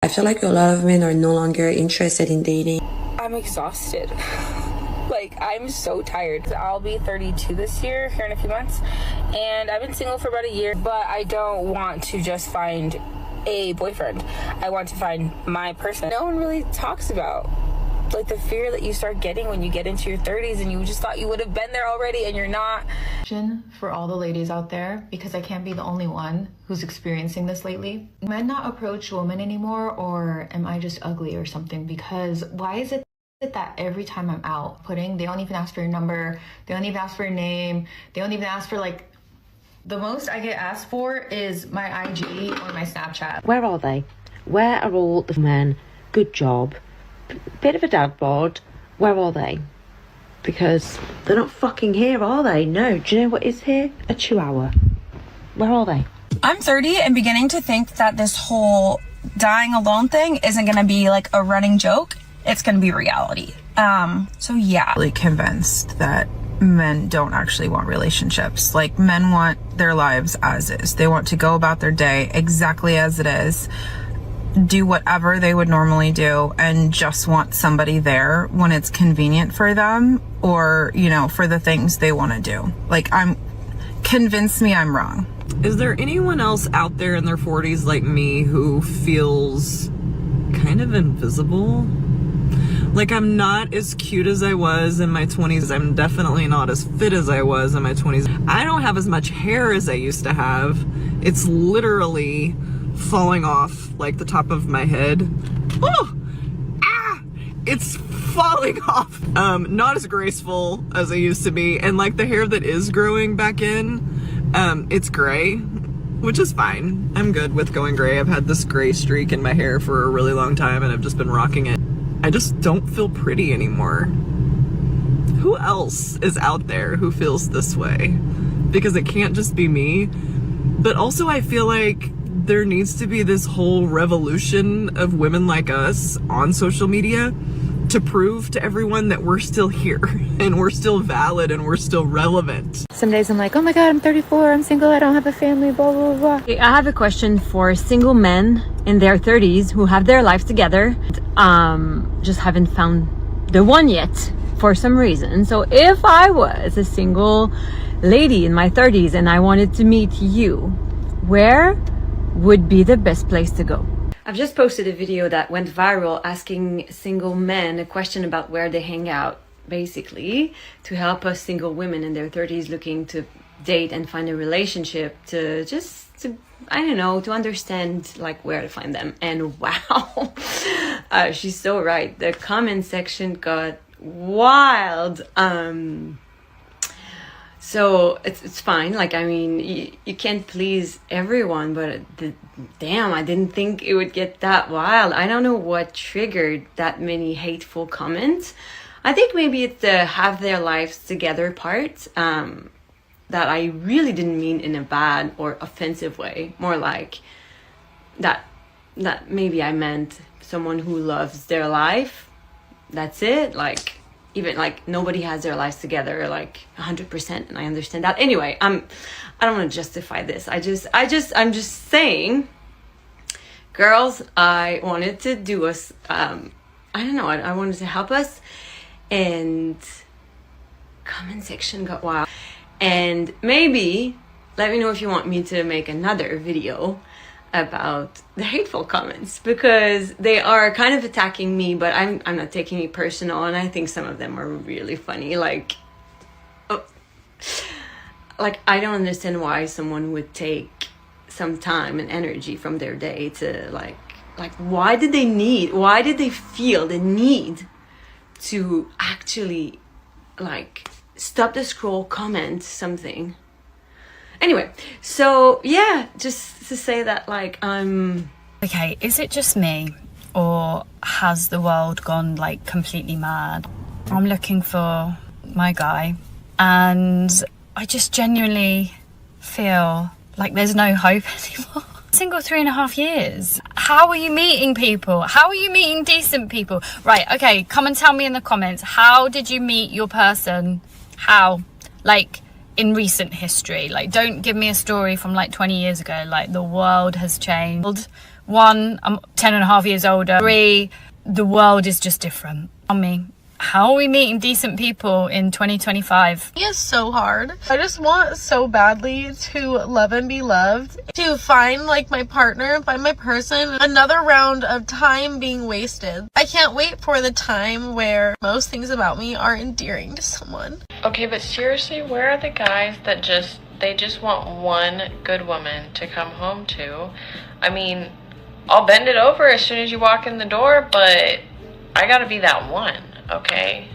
I feel like a lot of men are no longer interested in dating. I'm exhausted. Like, I'm so tired. I'll be 32 this year, here in a few months, and I've been single for about a year, but I don't want to just find a boyfriend. I want to find my person. No one really talks about, like, the fear that you start getting when you get into your 30s and you just thought you would have been there already and you're not. For all the ladies out there, because I can't be the only one who's experiencing this lately. Men not approach women anymore, or am I just ugly or something? Because why is it that every time I'm out putting, they don't even ask for your number, they don't even ask for your name, they don't even ask for, like, the most I get asked for is my IG or my Snapchat. Where are they? Where are all the men? Good job. Bit of a dad bod. Where are they? Because they're not fucking here, are they? No. Do you know what is here? A chihuahua. Where are they? I'm 30 and beginning to think that this whole dying alone thing isn't going to be like a running joke. It's going to be reality. So yeah. Really convinced that men don't actually want relationships. Like, men want their lives as is. They want to go about their day exactly as it is, do whatever they would normally do, and just want somebody there when it's convenient for them, or, you know, for the things they want to do. Like, convince me I'm wrong. Is there anyone else out there in their 40s like me who feels kind of invisible? Like, I'm not as cute as I was in my 20s. I'm definitely not as fit as I was in my 20s. I don't have as much hair as I used to have. It's literally falling off, like, the top of my head. Oh! Ah! It's falling off. Not as graceful as I used to be. And, like, the hair that is growing back in, it's gray, which is fine. I'm good with going gray. I've had this gray streak in my hair for a really long time, and I've just been rocking it. I just don't feel pretty anymore. Who else is out there who feels this way? Because it can't just be me. But also, I feel like there needs to be this whole revolution of women like us on social media to prove to everyone that we're still here and we're still valid and we're still relevant. Some days I'm like, oh my god, I'm 34, I'm single, I don't have a family, blah, blah, blah. Okay, I have a question for single men in their 30s who have their life together, just haven't found the one yet for some reason. So if I was a single lady in my 30s and I wanted to meet you, where would be the best place to go? I've just posted a video that went viral asking single men a question about where they hang out, basically, to help us single women in their 30s looking to date and find a relationship, to I don't know, to understand, like, where to find them. And wow, she's so right. The comment section got wild. So it's fine. Like, I mean, you can't please everyone, but damn, I didn't think it would get that wild. I don't know what triggered that many hateful comments. I think maybe it's the have their lives together part that I really didn't mean in a bad or offensive way. More like that maybe I meant someone who loves their life. That's it. Like, even like nobody has their lives together like 100%, and I understand that. Anyway, I don't want to justify this. I'm just saying, girls, I wanted to do us I don't know, I wanted to help us, and comment section got wild. And maybe let me know if you want me to make another video about the hateful comments, because they are kind of attacking me, but I'm not taking it personal, and I think some of them are really funny. Like I don't understand why someone would take some time and energy from their day to like why did they feel the need to actually like stop the scroll, comment something. Anyway, so yeah, just to say that, like, Okay, is it just me, or has the world gone like completely mad? I'm looking for my guy, and I just genuinely feel like there's no hope anymore. Single 3.5 years. How are you meeting people? How are you meeting decent people? Right, okay, come and tell me in the comments, how did you meet your person? How? Like, in recent history. Like, don't give me a story from like 20 years ago. Like, the world has changed. 1, I'm 10.5 years older. 3, the world is just different. On me, how are we meeting decent people in 2025? It's so hard. I just want so badly to love and be loved, to find like my partner, find my person. Another round of time being wasted. I can't wait for the time where most things about me are endearing to someone. Okay, but seriously, where are the guys that they just want one good woman to come home to? I mean, I'll bend it over as soon as you walk in the door, but I gotta be that one, okay?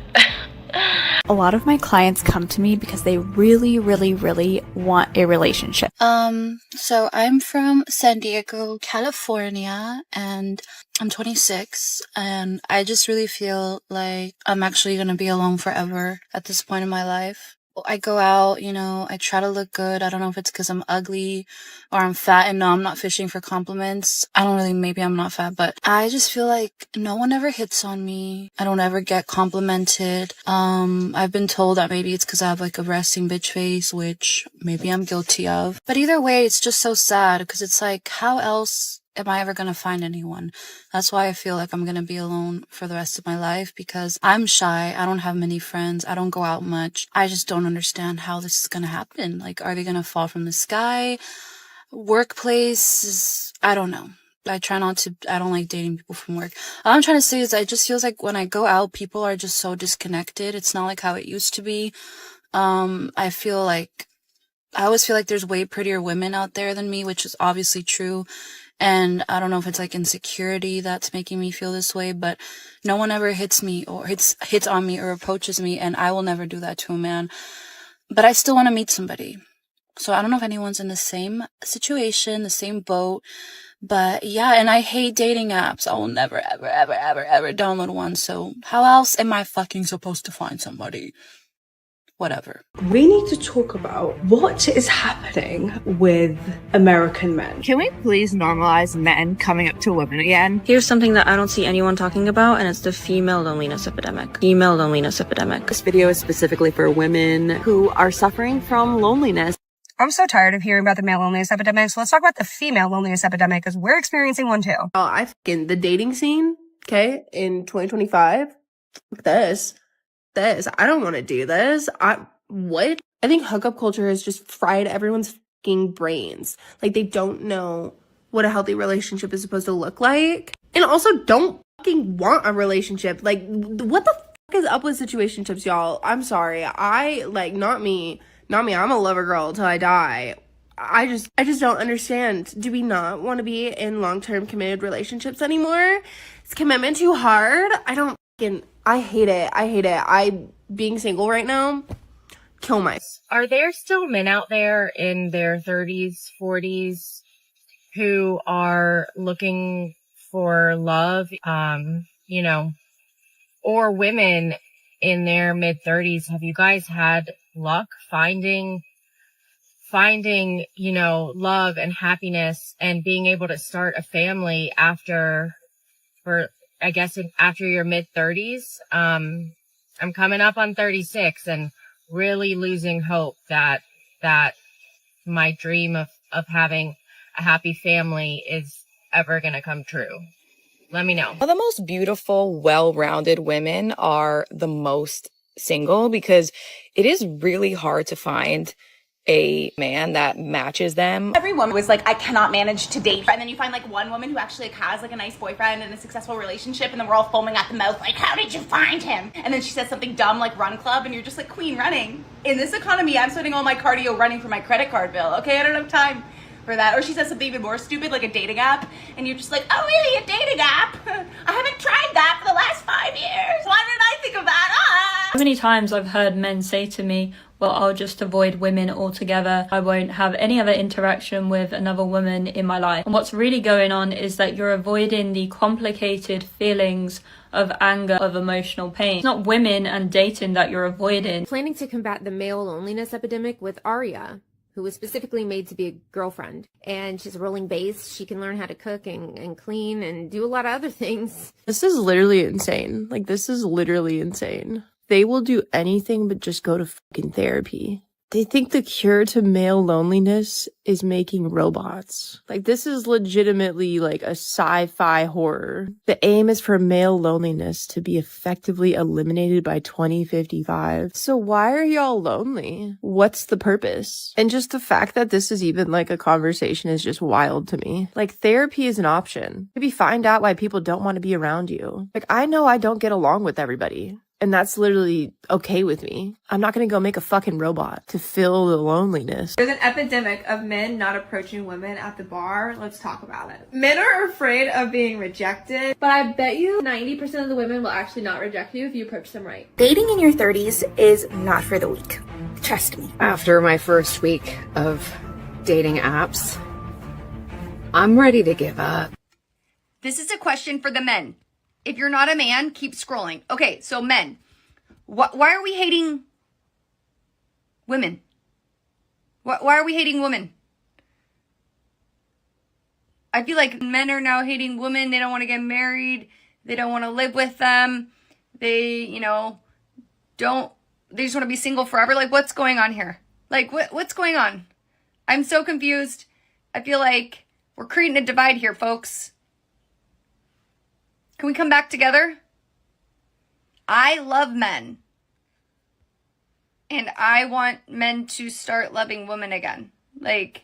A lot of my clients come to me because they really, really, really want a relationship. So I'm from San Diego, California, and I'm 26, and I just really feel like I'm actually gonna be alone forever at this point in my life. I go out, you know, I try to look good. I don't know if it's because I'm ugly or I'm fat, and no, I'm not fishing for compliments. Maybe I'm not fat, but I just feel like no one ever hits on me. I don't ever get complimented. I've been told that maybe it's because I have like a resting bitch face, which maybe I'm guilty of. But either way, it's just so sad because it's like, how else am I ever going to find anyone? That's why I feel like I'm going to be alone for the rest of my life, because I'm shy. I don't have many friends. I don't go out much. I just don't understand how this is going to happen. Like, are they going to fall from the sky? Workplace, I don't know. I don't like dating people from work. All I'm trying to say is it just feels like when I go out, people are just so disconnected. It's not like how it used to be. I always feel like there's way prettier women out there than me, which is obviously true. And I don't know if it's like insecurity that's making me feel this way, but no one ever hits me or hits on me or approaches me, and I will never do that to a man. But I still want to meet somebody. So I don't know if anyone's in the same situation, the same boat. But yeah, and I hate dating apps. I will never, ever, ever, ever, ever download one. So how else am I fucking supposed to find somebody? Whatever. We need to talk about what is happening with American men. Can we please normalize men coming up to women again? Here's something that I don't see anyone talking about, and it's the female loneliness epidemic. Female loneliness epidemic. This video is specifically for women who are suffering from loneliness. I'm so tired of hearing about the male loneliness epidemic, so let's talk about the female loneliness epidemic, because we're experiencing one too. The dating scene, okay, in 2025, this, I don't want to do this. What? I think hookup culture has just fried everyone's fucking brains. Like, they don't know what a healthy relationship is supposed to look like. And also don't fucking want a relationship. Like, what the fuck is up with situationships, y'all? I'm sorry. Not me. I'm a lover girl till I die. I just don't understand. Do we not want to be in long-term committed relationships anymore? Is commitment too hard? I hate it. Being single right now, kill myself. Are there still men out there in their 30s, 40s who are looking for love, or women in their mid 30s? Have you guys had luck finding, love and happiness and being able to start a family after your mid 30s? I'm coming up on 36 and really losing hope that my dream of having a happy family is ever going to come true. Let me know. Well, the most beautiful, well-rounded women are the most single, because it is really hard to find a man that matches them. Every woman was like, I cannot manage to date. And then you find like one woman who actually has like a nice boyfriend and a successful relationship, and then we're all foaming at the mouth like, how did you find him? And then she says something dumb like run club, and you're just like, queen, running. In this economy, I'm spending all my cardio running for my credit card bill. Okay, I don't have time for that. Or she says something even more stupid like a dating app, and you're just like, oh really, a dating app? I haven't tried that for the last 5 years. Why didn't I think of that? How many times I've heard men say to me, well, I'll just avoid women altogether. I won't have any other interaction with another woman in my life. And what's really going on is that you're avoiding the complicated feelings of anger, of emotional pain. It's not women and dating that you're avoiding. Planning to combat the male loneliness epidemic with Aria, who was specifically made to be a girlfriend. And she's a rolling base. She can learn how to cook and clean and do a lot of other things. This is literally insane. Like, this is literally insane. They will do anything but just go to fucking therapy. They think the cure to male loneliness is making robots. Like, this is legitimately like a sci-fi horror. The aim is for male loneliness to be effectively eliminated by 2055. So why are y'all lonely? What's the purpose? And just the fact that this is even like a conversation is just wild to me. Like, therapy is an option. Maybe find out why people don't want to be around you. Like, I know I don't get along with everybody. And that's literally okay with me. I'm not gonna go make a fucking robot to fill the loneliness. There's an epidemic of men not approaching women at the bar. Let's talk about it. Men are afraid of being rejected, but I bet you 90% of the women will actually not reject you if you approach them right. Dating in your 30s is not for the weak. Trust me. After my first week of dating apps, I'm ready to give up. This is a question for the men. If you're not a man, keep scrolling. Okay, so men, why are we hating women? Why are we hating women? I feel like men are now hating women. They don't want to get married. They don't want to live with them. They, they just want to be single forever. Like, what's going on here? Like, what's going on? I'm so confused. I feel like we're creating a divide here, folks. Can we come back together? I love men. And I want men to start loving women again. Like,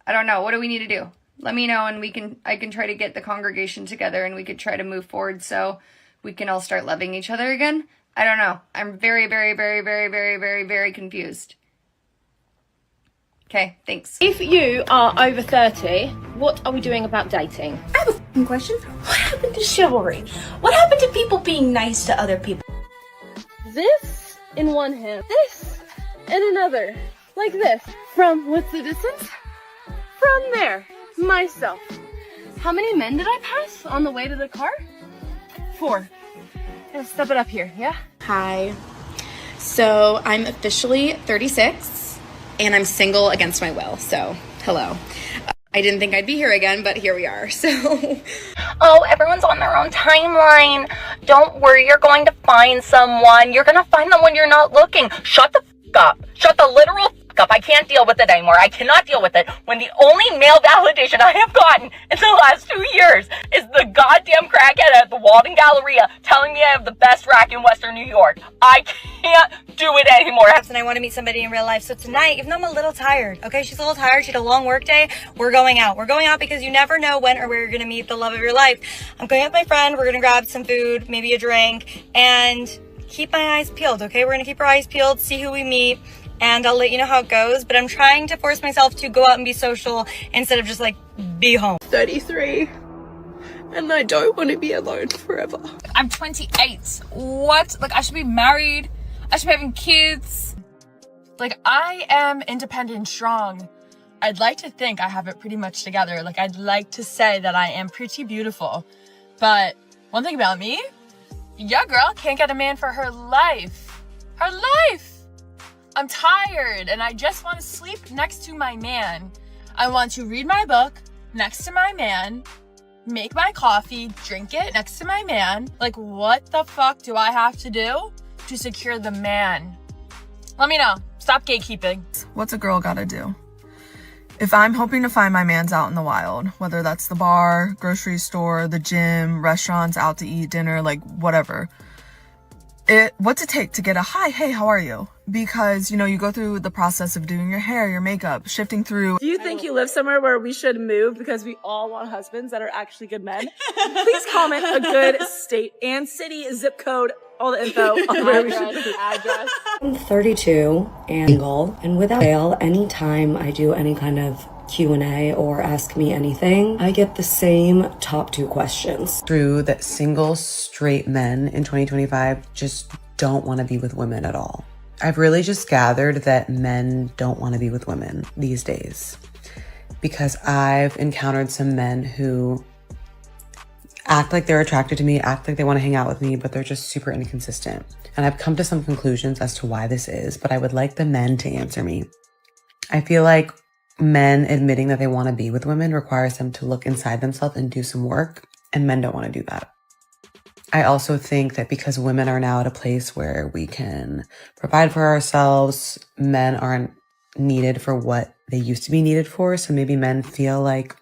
I don't know. What do we need to do? Let me know and I can try to get the congregation together and we could try to move forward so we can all start loving each other again. I don't know. I'm very, very, very, very, very, very, very confused. Okay, thanks. If you are over 30, what are we doing about dating? I have a question. What happened to chivalry? What happened to people being nice to other people? This in one hand, this in another, like this. From what's the distance? From there, myself. How many men did I pass on the way to the car? 4. Gonna step it up here, yeah? Hi. So I'm officially 36 and I'm single against my will. So hello. I didn't think I'd be here again, but here we are. So oh, everyone's on their own timeline. Don't worry, you're going to find someone. You're going to find them when you're not looking. Shut the f*** up. Shut the literal f*** up. I can't deal with it anymore. I cannot deal with it when the only male validation I have gotten in the last 2 years is the goddamn crackhead at the Walden Galleria telling me I have the best rack in Western New York. I can't do it anymore. And I want to meet somebody in real life. So tonight, even though I'm a little tired, okay, she's a little tired, she had a long work day, we're going out. We're going out because you never know when or where you're going to meet the love of your life. I'm going out with my friend, we're going to grab some food, maybe a drink, and keep my eyes peeled, okay? We're going to keep our eyes peeled, see who we meet, and I'll let you know how it goes, but I'm trying to force myself to go out and be social instead of just like be home. 33. And I don't want to be alone forever. I'm 28. What? Like, I should be married. I should be having kids. Like, I am independent and strong. I'd like to think I have it pretty much together. Like, I'd like to say that I am pretty beautiful. But one thing about me, yeah, girl, can't get a man for her life. Her life! I'm tired and I just want to sleep next to my man. I want to read my book next to my man, make my coffee, drink it next to my man. Like, what the fuck do I have to do to secure the man? Let me know. Stop gatekeeping. What's a girl gotta do? If I'm hoping to find my mans out in the wild, whether that's the bar, grocery store, the gym, restaurants, out to eat, dinner, like whatever, what's it take to get a hi, hey, how are you? Because, you go through the process of doing your hair, your makeup, shifting through. Do you think you live somewhere where we should move because we all want husbands that are actually good men? Please comment a good state and city, zip code, all the info on where we should move. Address. I'm 32 and single, and without fail, anytime I do any kind of Q&A or ask me anything, I get the same top 2 questions. True that single straight men in 2025 just don't want to be with women at all. I've really just gathered that men don't want to be with women these days because I've encountered some men who act like they're attracted to me, act like they want to hang out with me, but they're just super inconsistent. And I've come to some conclusions as to why this is, but I would like the men to answer me. I feel like men admitting that they want to be with women requires them to look inside themselves and do some work, and men don't want to do that. I also think that because women are now at a place where we can provide for ourselves, men aren't needed for what they used to be needed for. So maybe men feel like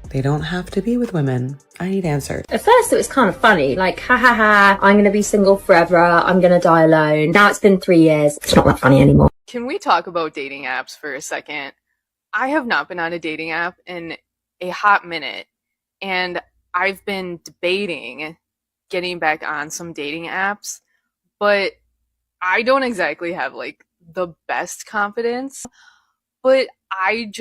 they don't have to be with women. I need answers. At first it was kind of funny, like, ha ha ha, I'm gonna be single forever, I'm gonna die alone. Now it's been 3 years. It's not that funny anymore. Can we talk about dating apps for a second? I have not been on a dating app in a hot minute, and I've been debating getting back on some dating apps, but I don't exactly have like the best confidence, but I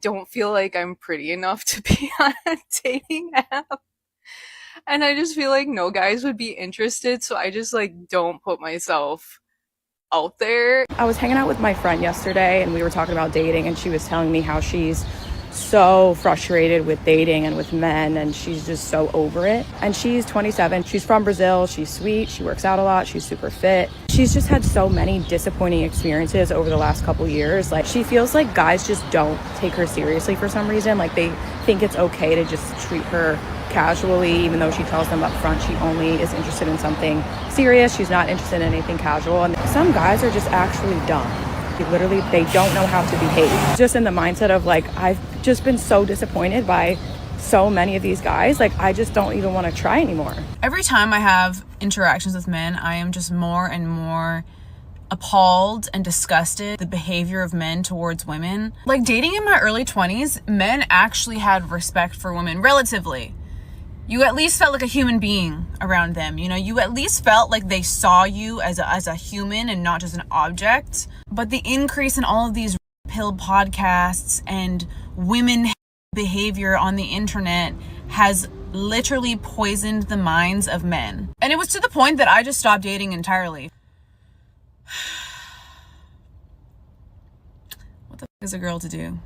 don't feel like I'm pretty enough to be on a dating app. And I just feel like no guys would be interested, so I just like don't put myself out there. I was hanging out with my friend yesterday and we were talking about dating, and she was telling me how she's so frustrated with dating and with men, and she's just so over it. And she's 27, she's from Brazil, she's sweet, she works out a lot, she's super fit. She's just had so many disappointing experiences over the last couple years. Like, she feels like guys just don't take her seriously for some reason. Like, they think it's okay to just treat her casually, even though she tells them up front she only is interested in something serious. She's not interested in anything casual. And some guys are just actually dumb. They don't know how to behave. Just in the mindset of like, I've just been so disappointed by so many of these guys. Like, I just don't even want to try anymore. Every time I have interactions with men, I am just more and more appalled and disgusted the behavior of men towards women. Like, dating in my early 20s, men actually had respect for women, relatively. You at least felt like a human being around them. You know, you at least felt like they saw you as a human and not just an object. But the increase in all of these pill podcasts and women behavior on the internet has literally poisoned the minds of men. And it was to the point that I just stopped dating entirely. What the f is a girl to do?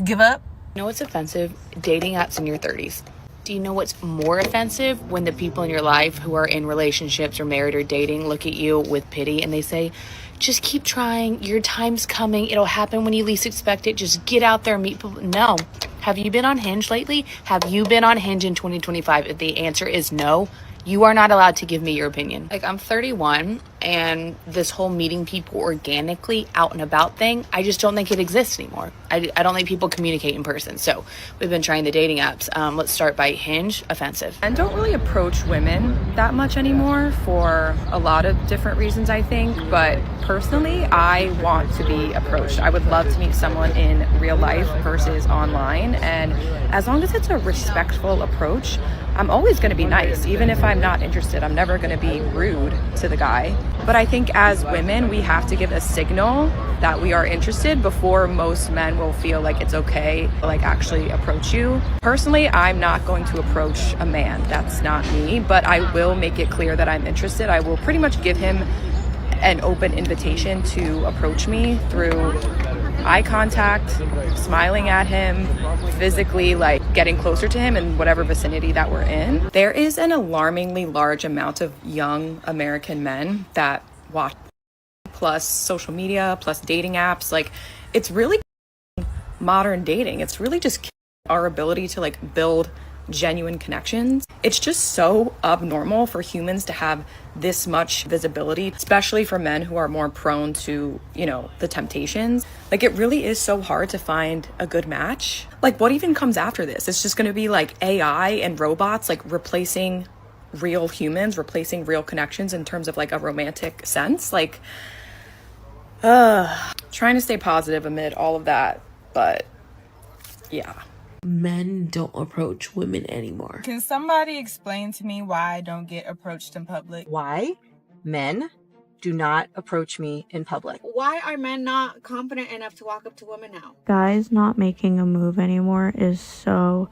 Give up? You know what's offensive? Dating apps in your 30s. Do you know what's more offensive? When the people in your life who are in relationships or married or dating look at you with pity and they say, just keep trying, your time's coming, it'll happen when you least expect it, just get out there and meet people. No. Have you been on Hinge lately? Have you been on Hinge in 2025? If the answer is no, you are not allowed to give me your opinion. Like, I'm 31, and this whole meeting people organically out and about thing, I just don't think it exists anymore. I don't think people communicate in person. So we've been trying the dating apps. Let's start by Hinge. Offensive. And don't really approach women that much anymore for a lot of different reasons, I think. But personally, I want to be approached. I would love to meet someone in real life versus online. And as long as it's a respectful approach, I'm always going to be nice. Even if I'm not interested, I'm never going to be rude to the guy. But I think as women, we have to give a signal that we are interested before most men will feel like it's okay to like actually approach you. Personally, I'm not going to approach a man. That's not me, but I will make it clear that I'm interested. I will pretty much give him an open invitation to approach me through eye contact, smiling at him, physically like getting closer to him in whatever vicinity that we're in. There is an alarmingly large amount of young American men that watch, plus social media, plus dating apps. Like, it's really modern dating. It's really just our ability to like build genuine connections. It's just so abnormal for humans to have this much visibility, especially for men who are more prone to, you know, the temptations. Like, it really is so hard to find a good match. Like, what even comes after this? It's just going to be like AI and robots like replacing real humans, replacing real connections in terms of like a romantic sense. Like, trying to stay positive amid all of that, but yeah. Men don't approach women anymore. Can somebody explain to me why I don't get approached in public? Why men do not approach me in public? Why are men not confident enough to walk up to women now? Guys not making a move anymore is so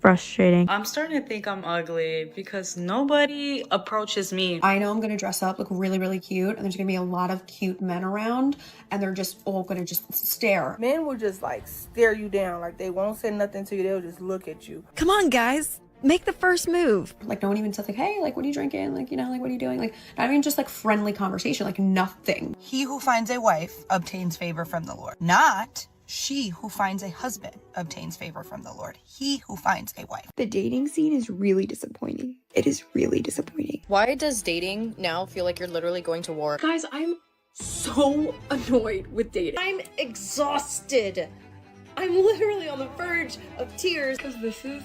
frustrating. I'm starting to think I'm ugly because nobody approaches me. I know I'm gonna dress up, look really, really cute, and there's gonna be a lot of cute men around, and they're just all gonna just stare. Men will just like stare you down, like they won't say nothing to you, they'll just look at you. Come on, guys. Make the first move. Like, no one even says like, hey, like, what are you drinking? Like, you know, like, what are you doing? Like, not even just like friendly conversation, like nothing. He who finds a wife obtains favor from the Lord. Not she who finds a husband obtains favor from the Lord. He who finds a wife. The dating scene is really disappointing. It is really disappointing. Why does dating now feel like you're literally going to war? Guys, I'm so annoyed with dating. I'm exhausted. I'm literally on the verge of tears because this is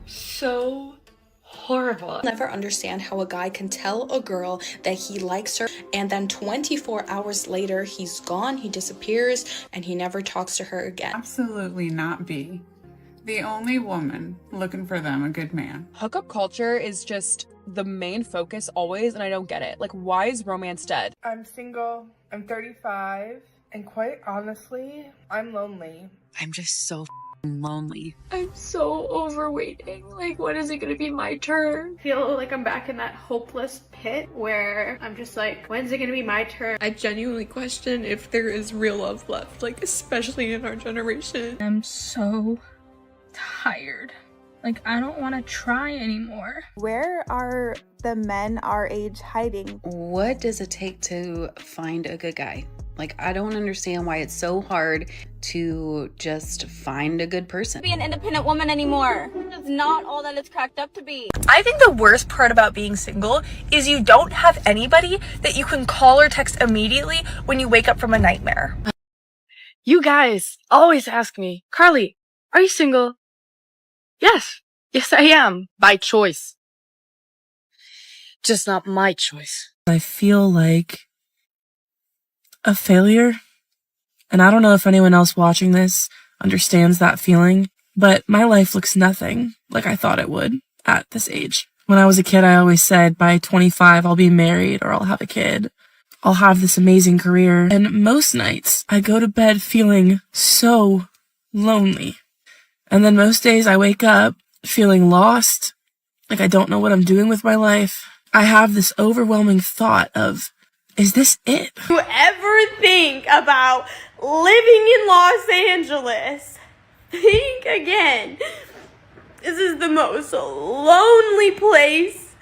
so horrible. I'll never understand how a guy can tell a girl that he likes her and then 24 hours later he's gone, he disappears, and he never talks to her again. Absolutely not be the only woman looking for them a good man. Hookup culture is just the main focus always, and I don't get it. Like, why is romance dead? I'm single, I'm 35, and quite honestly, I'm lonely. I'm just so lonely. I'm so over waiting. Like, when is it gonna be my turn? I feel like I'm back in that hopeless pit where I'm just like, when's it gonna be my turn? I genuinely question if there is real love left, like, especially in our generation. I'm so tired. Like, I don't want to try anymore. Where are the men our age hiding? What does it take to find a good guy? Like, I don't understand why it's so hard to just find a good person. Be an independent woman anymore. It's not all that it's cracked up to be. I think the worst part about being single is you don't have anybody that you can call or text immediately when you wake up from a nightmare. You guys always ask me, Carly, are you single? Yes. Yes, I am. By choice. Just not my choice. I feel like a failure. And I don't know if anyone else watching this understands that feeling, but my life looks nothing like I thought it would at this age. When I was a kid, I always said by 25, I'll be married or I'll have a kid. I'll have this amazing career. And most nights I go to bed feeling so lonely. And then most days I wake up feeling lost, like I don't know what I'm doing with my life. I have this overwhelming thought of, is this it? You ever think about living in Los Angeles? Think again. This is the most lonely place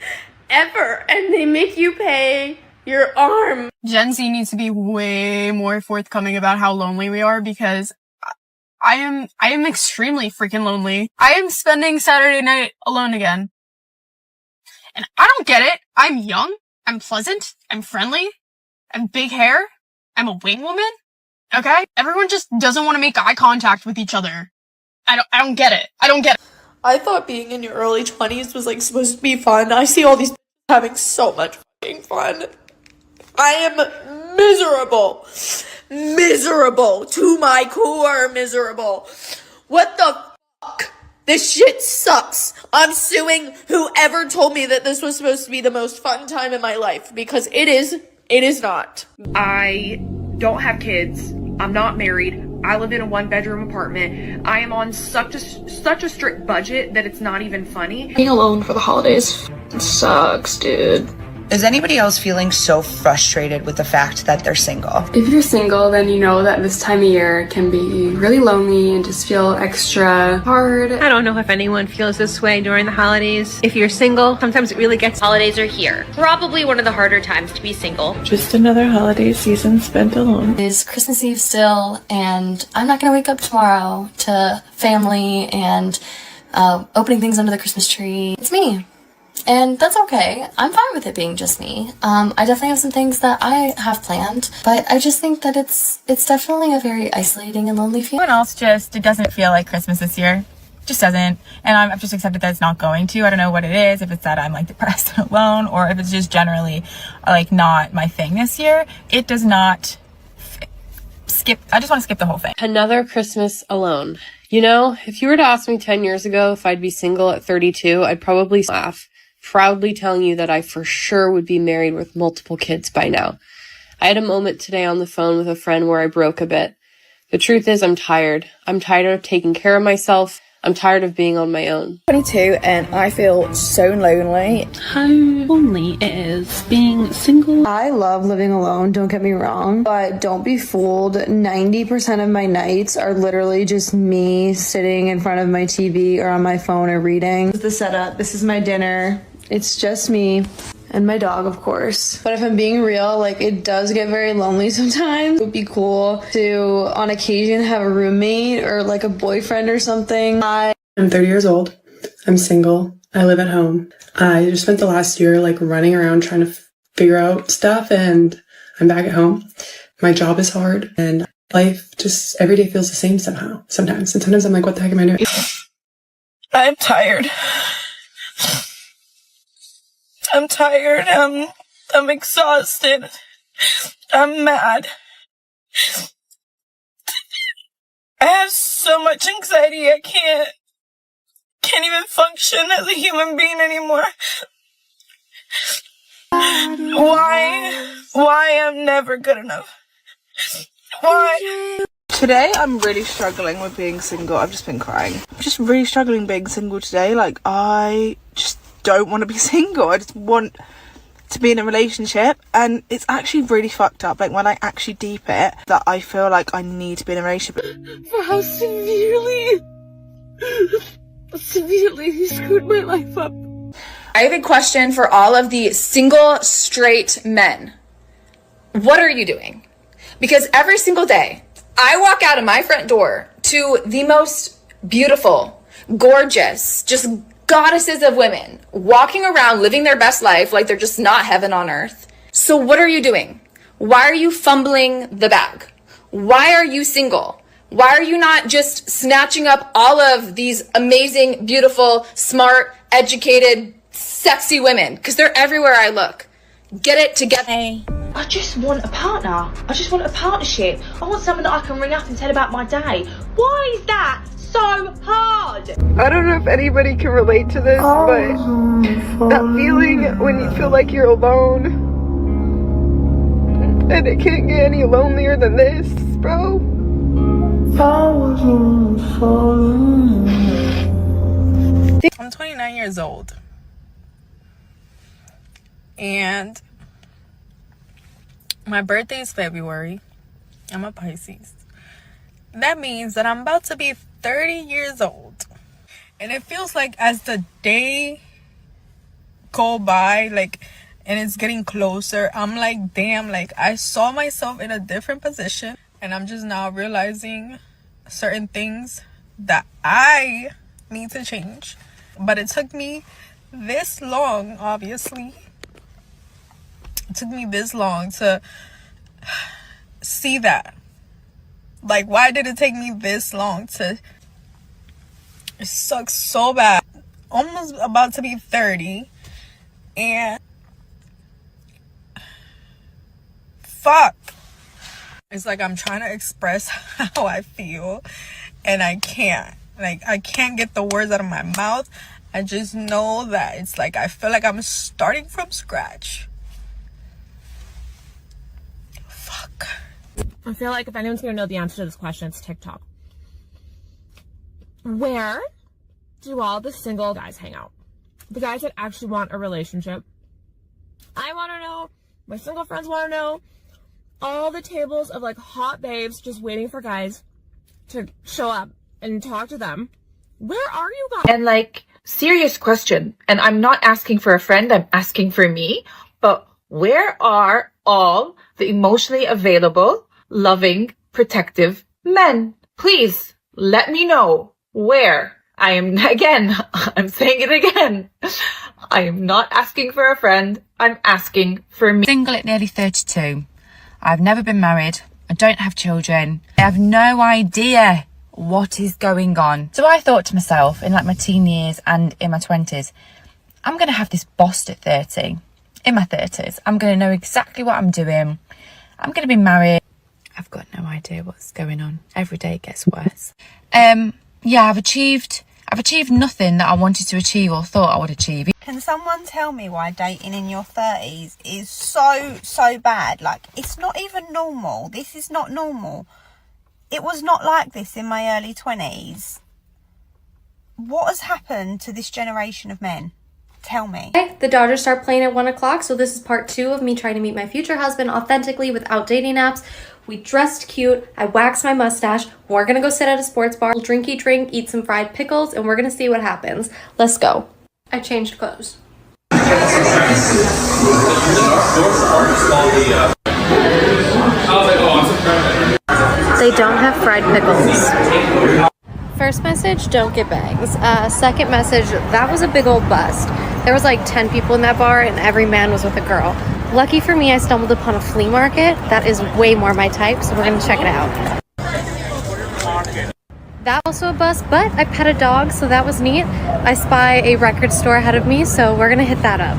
ever, and they make you pay your arm. Gen Z needs to be way more forthcoming about how lonely we are, because I am extremely freaking lonely. I am spending Saturday night alone again. And I don't get it. I'm young. I'm pleasant. I'm friendly. I'm big hair. I'm a wing woman. Okay? Everyone just doesn't want to make eye contact with each other. I don't get it. I don't get it. I thought being in your early 20s was like supposed to be fun. I see all these having so much fucking fun. I am miserable. Miserable. To my core miserable. What the fuck? This shit sucks. I'm suing whoever told me that this was supposed to be the most fun time in my life, because it is not. I don't have kids. I'm not married. I live in a 1-bedroom apartment. I am on such a strict budget that it's not even funny. Being alone for the holidays sucks, dude. Is anybody else feeling so frustrated with the fact that they're single? If you're single, then you know that this time of year can be really lonely and just feel extra hard. I don't know if anyone feels this way during the holidays. If you're single, sometimes it really gets... Holidays are here. Probably one of the harder times to be single. Just another holiday season spent alone. It's Christmas Eve still, and I'm not gonna wake up tomorrow to family and opening things under the Christmas tree. It's me. And that's okay. I'm fine with it being just me. I definitely have some things that I have planned, but I just think that it's definitely a very isolating and lonely feeling. Everyone else it doesn't feel like Christmas this year. Just doesn't. And I've just accepted that it's not going to. I don't know what it is, if it's that I'm like depressed and alone, or if it's just generally like not my thing this year. It does not skip. I just want to skip the whole thing. Another Christmas alone. You know, if you were to ask me 10 years ago if I'd be single at 32, I'd probably laugh, proudly telling you that I for sure would be married with multiple kids by now. I had a moment today on the phone with a friend where I broke a bit. The truth is, I'm tired. I'm tired of taking care of myself. I'm tired of being on my own. 22 and I feel so lonely. How lonely it is being single. I love living alone, don't get me wrong, but don't be fooled. 90% of my nights are literally just me sitting in front of my TV or on my phone or reading. This is the setup. This is my dinner. It's just me and my dog, of course. But if I'm being real, like, it does get very lonely sometimes. It would be cool to, on occasion, have a roommate or like a boyfriend or something. I'm 30 years old. I'm single. I live at home. I just spent the last year like running around trying to figure out stuff, and I'm back at home. My job is hard and life just every day feels the same somehow. Sometimes. And sometimes I'm like, what the heck am I doing? I'm tired. I'm tired. I'm exhausted. I'm mad. I have so much anxiety. I can't even function as a human being anymore. Why I'm never good enough? Why? Today I'm really struggling with being single. I've just been crying. I'm just really struggling being single today. Like, I just don't want to be single. I just want to be in a relationship, and it's actually really fucked up. Like, when I actually deep it, that I feel like I need to be in a relationship. For how severely he screwed my life up. I have a question for all of the single straight men. What are you doing? Because every single day I walk out of my front door to the most beautiful, gorgeous, just goddesses of women walking around living their best life like they're just not heaven on earth. So what are you doing? Why are you fumbling the bag? Why are you single? Why are you not just snatching up all of these amazing, beautiful, smart, educated, sexy women? Because they're everywhere I look. Get it together. I just want a partner. I just want a partnership. I want someone that I can ring up and tell about my day. Why is that so hard? I don't know if anybody can relate to this, but that feeling when you feel like you're alone, and it can't get any lonelier than this, bro. I'm 29 years old, and my birthday is February. I'm a Pisces. That means that I'm about to be 30 years old. And it feels like as the day go by, like, and it's getting closer, I'm like, damn, like, I saw myself in a different position, and I'm just now realizing certain things that I need to change. But it took me this long, obviously. It took me this long to see that. Like, why did it take me this long to... It sucks so bad. Almost about to be 30. And... fuck. It's like I'm trying to express how I feel, and I can't. Like, I can't get the words out of my mouth. I just know that it's like I feel like I'm starting from scratch. Fuck. I feel like if anyone's gonna know the answer to this question, it's TikTok. Where do all the single guys hang out? The guys that actually want a relationship. I want to know. My single friends want to know. All the tables of like hot babes just waiting for guys to show up and talk to them. Where are you guys? And like, serious question. And I'm not asking for a friend, I'm asking for me. But where are all the emotionally available, loving, protective men? Please let me know where. I am, again, I'm saying it again. I am not asking for a friend. I'm asking for me. Single at nearly 32. I've never been married. I don't have children. I have no idea what is going on. So I thought to myself, in like my teen years and in my 20s, I'm going to have this bossed at 30. In my 30s, I'm going to know exactly what I'm doing. I'm going to be married. I've got no idea what's going on. Every day it gets worse. Yeah, I've achieved nothing that I wanted to achieve or thought I would achieve. Can someone tell me why dating in your 30s is so bad? Like, it's not even normal. This is not normal. It was not like this in my early 20s. What has happened to this generation of men? Tell me. The Dodgers start playing at 1 o'clock, so this is part 2 of me trying to meet my future husband authentically without dating apps. We dressed cute, I waxed my mustache, we're gonna go sit at a sports bar, drinky drink, eat some fried pickles, and we're gonna see what happens. Let's go. I changed clothes. They don't have fried pickles. First message, don't get bangs. Second message, that was a big old bust. There was like 10 people in that bar and every man was with a girl. Lucky for me, I stumbled upon a flea market that is way more my type, so we're gonna check it out. That was also a bus, but I pet a dog, so that was neat. I spy a record store ahead of me, so we're gonna hit that up.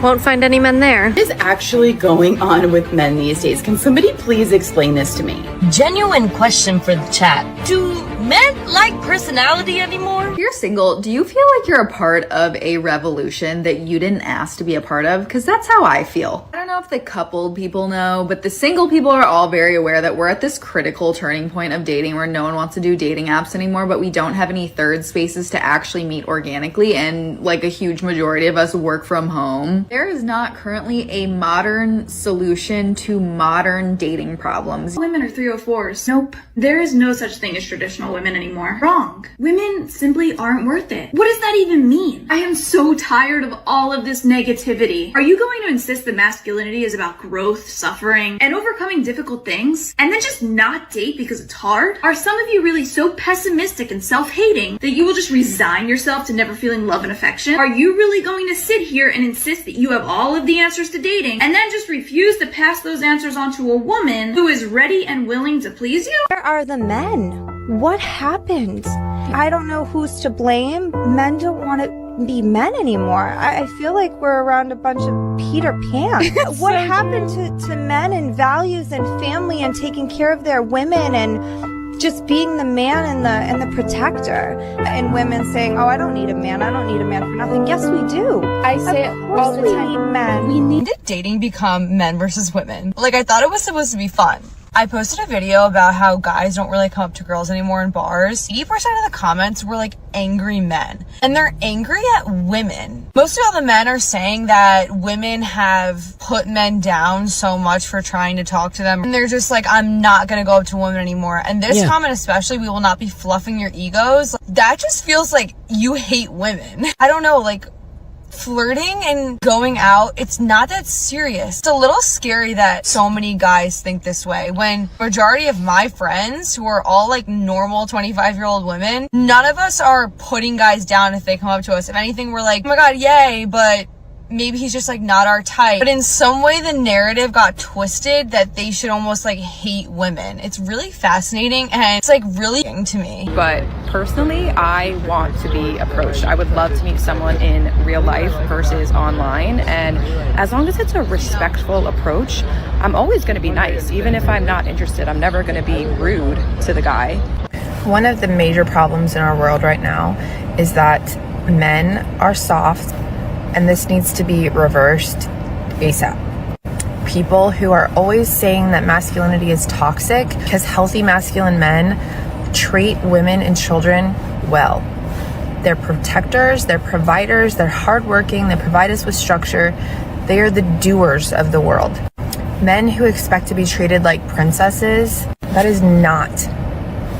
Won't find any men there. What is actually going on with men these days? Can somebody please explain this to me? Genuine question for the chat. Do men like personality anymore? If you're single, do you feel like you're a part of a revolution that you didn't ask to be a part of? Because that's how I feel. I don't know if the coupled people know, but the single people are all very aware that we're at this critical turning point of dating where no one wants to do dating apps anymore, but we don't have any third spaces to actually meet organically, and like a huge majority of us work from home. There is not currently a modern solution to modern dating problems. Women are 304s. Nope. There is no such thing as traditional women anymore. Wrong. Women simply aren't worth it. What does that even mean? I am so tired of all of this negativity. Are you going to insist that masculinity is about growth, suffering, and overcoming difficult things, and then just not date because it's hard? Are some of you really so pessimistic and self-hating that you will just resign yourself to never feeling love and affection? Are you really going to sit here and insist that you have all of the answers to dating and then just refuse to pass those answers on to a woman who is ready and willing to please you? Where are the men? What happened? I don't know who's to blame. Men don't want to be men anymore. I feel like we're around a bunch of Peter Pan. What happened to men and values and family and taking care of their women and just being the man and the protector? And women saying, oh, I don't need a man. I don't need a man for nothing. Yes, we do. I say it all the time. We need men. When did dating become men versus women? Like, I thought it was supposed to be fun. I posted a video about how guys don't really come up to girls anymore in bars. 80% of the comments were like angry men. And they're angry at women. Most of all the men are saying that women have put men down so much for trying to talk to them. And they're just like, I'm not gonna go up to women anymore. And this comment especially, we will not be fluffing your egos. That just feels like you hate women. I don't know, like, flirting and going out, it's not that serious. It's a little scary that so many guys think this way when majority of my friends, who are all like normal 25-year-old women, none of us are putting guys down if they come up to us. If anything, we're like, oh my god, yay, but maybe he's just like not our type. But in some way the narrative got twisted that they should almost like hate women. It's really fascinating and it's like really to me. But personally, I want to be approached. I would love to meet someone in real life versus online, and as long as it's a respectful approach, I'm always going to be nice. Even if I'm not interested, I'm never going to be rude to the guy. One of the major problems in our world right now is that men are soft, and this needs to be reversed ASAP. People who are always saying that masculinity is toxic, because healthy masculine men treat women and children well. They're protectors, they're providers, they're hardworking, they provide us with structure. They are the doers of the world. Men who expect to be treated like princesses, that is not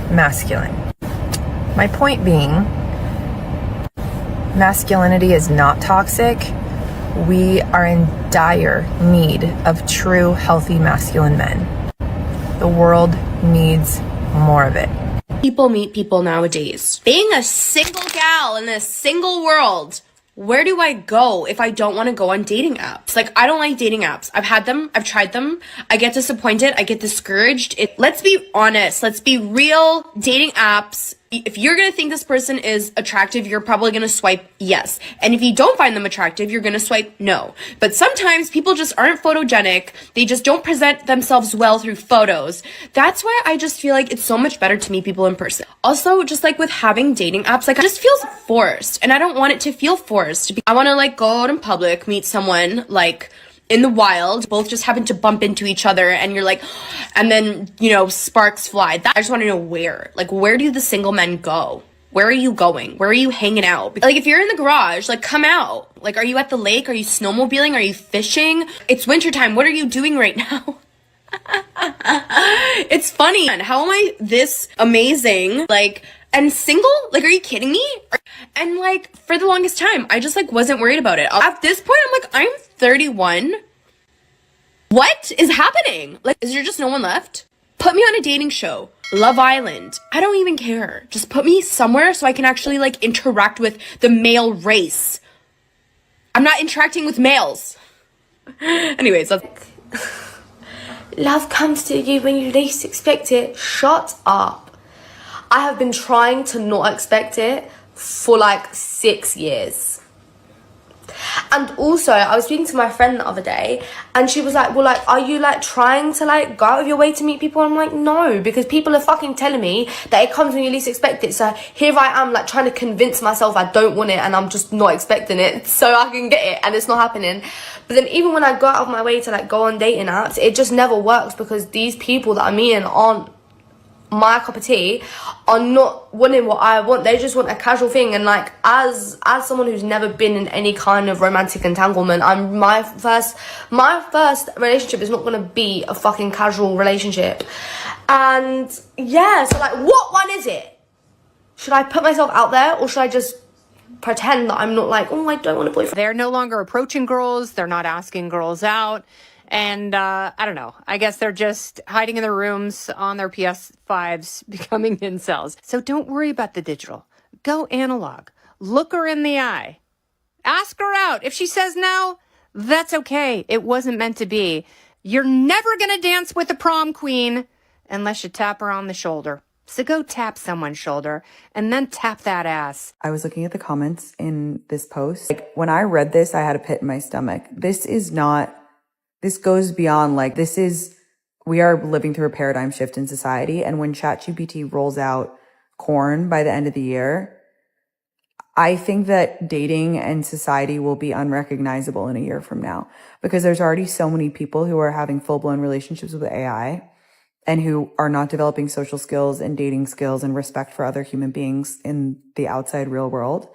masculine. My point being, masculinity is not toxic. We are in dire need of true, healthy, masculine men. The world needs more of it. People meet people nowadays. Being a single gal in a single world, where do I go if I don't want to go on dating apps? Like, I don't like dating apps. I've had them. I've tried them. I get disappointed. I get discouraged. Let's be honest. Let's be real. Dating apps, if you're going to think this person is attractive, you're probably going to swipe yes. And if you don't find them attractive, you're going to swipe no. But sometimes people just aren't photogenic. They just don't present themselves well through photos. That's why I just feel like it's so much better to meet people in person. Also, just like with having dating apps, like, it just feels forced. And I don't want it to feel forced. I want to like go out in public, meet someone like in the wild, both just happen to bump into each other, and you're like, and then, you know, sparks fly. I just want to know where. Like, where do the single men go? Where are you going? Where are you hanging out? Like, if you're in the garage, like, come out. Like, are you at the lake? Are you snowmobiling? Are you fishing? It's wintertime. What are you doing right now? It's funny. How am I this amazing? Like, and single? Like, are you kidding me? And like, for the longest time, I just like wasn't worried about it. At this point, I'm like, I'm 31. What is happening? Like, is there just no one left? Put me on a dating show. Love Island. I don't even care. Just put me somewhere so I can actually like interact with the male race. I'm not interacting with males. Anyways, love comes to you when you least expect it. Shut up. I have been trying to not expect it for like 6 years. And also, I was speaking to my friend the other day, and she was like, well, like, are you, like, trying to, like, go out of your way to meet people? I'm like, no, because people are fucking telling me that it comes when you least expect it. So here I am, like, trying to convince myself I don't want it, and I'm just not expecting it so I can get it, and it's not happening. But then even when I go out of my way to, like, go on dating apps, it just never works because these people that I'm meeting aren't my cup of tea, are not wanting what I want. They just want a casual thing. And like, as someone who's never been in any kind of romantic entanglement, my first relationship is not gonna be a fucking casual relationship. And yeah, so like, what one is it? Should I put myself out there, or should I just pretend that I'm not like, oh, I don't want a boyfriend? They're no longer approaching girls. They're not asking girls out. And I don't know. I guess they're just hiding in their rooms on their PS5s, becoming incels. So don't worry about the digital. Go analog. Look her in the eye. Ask her out. If she says no, that's okay. It wasn't meant to be. You're never going to dance with the prom queen unless you tap her on the shoulder. So go tap someone's shoulder and then tap that ass. I was looking at the comments in this post. Like, when I read this, I had a pit in my stomach. This goes beyond, like, we are living through a paradigm shift in society. And when ChatGPT rolls out corn by the end of the year, I think that dating and society will be unrecognizable in a year from now, because there's already so many people who are having full-blown relationships with AI and who are not developing social skills and dating skills and respect for other human beings in the outside real world.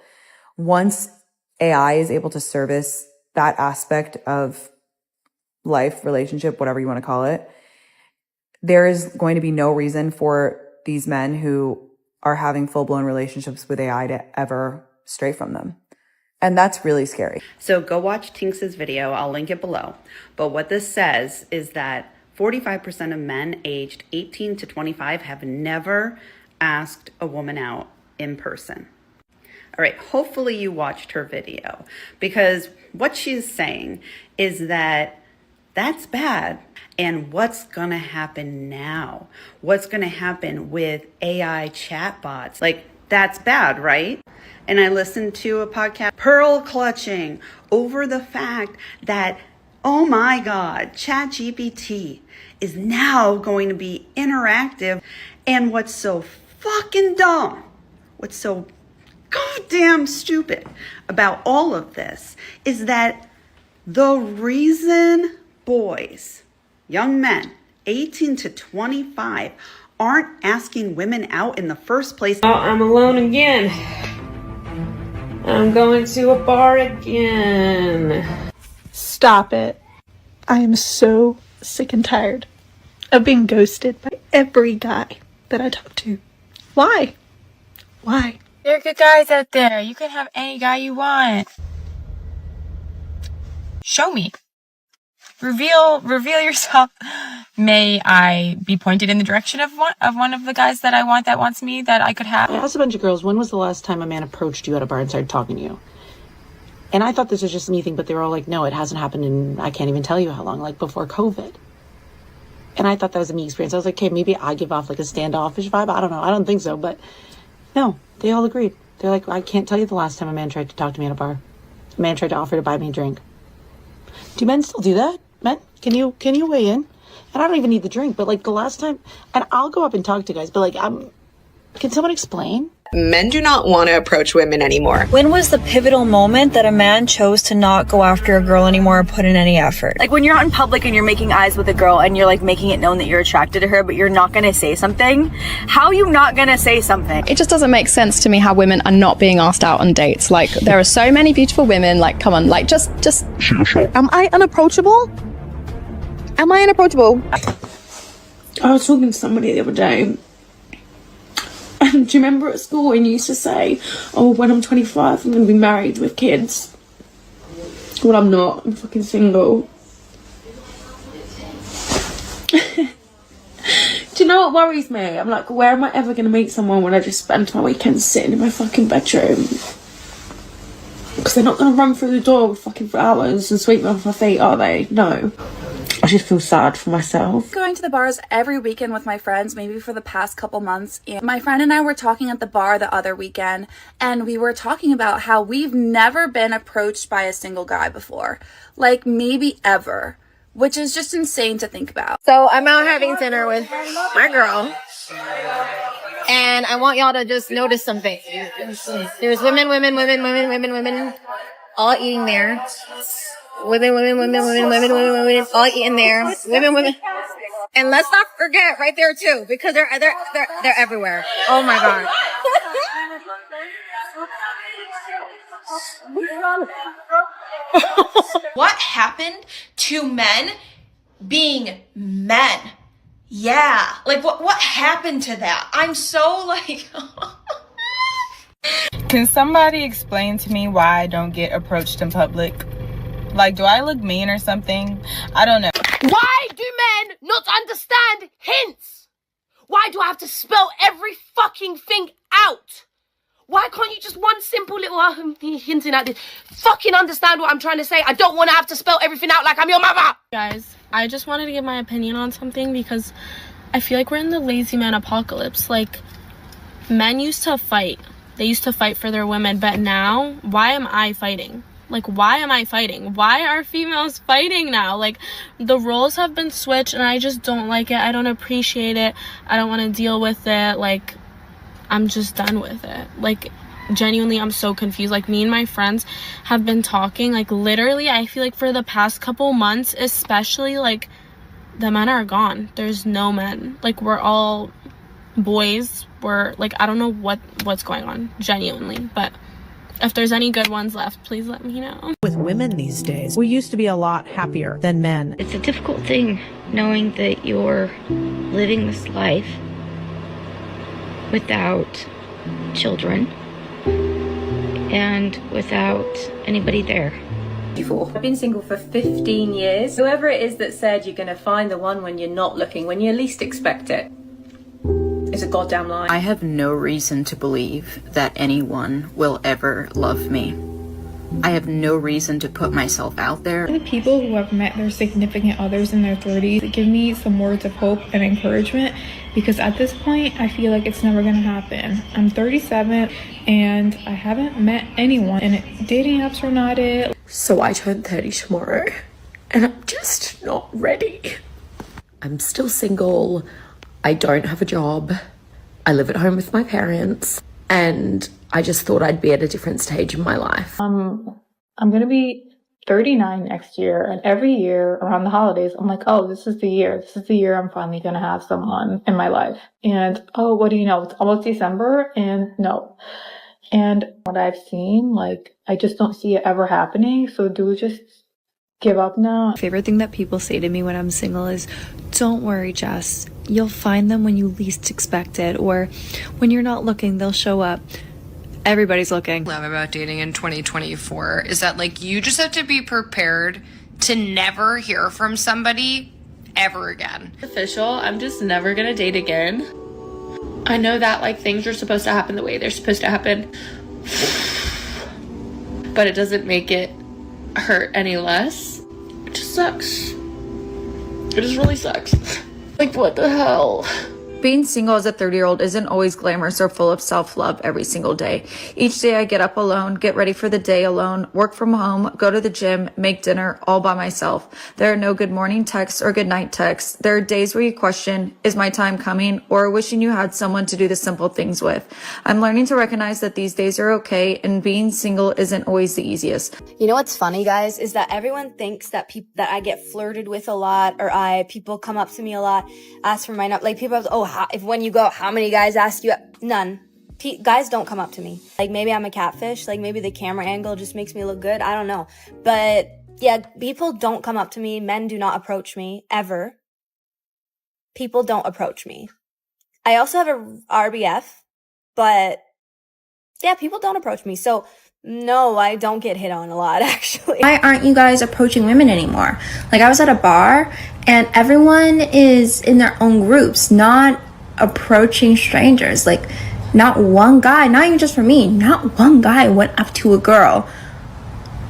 Once AI is able to service that aspect of life, relationship, whatever you want to call it, there is going to be no reason for these men who are having full-blown relationships with AI to ever stray from them. And that's really scary. So go watch Tinks's video. I'll link it below. But what this says is that 45% of men aged 18 to 25 have never asked a woman out in person. All right, hopefully you watched her video, because what she's saying is that that's bad. And what's gonna happen now? What's gonna happen with AI chatbots? Like, that's bad, right? And I listened to a podcast, pearl clutching over the fact that, oh my God, ChatGPT is now going to be interactive. And what's so fucking dumb, what's so goddamn stupid about all of this is that the reason boys, young men, 18 to 25, aren't asking women out in the first place. Oh, I'm alone again. I'm going to a bar again. Stop it. I am so sick and tired of being ghosted by every guy that I talk to. Why? Why? There are good guys out there. You can have any guy you want. Show me. Reveal yourself. May I be pointed in the direction of one of the guys that I want, that wants me, that I could have? I asked a bunch of girls, when was the last time a man approached you at a bar and started talking to you? And I thought this was just me thing, but they were all like, no, it hasn't happened in, I can't even tell you how long, like before COVID. And I thought that was a me experience. I was like, okay, maybe I give off like a standoffish vibe. I don't know. I don't think so, but no, they all agreed. They're like, I can't tell you the last time a man tried to talk to me at a bar. A man tried to offer to buy me a drink. Do men still do that? Men, can you weigh in? And I don't even need the drink, but like the last time, and I'll go up and talk to guys, but like, can someone explain? Men do not want to approach women anymore. When was the pivotal moment that a man chose to not go after a girl anymore or put in any effort? Like when you're out in public and you're making eyes with a girl and you're like making it known that you're attracted to her, but you're not going to say something. How are you not going to say something? It just doesn't make sense to me how women are not being asked out on dates. Like there are so many beautiful women, like come on, like just shoot a shot. Am I unapproachable? Am I unapproachable? I was talking to somebody the other day. And do you remember at school when you used to say, oh, when I'm 25, I'm going to be married with kids? Well, I'm not. I'm fucking single. Do you know what worries me? I'm like, where am I ever going to meet someone when I just spend my weekends sitting in my fucking bedroom? Because they're not going to run through the door with fucking flowers and sweep me off my feet, are they? No. I just feel sad for myself. Going to the bars every weekend with my friends, maybe for the past couple months. And my friend and I were talking at the bar the other weekend, and we were talking about how we've never been approached by a single guy before. Like, maybe ever. Which is just insane to think about. So I'm out having dinner with my girl, and I want y'all to just notice something. There's women, all eating there. Women, all eating there. Women. And let's not forget right there too, because they're everywhere. Oh my God. What happened to men being men? Yeah, like what happened to that? I'm so like Can somebody explain to me why I don't get approached in public? Like, do I look mean or something? I don't know. Why do men not understand hints? Why do I have to spell every fucking thing out? Why can't you just one simple little hinting at this? Fucking understand what I'm trying to say. I don't want to have to spell everything out like I'm your mother. Guys, I just wanted to give my opinion on something because I feel like we're in the lazy man apocalypse. Like, men used to fight. They used to fight for their women, but now, why am I fighting? Like, why am I fighting? Why are females fighting now? Like, the roles have been switched and I just don't like it. I don't appreciate it. I don't want to deal with it. Like, I'm just done with it. Like, genuinely, I'm so confused. Like, me and my friends have been talking, like, literally, I feel like for the past couple months, especially, like, the men are gone. There's no men. Like, we're all boys. We're, like, I don't know what's going on, genuinely, but if there's any good ones left, please let me know. With women these days, we used to be a lot happier than men. It's a difficult thing knowing that you're living this life without children and without anybody there. I've been single for 15 years. Whoever it is that said you're going to find the one when you're not looking, when you least expect it, is a goddamn lie. I have no reason to believe that anyone will ever love me. I have no reason to put myself out there. The people who have met their significant others in their 30s give me some words of hope and encouragement, because at this point I feel like it's never gonna happen. I'm 37 and I haven't met anyone, and dating apps are not it. So I turn 30 tomorrow and I'm just not ready. I'm still single. I don't have a job. I live at home with my parents, and I just thought I'd be at a different stage in my life. I'm gonna be 39 next year, and every year around the holidays, I'm like, oh, this is the year. This is the year I'm finally gonna have someone in my life. And oh, what do you know? It's almost December, and no. And what I've seen, like, I just don't see it ever happening. So do we just give up now? Favorite thing that people say to me when I'm single is, don't worry, Jess. You'll find them when you least expect it, or when you're not looking, they'll show up. Everybody's looking. Love about dating in 2024 is that, like, you just have to be prepared to never hear from somebody ever again. Official, I'm just never gonna date again. I know that, like, things are supposed to happen the way they're supposed to happen, but it doesn't make it hurt any less. It just sucks. It just really sucks. Like, what the hell? Being single as a 30-year-old isn't always glamorous or full of self-love every single day. Each day I get up alone, get ready for the day alone, work from home, go to the gym, make dinner all by myself. There are no good morning texts or good night texts. There are days where you question, is my time coming? Or wishing you had someone to do the simple things with. I'm learning to recognize that these days are okay, and being single isn't always the easiest. You know what's funny, guys, is that everyone thinks that that I get flirted with a lot, or people come up to me a lot, ask for my number. Like, people have, if when you go, how many guys ask you? None. Guys don't come up to me. Like, maybe I'm a catfish. Like, maybe the camera angle just makes me look good. I don't know. But yeah, people don't come up to me. Men do not approach me ever. People don't approach me. I also have a RBF, but yeah, people don't approach me. So no, I don't get hit on a lot, actually. Why aren't you guys approaching women anymore? Like, I was at a bar and everyone is in their own groups, not approaching strangers. Like, not one guy, not even just for me, not one guy went up to a girl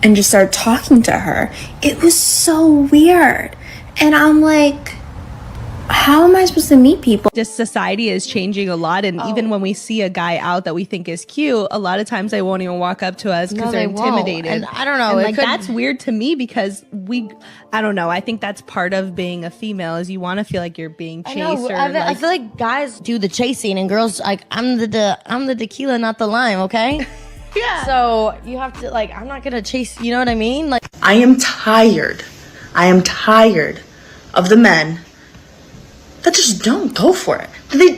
and just started talking to her. It was so weird. And I'm like, how am I supposed to meet people? Just society is changing a lot, and even when we see a guy out that we think is cute, a lot of times they won't even walk up to us because No, they're they won't. intimidated. And I don't know, And, it like could- that's weird to me because I don't know. I think that's part of being a female is you want to feel like you're being I chased. know, Or I feel like guys do the chasing and girls like I'm the tequila, not the lime, okay? Yeah. So you have to like I'm not gonna chase. You know what I mean? Like I am tired of the men that just don't go for it.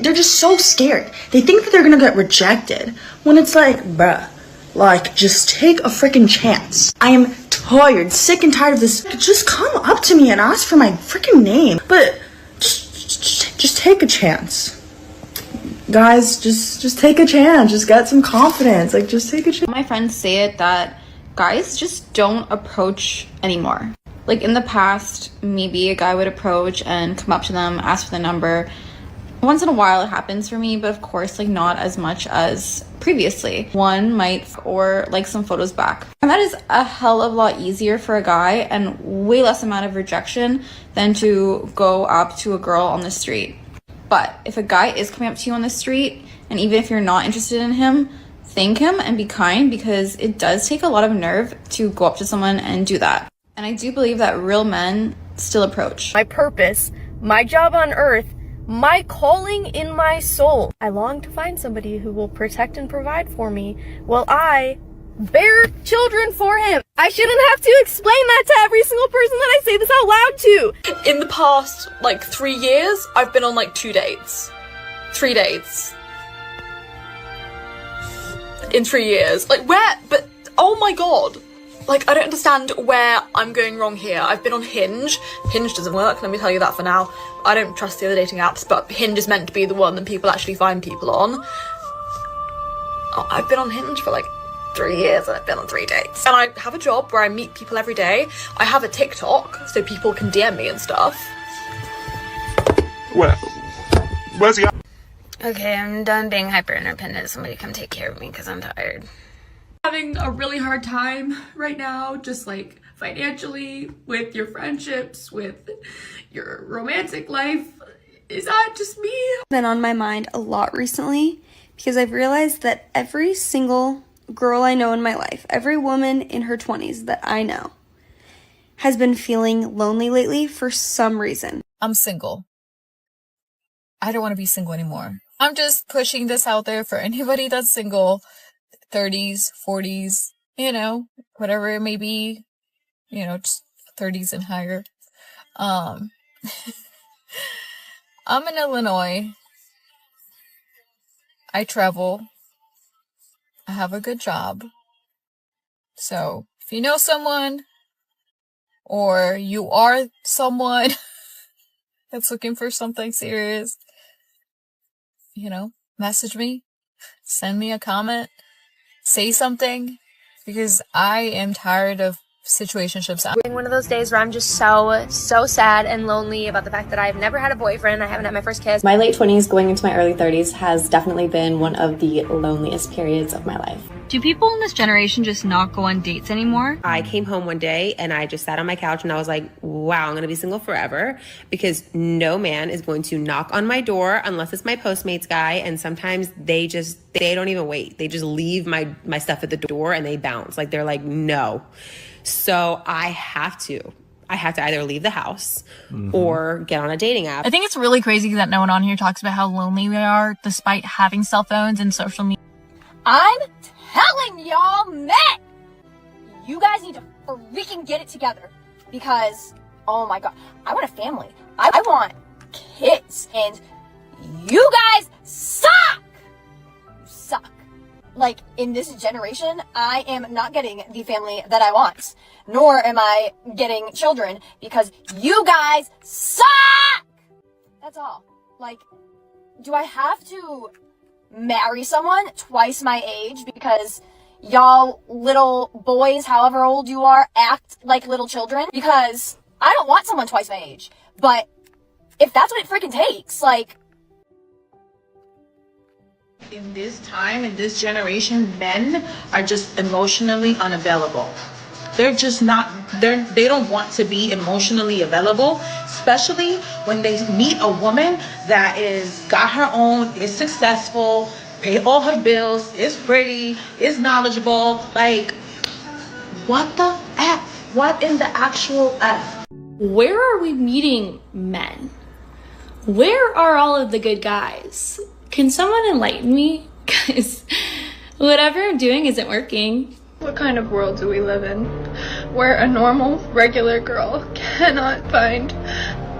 They're just so scared. They think that they're gonna get rejected when it's like, bruh, like just take a freaking chance. I am tired, sick and tired of this. Just come up to me and ask for my freaking name. But just take a chance. Guys, just take a chance. Just get some confidence. Like just take a chance. My friends say it that guys just don't approach anymore. Like in the past, maybe a guy would approach and come up to them, ask for the number. Once in a while it happens for me, but of course like not as much as previously. One might or like some photos back. And that is a hell of a lot easier for a guy and way less amount of rejection than to go up to a girl on the street. But if a guy is coming up to you on the street, and even if you're not interested in him, thank him and be kind, because it does take a lot of nerve to go up to someone and do that. And I do believe that real men still approach. My purpose, my job on earth, my calling in my soul. I long to find somebody who will protect and provide for me while I bear children for him. I shouldn't have to explain that to every single person that I say this out loud to. In the past, like 3 years, I've been on like 2 dates. 3 dates. In 3 years. Like where, but oh my god. Like, I don't understand where I'm going wrong here. I've been on Hinge. Hinge doesn't work, let me tell you that for now. I don't trust the other dating apps, but Hinge is meant to be the one that people actually find people on. Oh, I've been on Hinge for like 3 years and I've been on 3 dates. And I have a job where I meet people every day. I have a TikTok, so people can DM me and stuff. Where's he at? Okay, I'm done being hyper independent. Somebody come take care of me because I'm tired. Having a really hard time right now, just like financially, with your friendships, with your romantic life. Is that just me? Been on my mind a lot recently because I've realized that every single girl I know in my life, every woman in her 20s that I know, has been feeling lonely lately for some reason. I'm single. I don't want to be single anymore. I'm just pushing this out there for anybody that's single, 30s, 40s, you know, whatever it may be, you know, just 30s and higher. I'm in Illinois. I travel. I have a good job. So if you know someone, or you are someone that's looking for something serious, you know, message me, send me a comment, say something, because I am tired of situationships. Being one of those days where I'm just so sad and lonely about the fact that I've never had a boyfriend. I haven't had my first kiss. My late 20s going into my early 30s has definitely been one of the loneliest periods of my life. Do people in this generation just not go on dates anymore? I came home one day and I just sat on my couch and I was like, wow, I'm gonna be single forever, because no man is going to knock on my door unless it's my Postmates guy. And sometimes they don't even wait. They just leave my stuff at the door and they bounce. Like they're like, no. So I have to either leave the house or get on a dating app. I think it's really crazy that no one on here talks about how lonely we are despite having cell phones and social media. I'm telling y'all, men, you guys need to freaking get it together, because, oh my god, I want a family. I want kids, and you guys suck! You suck. Like, in this generation, I am not getting the family that I want, nor am I getting children, because you guys suck! That's all. Like, do I have to marry someone twice my age because y'all little boys, however old you are, act like little children? Because I don't want someone twice my age. But if that's what it freaking takes, like... In this time, in this generation, men are just emotionally unavailable. they're just not, they don't want to be emotionally available, especially when they meet a woman that is got her own, is successful, pay all her bills, is pretty, is knowledgeable. Like, what the F? What in the actual F? Where are we meeting men? Where are all of the good guys? Can someone enlighten me? Because whatever I'm doing isn't working. What kind of world do we live in where a normal, regular girl cannot find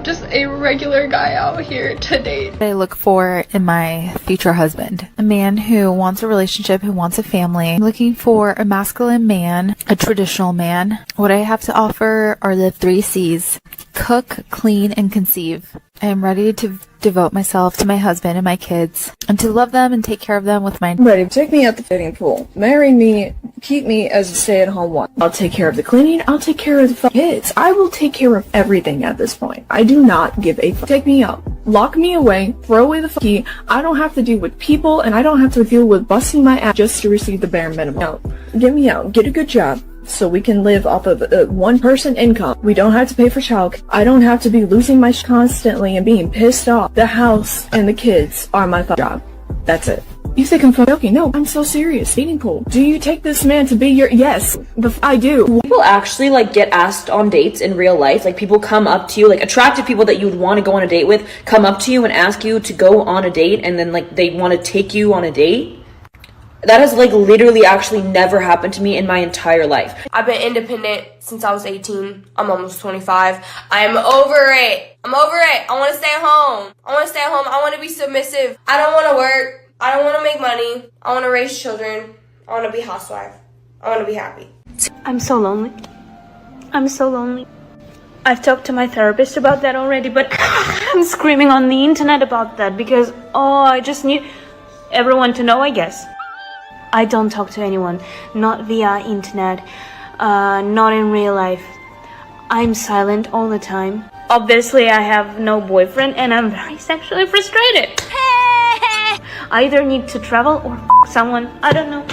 just a regular guy out here to date? What I look for in my future husband: a man who wants a relationship, who wants a family. I'm looking for a masculine man, a traditional man. What I have to offer are the 3 C's: cook, clean, and conceive. I am ready to devote myself to my husband and my kids, and to love them and take care of them with my... Ready, take me out the dating pool. Marry me, keep me as a stay-at-home one. I'll take care of the cleaning, I'll take care of the kids. I will take care of everything at this point. I do not give a fuck. Take me out. Lock me away, throw away the key. I don't have to deal with people, and I don't have to deal with busting my ass just to receive the bare minimum. No, get me out, get a good job, so we can live off of one person income. We don't have to pay for childcare. I don't have to be losing my constantly and being pissed off. The house and the kids are my job. That's it. You think I'm joking? No, I'm so serious. Dating pool. Do you take this man to be your... Yes, I do. People actually like get asked on dates in real life. Like, people come up to you, like attractive people that you would want to go on a date with, come up to you and ask you to go on a date, and then like they want to take you on a date. That has like literally actually never happened to me in my entire life. I've been independent since I was 18. I'm almost 25. I'm over it. I'm over it. I want to stay home. I want to stay home. I want to be submissive. I don't want to work. I don't want to make money. I want to raise children. I want to be a housewife. I want to be happy. I'm so lonely. I'm so lonely. I've talked to my therapist about that already, but I'm screaming on the internet about that because, I just need everyone to know, I guess. I don't talk to anyone, not via internet, not in real life. I'm silent all the time. Obviously, I have no boyfriend and I'm very sexually frustrated. I either need to travel or someone, I don't know.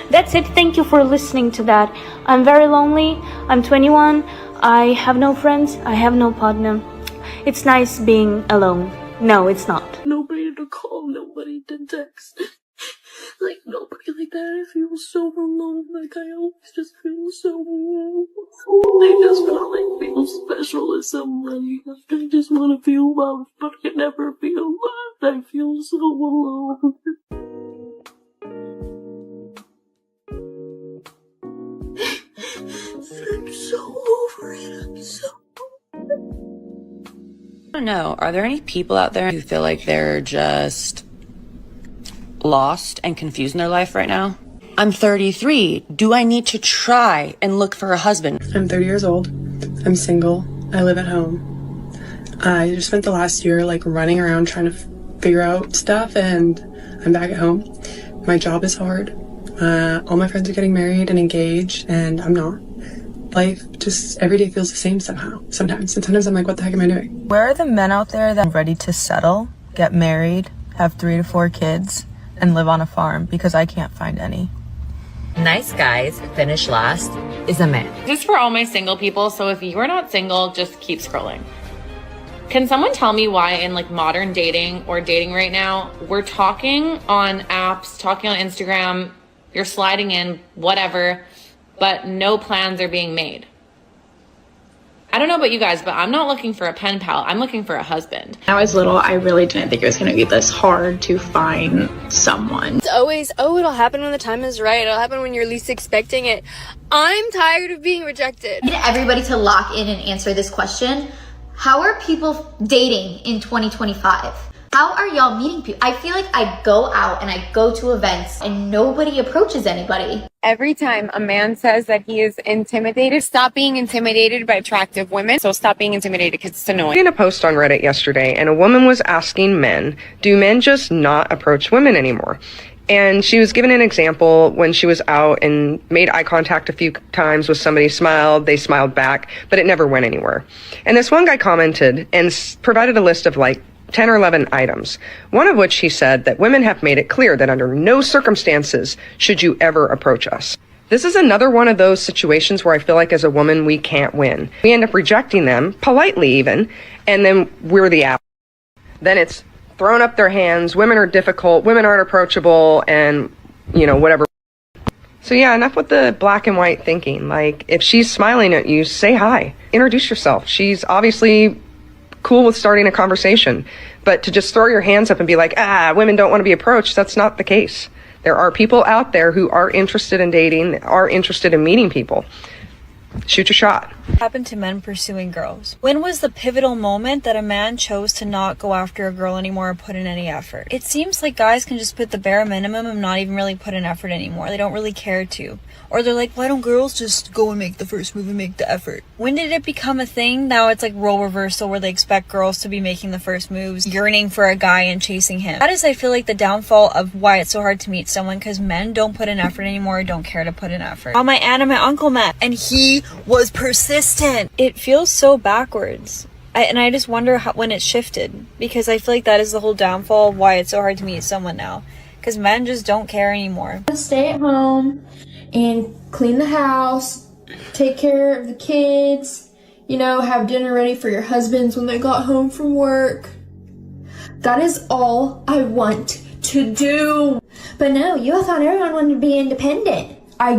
That's it, thank you for listening to that. I'm very lonely, I'm 21, I have no friends, I have no partner. It's nice being alone. No, it's not. Nobody to call, nobody to text. Like, nobody like that. I feel so alone. Like, I always just feel so alone. I just want to, like, feel special as somebody. I just want to feel loved, but I can never feel loved. I feel so alone. I'm so over it. I'm so... I don't know. Are there any people out there who feel like they're just lost and confused in their life right now? I'm 33. Do I need to try and look for a husband? I'm 30 years old. I'm single. I live at home. I just spent the last year like running around trying to figure out stuff, and I'm back at home. My job is hard. All my friends are getting married and engaged, and I'm not. Life just every day feels the same somehow. Sometimes I'm like, what the heck am I doing? Where are the men out there that are ready to settle, get married, have 3 to 4 kids, and live on a farm? Because I can't find any. Nice guys finish last is a myth. This is for all my single people, so if you are not single, just keep scrolling. Can someone tell me why in like modern dating or dating right now, we're talking on apps, talking on Instagram, you're sliding in, whatever, but no plans are being made? I don't know about you guys, but I'm not looking for a pen pal. I'm looking for a husband. When I was little, I really didn't think it was going to be this hard to find someone. It's always, it'll happen when the time is right. It'll happen when you're least expecting it. I'm tired of being rejected. I need everybody to lock in and answer this question. How are people dating in 2025? How are y'all meeting people? I feel like I go out and I go to events and nobody approaches anybody. Every time a man says that he is intimidated, stop being intimidated by attractive women. So stop being intimidated because it's annoying. I did a post on Reddit yesterday, and a woman was asking men, do men just not approach women anymore? And she was given an example when she was out and made eye contact a few times with somebody, smiled, they smiled back, but it never went anywhere. And this one guy commented and provided a list of like 10 or 11 items, one of which he said that women have made it clear that under no circumstances should you ever approach us. This is another one of those situations where I feel like as a woman, we can't win. We end up rejecting them, politely even, and then we're the apple. Then it's thrown up their hands, women are difficult, women aren't approachable, and, you know, whatever. So yeah, enough with the black and white thinking. Like, if she's smiling at you, say hi. Introduce yourself. She's obviously cool with starting a conversation. But to just throw your hands up and be like, women don't want to be approached, that's not the case. There are people out there who are interested in dating, are interested in meeting people. Shoot your shot. Happened to men pursuing girls? When was the pivotal moment that a man chose to not go after a girl anymore or put in any effort? It seems like guys can just put the bare minimum and not even really put in effort anymore. They don't really care to. Or they're like, why don't girls just go and make the first move and make the effort? When did it become a thing? Now it's like role reversal where they expect girls to be making the first moves, yearning for a guy and chasing him. That is, I feel like, the downfall of why it's so hard to meet someone, because men don't put in effort anymore or don't care to put in effort. My aunt and my uncle met and he was persistent. It feels so backwards. I just wonder when it shifted, because I feel like that is the whole downfall of why it's so hard to meet someone now, because men just don't care anymore. Stay at home and clean the house, take care of the kids, you know, have dinner ready for your husbands when they got home from work. That is all I want to do. But no, you thought everyone wanted to be independent. I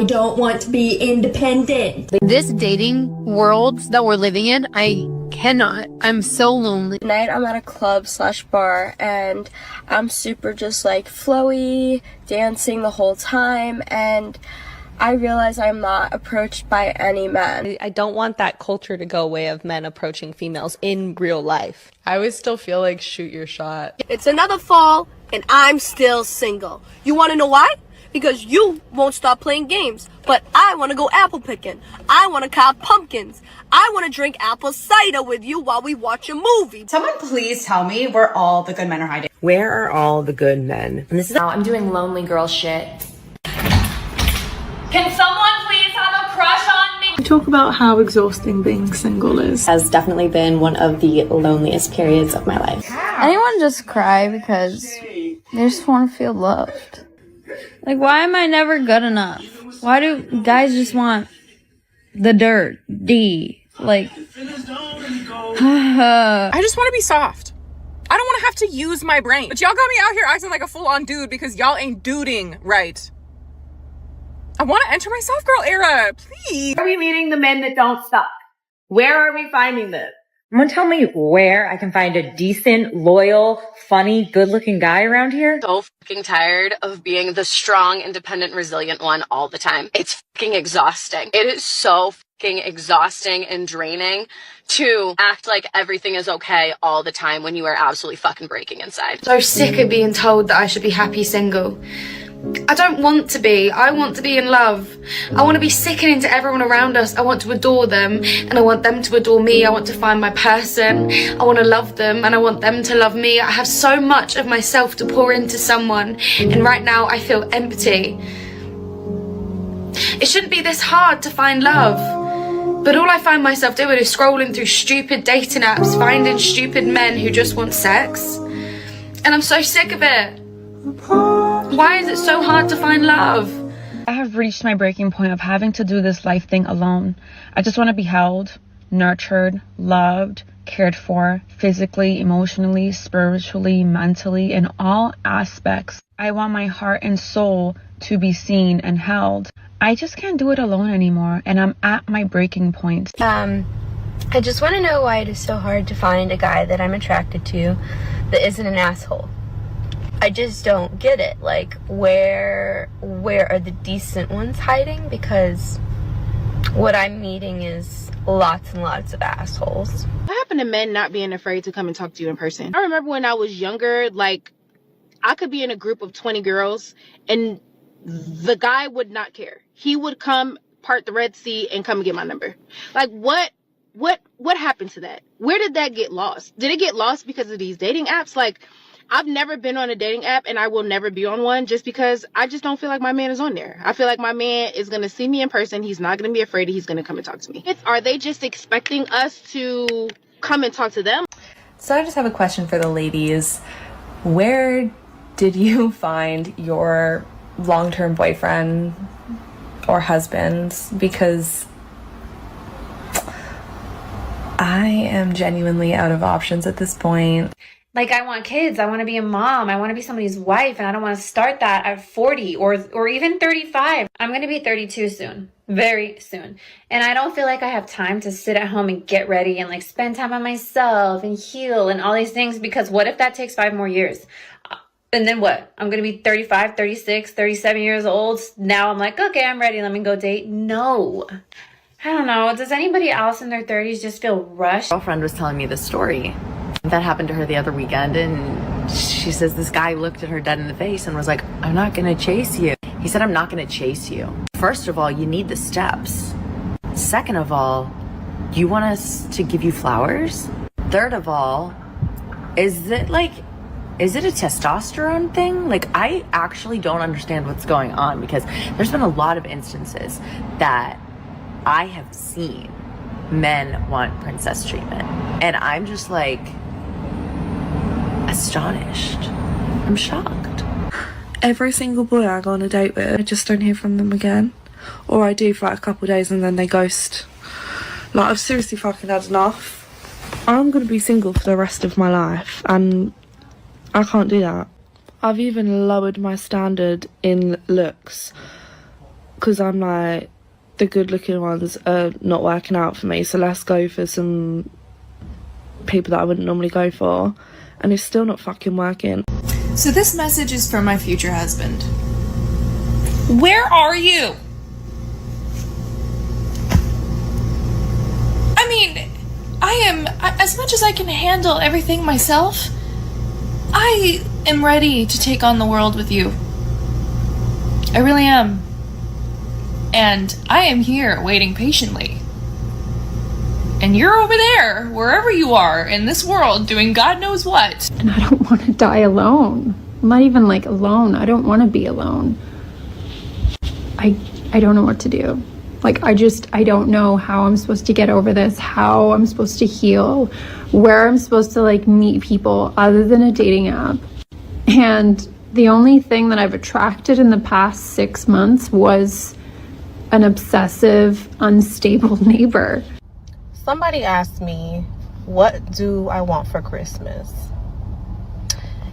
don't want to be independent. This dating world that we're living in, I cannot. I'm so lonely. Tonight I'm at a club/bar and I'm super just like flowy, dancing the whole time, and I realize I'm not approached by any men. I don't want that culture to go away of men approaching females in real life. I would still feel like shoot your shot. It's another fall and I'm still single. You want to know why? Because you won't stop playing games. But I want to go apple picking. I want to cop pumpkins. I want to drink apple cider with you while we watch a movie. Someone please tell me where all the good men are hiding. Where are all the good men? And this is I'm doing lonely girl shit. Can someone please have a crush on me? Talk about how exhausting being single is. Has definitely been one of the loneliest periods of my life. Anyone just cry because they just want to feel loved. Like, why am I never good enough? Why do guys just want the dirt? Like, I just want to be soft. I don't want to have to use my brain. But y'all got me out here acting like a full-on dude because y'all ain't duding right. I want to enter my soft girl era, please. Are we meeting the men that don't suck? Where are we finding them? Someone tell me where I can find a decent, loyal, funny, good-looking guy around here. So fucking tired of being the strong, independent, resilient one all the time. It's fucking exhausting. It is so fucking exhausting and draining to act like everything is okay all the time when you are absolutely fucking breaking inside. So sick of being told that I should be happy single. I don't want to be. I want to be in love. I want to be sickening to everyone around us. I want to adore them and I want them to adore me. I want to find my person. I want to love them and I want them to love me. I have so much of myself to pour into someone, and right now I feel empty. It shouldn't be this hard to find love, but all I find myself doing is scrolling through stupid dating apps, finding stupid men who just want sex, and I'm so sick of it. Why is it so hard to find love? I have reached my breaking point of having to do this life thing alone. I just want to be held, nurtured, loved, cared for, physically, emotionally, spiritually, mentally, in all aspects. I want my heart and soul to be seen and held. I just can't do it alone anymore, and I'm at my breaking point. I just want to know why it is so hard to find a guy that I'm attracted to that isn't an asshole. I just don't get it. Like, where are the decent ones hiding? Because what I'm meeting is lots and lots of assholes. What happened to men not being afraid to come and talk to you in person? I remember when I was younger, like, I could be in a group of 20 girls and the guy would not care. He would come, part the Red Sea, and come and get my number. Like, what happened to that? Where did that get lost? Did it get lost because of these dating apps? Like, I've never been on a dating app and I will never be on one just because I just don't feel like my man is on there. I feel like my man is going to see me in person. He's not going to be afraid. He's going to come and talk to me. Are they just expecting us to come and talk to them? So I just have a question for the ladies. Where did you find your long-term boyfriend or husband because I am genuinely out of options at this point. Like, I want kids, I want to be a mom, I want to be somebody's wife, and I don't want to start that at 40 or even 35. I'm going to be 32 soon, very soon. And I don't feel like I have time to sit at home and get ready and like spend time on myself and heal and all these things, because what if that takes 5 more years? And then what? I'm going to be 35, 36, 37 years old. Now I'm like, okay, I'm ready. Let me go date. No. I don't know. Does anybody else in their 30s just feel rushed? My girlfriend was telling me this story that happened to her the other weekend, and she says this guy looked at her dead in the face and was like, I'm not gonna chase you. He said, I'm not gonna chase you. First of all, you need the steps. Second of all, you want us to give you flowers? Third of all, is it a testosterone thing? Like, I actually don't understand what's going on, because there's been a lot of instances that I have seen men want princess treatment, and I'm just like astonished. I'm shocked. Every single boy I go on a date with, I just don't hear from them again, or I do for like a couple of days and then they ghost. Like, I've seriously fucking had enough. I'm gonna be single for the rest of my life, and I can't do that. I've even lowered my standard in looks, because I'm like, the good looking ones are not working out for me, so let's go for some people that I wouldn't normally go for, and it's still not fucking working. So this message is for my future husband. Where are you? I mean, as much as I can handle everything myself, I am ready to take on the world with you. I really am. And I am here waiting patiently. And you're over there, wherever you are in this world, doing God knows what. And I don't want to die alone. I'm not even like alone. I don't want to be alone. I don't know what to do. Like, I don't know how I'm supposed to get over this, how I'm supposed to heal, where I'm supposed to like meet people other than a dating app. And the only thing that I've attracted in the past 6 months was an obsessive, unstable neighbor. Somebody asked me, what do I want for Christmas?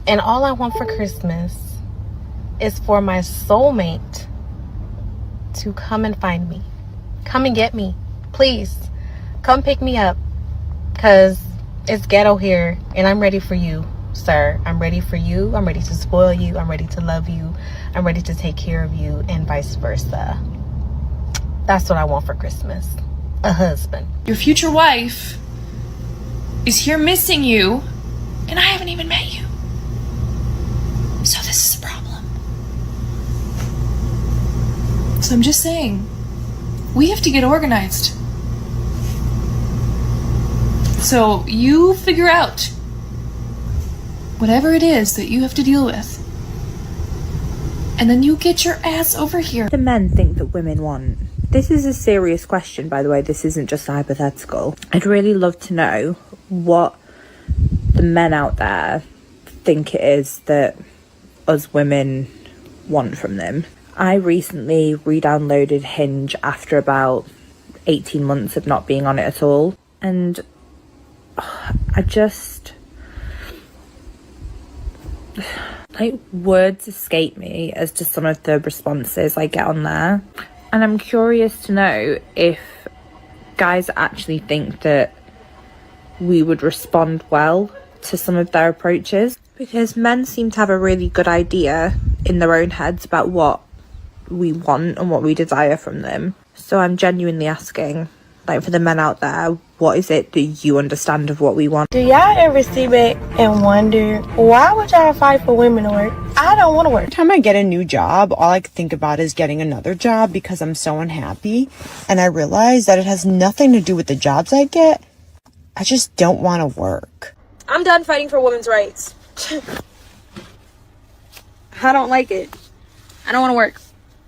And all I want for Christmas is for my soulmate to come and find me. Come and get me. Please, come pick me up, because it's ghetto here and I'm ready for you, sir. I'm ready for you. I'm ready to spoil you. I'm ready to love you. I'm ready to take care of you, and vice versa. That's what I want for Christmas. A husband. Your future wife is here missing you, and I haven't even met you. So this is a problem. So I'm just saying, we have to get organized. So you figure out whatever it is that you have to deal with, and then you get your ass over here. The men think that women want. This is a serious question, by the way. This isn't just hypothetical. I'd really love to know what the men out there think it is that us women want from them. I recently re-downloaded Hinge after about 18 months of not being on it at all, and like, words escape me as to some of the responses I get on there. And I'm curious to know if guys actually think that we would respond well to some of their approaches, because men seem to have a really good idea in their own heads about what we want and what we desire from them. So I'm genuinely asking, like, for the men out there, what is it that you understand of what we want? Do y'all ever sit back and wonder, why would y'all fight for women to work? I don't want to work. Every time I get a new job, all I think about is getting another job, because I'm so unhappy. And I realize that it has nothing to do with the jobs I get. I just don't want to work. I'm done fighting for women's rights. I don't like it. I don't want to work.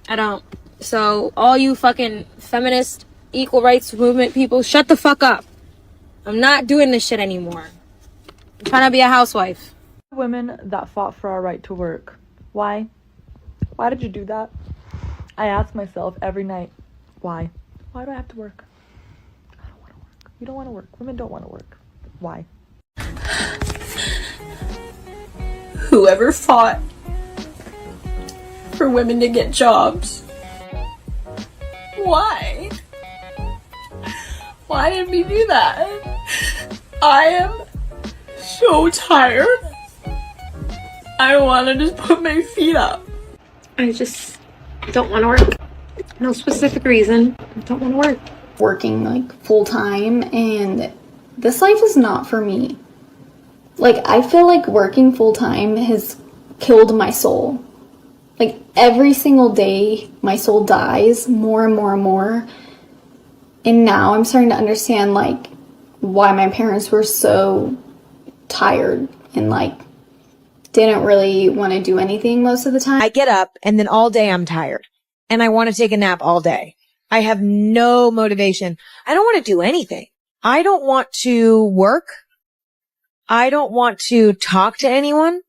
I don't. So all you fucking feminist equal rights movement people, shut the fuck up. I'm not doing this shit anymore. I'm trying to be a housewife. Women that fought for our right to work. Why? Why did you do that? I ask myself every night, why? Why do I have to work? I don't want to work. You don't want to work. Women don't want to work. Why? Whoever fought for women to get jobs. Why? Why did we do that? I am so tired. I want to just put my feet up. I just don't want to work. No specific reason. I don't want to work. Working like full time, and this life is not for me. Like, I feel like working full time has killed my soul. Like, every single day, my soul dies more and more and more. And now I'm starting to understand, like, why my parents were so tired and, like, didn't really want to do anything most of the time. I get up and then all day I'm tired and I want to take a nap all day. I have no motivation. I don't want to do anything. I don't want to work. I don't want to talk to anyone.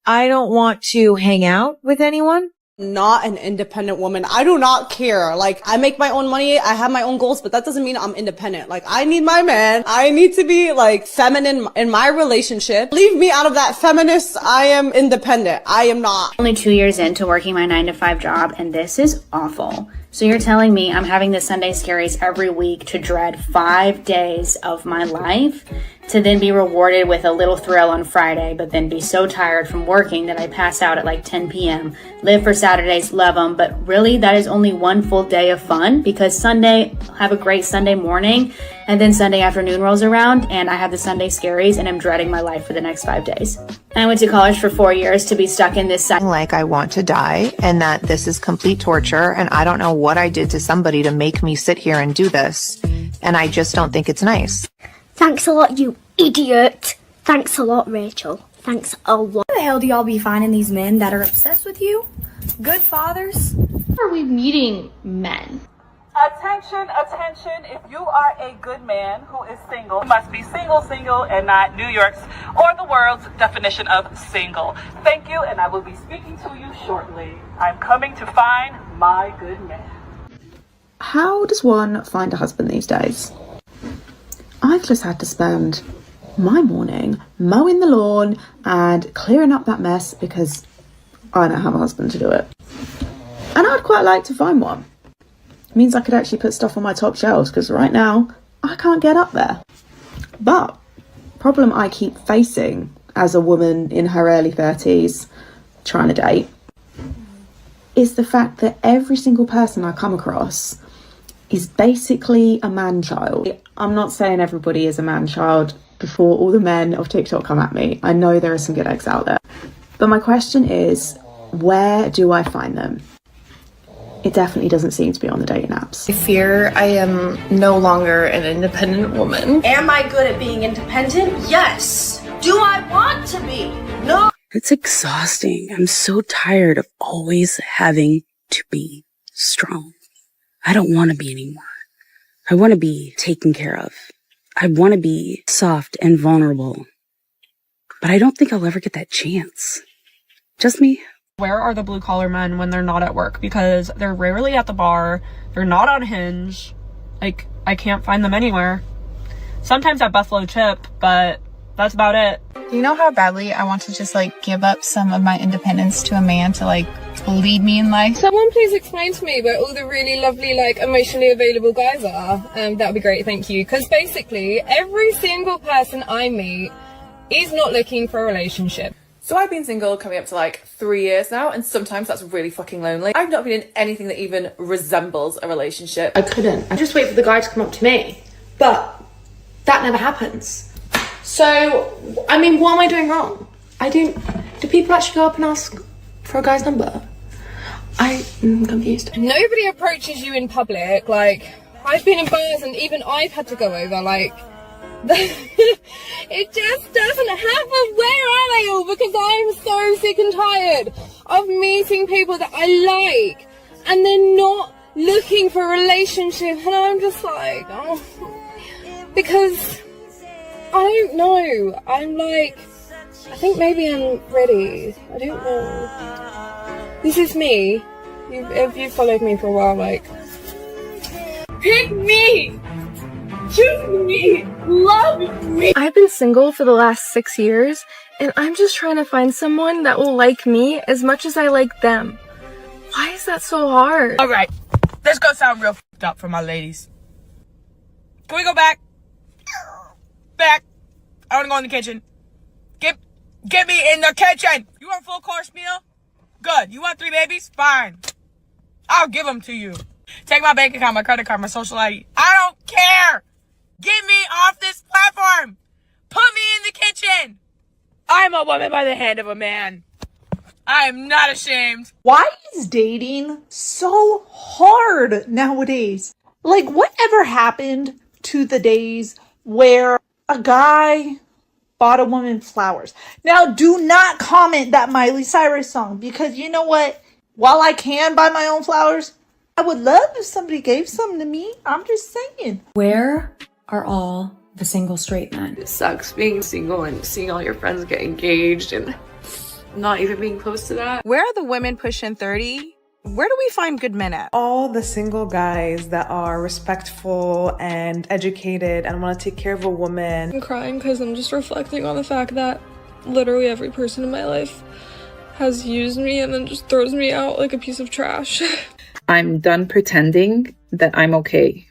I don't want to hang out with anyone. Not an independent woman. I do not care. Like, I make my own money. I have my own goals, but that doesn't mean I'm independent. Like, I need my man. I need to be like feminine in my relationship. Leave me out of that feminist. I am independent. I am not. Only 2 years into working my 9-to-5 job, and this is awful. So you're telling me I'm having the Sunday scaries every week to dread 5 days of my life, to then be rewarded with a little thrill on Friday, but then be so tired from working that I pass out at like 10 p.m. Live for Saturdays, love them, but really that is only one full day of fun, because Sunday, have a great Sunday morning, and then Sunday afternoon rolls around and I have the Sunday scaries and I'm dreading my life for the next 5 days. I went to college for 4 years to be stuck in this like I want to die and that this is complete torture and I don't know what I did to somebody to make me sit here and do this, and I just don't think it's nice. Thanks a lot, you idiot. Thanks a lot, Rachel. Thanks a lot. Where the hell do y'all be finding these men that are obsessed with you? Good fathers? Where are we meeting men? Attention, attention. If you are a good man who is single, you must be single, and not New York's or the world's definition of single. Thank you, and I will be speaking to you shortly. I'm coming to find my good man. How does one find a husband these days? I've just had to spend my morning mowing the lawn and clearing up that mess because I don't have a husband to do it. And I'd quite like to find one. It means I could actually put stuff on my top shelves, because right now I can't get up there. But problem I keep facing as a woman in her early 30s trying to date is the fact that every single person I come across is basically a man-child. I'm not saying everybody is a man-child before all the men of TikTok come at me. I know there are some good eggs out there. But my question is, where do I find them? It definitely doesn't seem to be on the dating apps. I fear I am no longer an independent woman. Am I good at being independent? Yes. Do I want to be? No. It's exhausting. I'm so tired of always having to be strong. I don't want to be anymore. I want to be taken care of. I want to be soft and vulnerable. But I don't think I'll ever get that chance. Just me. Where are the blue collar men when they're not at work? Because they're rarely at the bar. They're not on Hinge. Like, I can't find them anywhere. Sometimes at Buffalo Chip, but that's about it. Do you know how badly I want to just like give up some of my independence to a man to like lead me in life? Someone please explain to me where all the really lovely, like, emotionally available guys are. That would be great, thank you. Because basically, every single person I meet is not looking for a relationship. So I've been single coming up to like 3 years now, and sometimes that's really fucking lonely. I've not been in anything that even resembles a relationship. I couldn't. I just wait for the guy to come up to me. But that never happens. So, I mean, what am I doing wrong? Do people actually go up and ask for a guy's number? I'm confused. Nobody approaches you in public. Like, I've been in bars and even I've had to go over, like, it just doesn't happen. Where are they all? Because I'm so sick and tired of meeting people that I like and they're not looking for a relationship, and I'm just like, oh, because I don't know. I'm like, I think maybe I'm ready. I don't know. This is me. If you followed me for a while, like, pick me! Choose me! Love me! I've been single for the last 6 years, and I'm just trying to find someone that will like me as much as I like them. Why is that so hard? Alright, let's go sound real f***ed up for my ladies. Can we go back? Back. I wanna go in the kitchen. Get me in the kitchen! You want a full course meal? Good. You want 3 babies? Fine. I'll give them to you. Take my bank account, my credit card, my social ID. I don't care! Get me off this platform! Put me in the kitchen! I'm a woman by the hand of a man. I am not ashamed. Why is dating so hard nowadays? Like, whatever happened to the days where a guy bought a woman flowers? Now, do not comment that Miley Cyrus song, because you know what? While I can buy my own flowers, I would love if somebody gave some to me. I'm just saying. Where are all the single straight men? It sucks being single and seeing all your friends get engaged and not even being close to that. Where are the women pushing 30? Where do we find good men at? All the single guys that are respectful and educated and want to take care of a woman. I'm crying because I'm just reflecting on the fact that literally every person in my life has used me and then just throws me out like a piece of trash. I'm done pretending that I'm okay,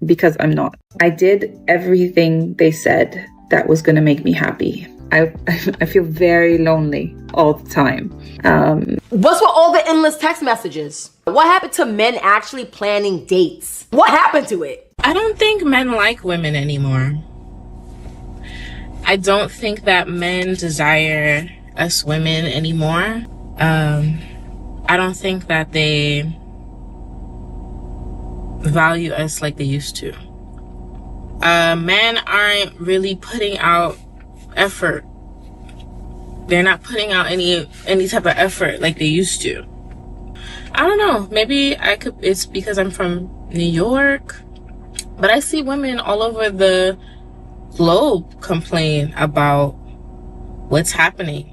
because I'm not. I did everything they said that was going to make me happy. I feel very lonely all the time. What's with all the endless text messages? What happened to men actually planning dates? What happened to it? I don't think men like women anymore. I don't think that men desire us women anymore. I don't think that they value us like they used to. Men aren't really putting out effort. They're not putting out any type of effort like they used to. I don't know, maybe it's because I'm from New York, but I see women all over the globe complain about what's happening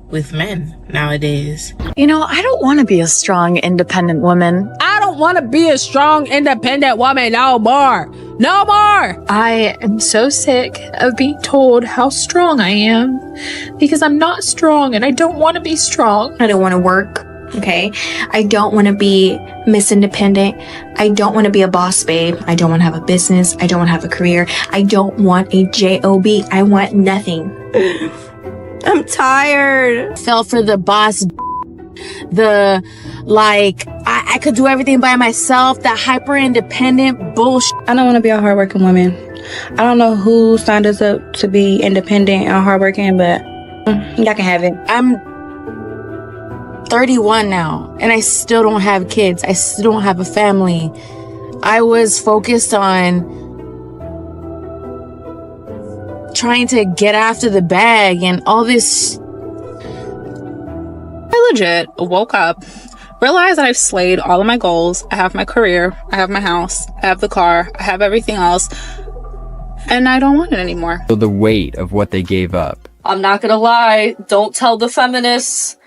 with men nowadays. You know, I don't want to be a strong, independent woman. I don't want to be a strong, independent woman no more. No more! I am so sick of being told how strong I am because I'm not strong and I don't want to be strong. I don't want to work, okay? I don't want to be Miss Independent. I don't want to be a boss babe. I don't want to have a business. I don't want to have a career. I don't want a job. I want nothing. I'm tired. Fell for the boss, I could do everything by myself, that hyper independent bullshit. I don't want to be a hardworking woman. I don't know who signed us up to be independent and hardworking, but y'all can have it. I'm 31 now, and I still don't have kids. I still don't have a family. I was focused on trying to get after the bag and all this. I legit woke up, realized that I've slayed all of my goals. I have my career, I have my house, I have the car, I have everything else, and I don't want it anymore. So the weight of what they gave up. I'm not gonna lie, don't tell the feminists,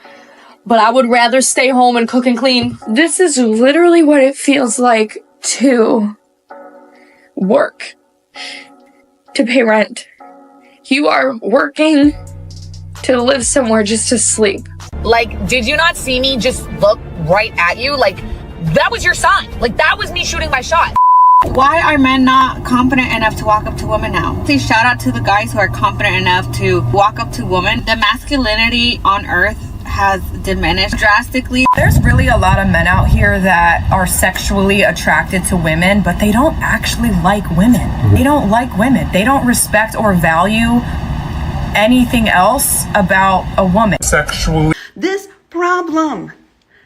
but I would rather stay home and cook and clean. This is literally what it feels like to work, to pay rent. You are working to live somewhere just to sleep. Like, did you not see me just look right at you? Like, that was your sign. Like, that was me shooting my shot. Why are men not confident enough to walk up to women now? Please shout out to the guys who are confident enough to walk up to women. The masculinity on earth has diminished drastically. There's really a lot of men out here that are sexually attracted to women, but they don't actually like women. They don't like women. They don't respect or value anything else about a woman. Sexually. This problem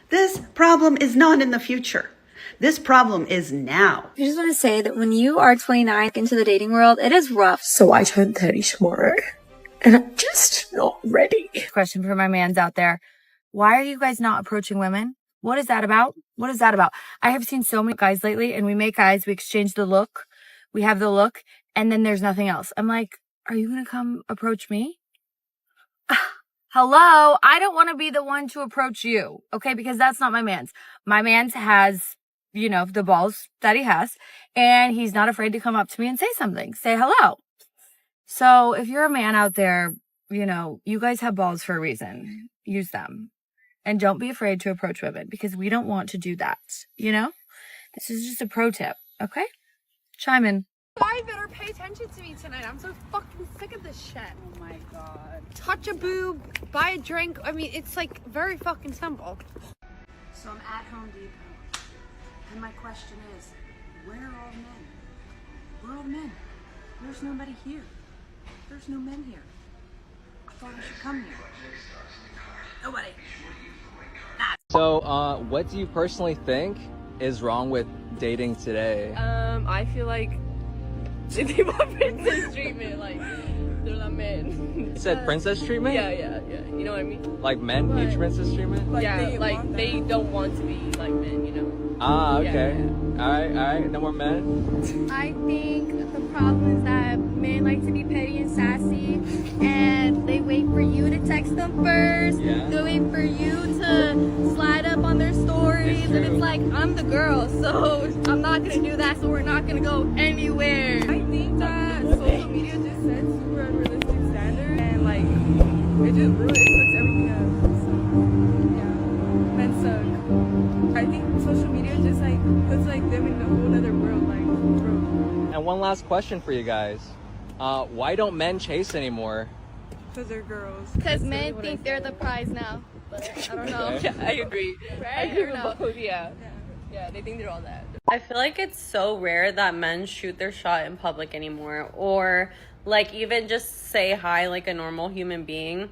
is not in the future. This problem is now. I just want to say that when you are 29 into the dating world, it is rough. So I turn 30 tomorrow, and I'm just not ready. Question for my mans out there. Why are you guys not approaching women? What is that about? What is that about? I have seen so many guys lately, and we make guys, we exchange the look, we have the look, and then there's nothing else. I'm like, are you going to come approach me? Hello, I don't want to be the one to approach you, okay? Because that's not my man's. My man's has, you know, the balls that he has, and he's not afraid to come up to me and say something, say hello. So if you're a man out there, you know, you guys have balls for a reason. Use them. And don't be afraid to approach women, because we don't want to do that, you know? This is just a pro tip, okay? Chime in. I better pay attention to me tonight. I'm so fucking sick of this shit. Oh my god. Touch a boob, buy a drink. I mean, it's like very fucking simple. So I'm at Home Depot, and my question is, where are all the men? Where are all the men? There's nobody here. There's no men here. I thought I should come here. Nobody. So, what do you personally think is wrong with dating today? I feel like they want princess treatment, like they're not men. You said princess treatment? Yeah. You know what I mean? Like men need princess treatment? They don't want to be like men, you know? Ah, okay. Alright, no more men? I think the problem is that men like to be petty and sassy, and they wait for you to text them first. Yeah. They wait for you to slide up on their stories, and it's like, I'm the girl, so I'm not gonna do that, so we're not gonna go anywhere. I think that social media just sets super unrealistic standards, and like, it just really puts everything up. So, yeah, men suck. I think social media just like puts like them in a whole other world, like, bro. And one last question for you guys. Why don't men chase anymore? Because they're girls. Because men think they're the prize now, but I don't know. Okay. Yeah, I agree. Right? I agree Or no? with both. Yeah, they think they're all that. I feel like it's so rare that men shoot their shot in public anymore, or like even just say hi like a normal human being.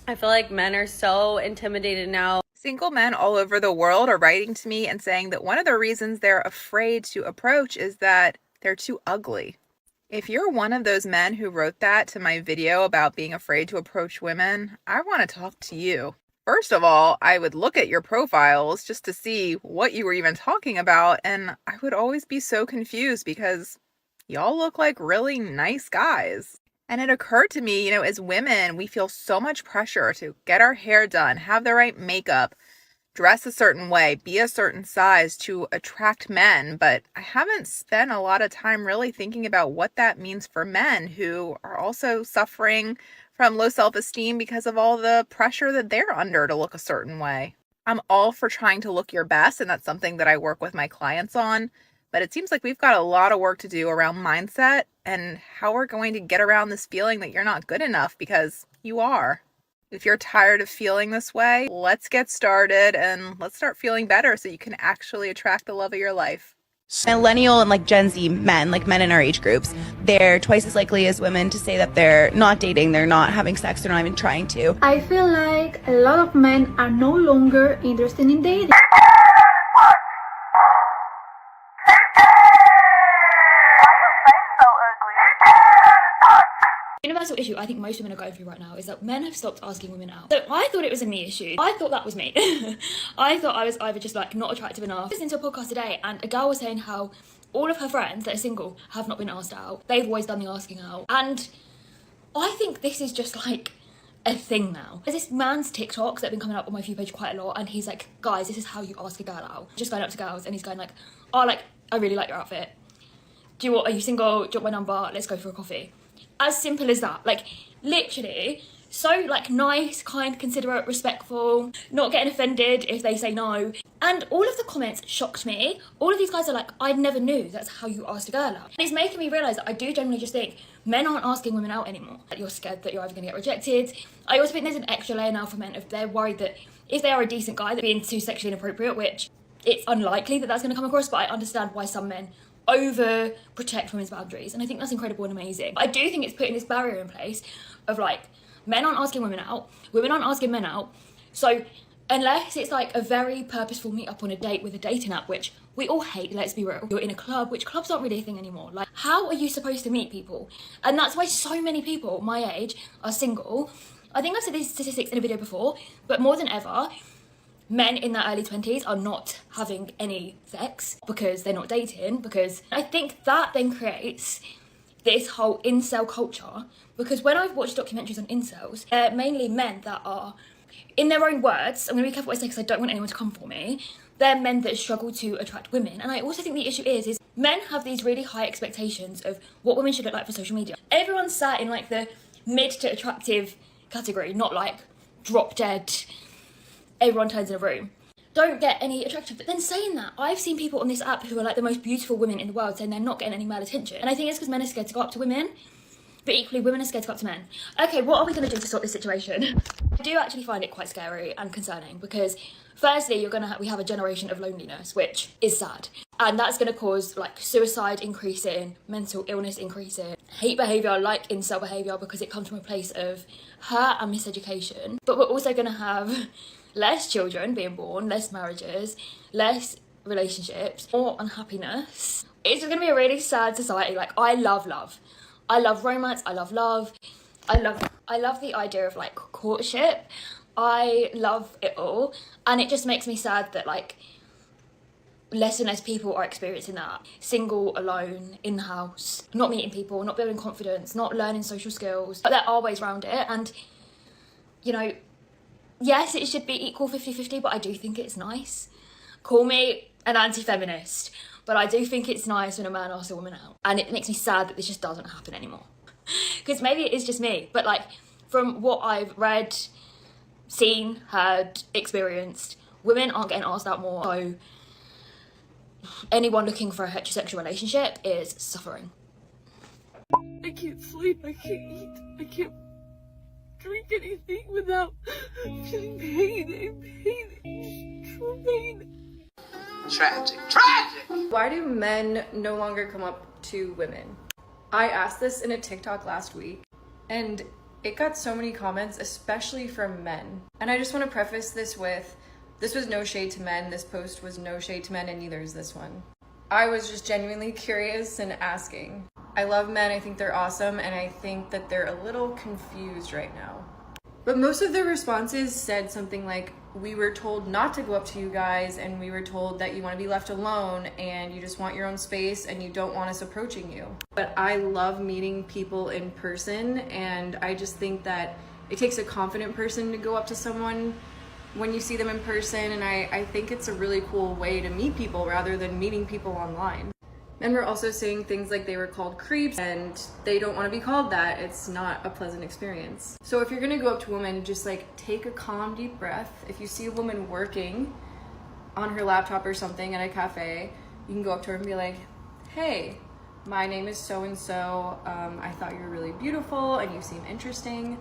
I feel like men are so intimidated now. Single men all over the world are writing to me and saying that one of the reasons they're afraid to approach is that they're too ugly. If you're one of those men who wrote that to my video about being afraid to approach women, I want to talk to you. First of all, I would look at your profiles just to see what you were even talking about, and I would always be so confused because y'all look like really nice guys. And it occurred to me, you know, as women, we feel so much pressure to get our hair done, have the right makeup, dress a certain way, be a certain size to attract men. But I haven't spent a lot of time really thinking about what that means for men who are also suffering from low self-esteem because of all the pressure that they're under to look a certain way. I'm all for trying to look your best, and that's something that I work with my clients on. But it seems like we've got a lot of work to do around mindset and how we're going to get around this feeling that you're not good enough, because you are. If you're tired of feeling this way, let's get started and let's start feeling better so you can actually attract the love of your life. Millennial and like Gen Z men, like men in our age groups, they're twice as likely as women to say that they're not dating, they're not having sex, they're not even trying to. I feel like a lot of men are no longer interested in dating. Universal issue I think most women are going through right now is that men have stopped asking women out. So I thought it was a me issue. I thought that was me. I thought I was either just like not attractive enough. I was listening to a podcast today and a girl was saying how all of her friends that are single have not been asked out. They've always done the asking out. And I think this is just like a thing now. There's this man's TikToks that have been coming up on my For You page quite a lot, and he's like, guys, this is how you ask a girl out. Just going up to girls and he's going like, oh, like, I really like your outfit. Are you single? Do you want my number? Let's go for a coffee. As simple as that. Like, literally, so like nice, kind, considerate, respectful, not getting offended if they say no. And all of the comments shocked me. All of these guys are like, I never knew that's how you asked a girl out. And it's making me realise that I do generally just think men aren't asking women out anymore. That you're scared that you're either going to get rejected. I also think there's an extra layer now for men if they're worried that if they are a decent guy, they're being too sexually inappropriate, which it's unlikely that that's going to come across, but I understand why some men over protect women's boundaries, and I think that's incredible and amazing. I do think it's putting this barrier in place of like, men aren't asking women out, women aren't asking men out, so unless it's like a very purposeful meet up on a date with a dating app, which we all hate, let's be real, you're in a club, which clubs aren't really a thing anymore. Like, how are you supposed to meet people? And that's why so many people my age are single. I think I've said these statistics in a video before, but more than ever, men in their early 20s are not having any sex because they're not dating, because I think that then creates this whole incel culture, because when I've watched documentaries on incels, they're mainly men that are, in their own words, I'm going to be careful what I say because I don't want anyone to come for me, they're men that struggle to attract women. And I also think the issue is men have these really high expectations of what women should look like for social media. Everyone's sat in like the mid to attractive category, not like drop dead, everyone turns in a room. Don't get any attractive. But then saying that, I've seen people on this app who are like the most beautiful women in the world saying they're not getting any male attention. And I think it's because men are scared to go up to women, but equally women are scared to go up to men. Okay, what are we going to do to sort this situation? I do actually find it quite scary and concerning because firstly, we have a generation of loneliness, which is sad. And that's going to cause like suicide increasing, mental illness increasing, hate behaviour like incel behaviour because it comes from a place of hurt and miseducation. But we're also going to have less children being born, less marriages, less relationships, more unhappiness. It's going to be a really sad society. Like, I love love. I love romance. I love love. I love the idea of like courtship. I love it all. And it just makes me sad that like less and less people are experiencing that. Single, alone, in the house, not meeting people, not building confidence, not learning social skills. But there are ways around it. And, you know, yes, it should be equal 50-50, but I do think it's nice. Call me an anti-feminist, but I do think it's nice when a man asks a woman out. And it makes me sad that this just doesn't happen anymore. Because maybe it is just me, but like from what I've read, seen, heard, experienced, women aren't getting asked out more. So anyone looking for a heterosexual relationship is suffering. I can't sleep, I can't eat, I can't drink anything without feeling pain, true pain. Tragic. Why do men no longer come up to women? I asked this in a TikTok last week, and it got so many comments, especially from men. And I just want to preface this with, this was no shade to men, this post was no shade to men, and neither is this one. I was just genuinely curious and asking. I love men, I think they're awesome, and I think that they're a little confused right now. But most of their responses said something like, we were told not to go up to you guys, and we were told that you want to be left alone, and you just want your own space, and you don't want us approaching you. But I love meeting people in person, and I just think that it takes a confident person to go up to someone when you see them in person, and I think it's a really cool way to meet people rather than meeting people online. Men were also saying things like they were called creeps and they don't want to be called that. It's not a pleasant experience. So if you're gonna go up to a woman, just like take a calm, deep breath. If you see a woman working on her laptop or something at a cafe, you can go up to her and be like, hey, my name is so-and-so. I thought you were really beautiful and you seem interesting.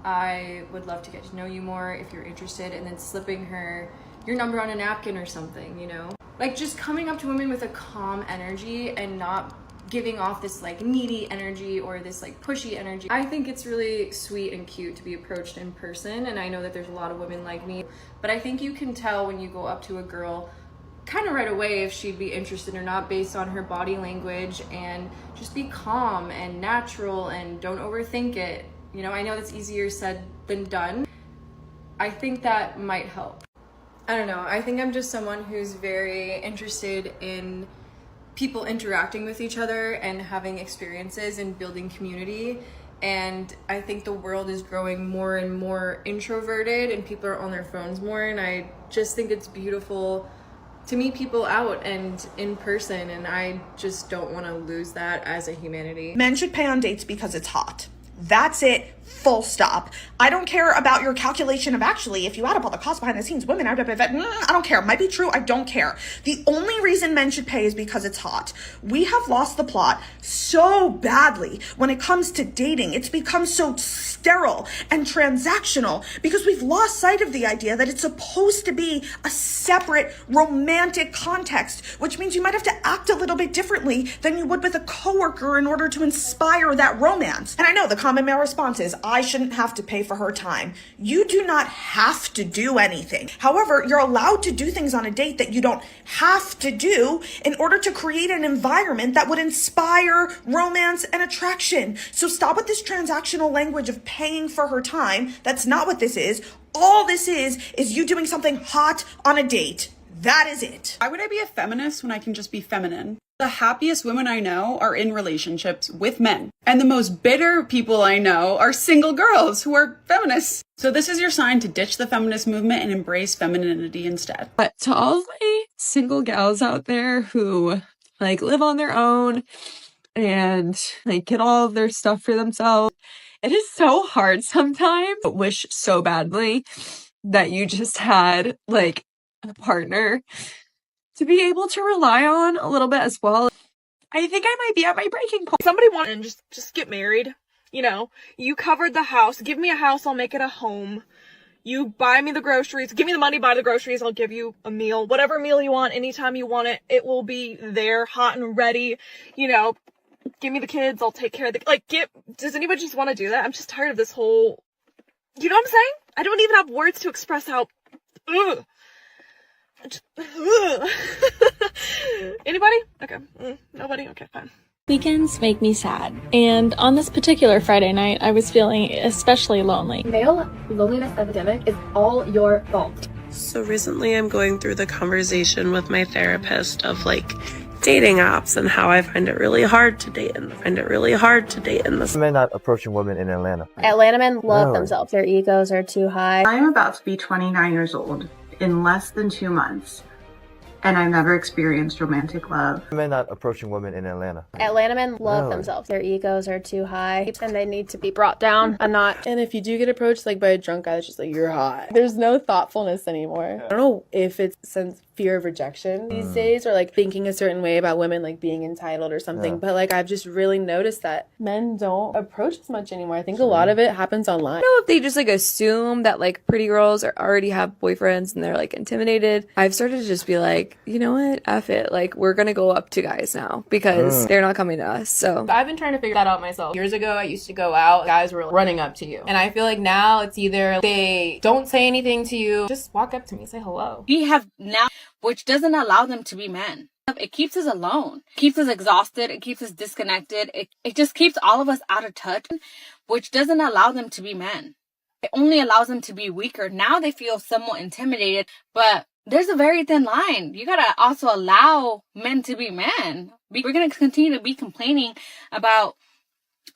I would love to get to know you more if you're interested, and then slipping her your number on a napkin or something, you know? Like just coming up to women with a calm energy and not giving off this like needy energy or this like pushy energy. I think it's really sweet and cute to be approached in person, and I know that there's a lot of women like me, but I think you can tell when you go up to a girl kind of right away if she'd be interested or not based on her body language, and just be calm and natural and don't overthink it. You know, I know that's easier said than done. I think that might help. I don't know, I think I'm just someone who's very interested in people interacting with each other and having experiences and building community. And I think the world is growing more and more introverted and people are on their phones more, and I just think it's beautiful to meet people out and in person, and I just don't want to lose that as a humanity. Men should pay on dates because it's hot. That's it, full stop. I don't care about your calculation of actually, if you add up all the costs behind the scenes, women, I don't care. Might be true, I don't care. The only reason men should pay is because it's hot. We have lost the plot so badly when it comes to dating. It's become so sterile and transactional because we've lost sight of the idea that it's supposed to be a separate romantic context, which means you might have to act a little bit differently than you would with a coworker in order to inspire that romance. And I know the common male response is, I shouldn't have to pay for her time. You do not have to do anything. However, you're allowed to do things on a date that you don't have to do in order to create an environment that would inspire romance and attraction. So stop with this transactional language of paying for her time. That's not what this is. All this is you doing something hot on a date. That is it. Why would I be a feminist when I can just be feminine? The happiest women I know are in relationships with men. And the most bitter people I know are single girls who are feminists. So this is your sign to ditch the feminist movement and embrace femininity instead. But to all of my single gals out there who like live on their own and like get all of their stuff for themselves, it is so hard sometimes. I wish so badly that you just had like a partner to be able to rely on a little bit as well. I think I might be at my breaking point. Somebody wanted and just get married. You know, you covered the house. Give me a house, I'll make it a home. You buy me the groceries. Give me the money, buy the groceries. I'll give you a meal. Whatever meal you want, anytime you want it, it will be there, hot and ready. You know, give me the kids, I'll take care of the... Like, does anybody just want to do that? I'm just tired of this whole... You know what I'm saying? I don't even have words to express how... Ugh. Anybody? Okay. Nobody? Okay, fine. Weekends make me sad, and on this particular Friday night, I was feeling especially lonely. Male loneliness epidemic is all your fault. So recently I'm going through the conversation with my therapist of like dating apps and how I find it really hard to date and find it really hard to date in this. Men not approaching women in Atlanta. Atlanta men love themselves. Their egos are too high. I'm about to be 29 years old in less than 2 months, and I've never experienced romantic love. Men not approaching women in Atlanta. Atlanta men love themselves. Their egos are too high and they need to be brought down a notch. And if you do get approached like by a drunk guy that's just like, you're hot, there's no thoughtfulness anymore. I don't know if it's since fear of rejection these days, or like thinking a certain way about women like being entitled or something, but like I've just really noticed that men don't approach as much anymore. I think a lot of it happens online. I don't know if they just like assume that like pretty girls already have boyfriends and they're like intimidated. I've started to just be like, you know what, F it, like we're gonna go up to guys now because they're not coming to us. So I've been trying to figure that out myself. Years ago I used to go out, guys were running up to you, and I feel like now it's either they don't say anything to you, just walk up to me, say hello. We have now, which doesn't allow them to be men. It keeps us alone, it keeps us exhausted, it keeps us disconnected, it just keeps all of us out of touch, which doesn't allow them to be men. It only allows them to be weaker. Now they feel somewhat intimidated, but there's a very thin line. You gotta also allow men to be men. We're gonna continue to be complaining about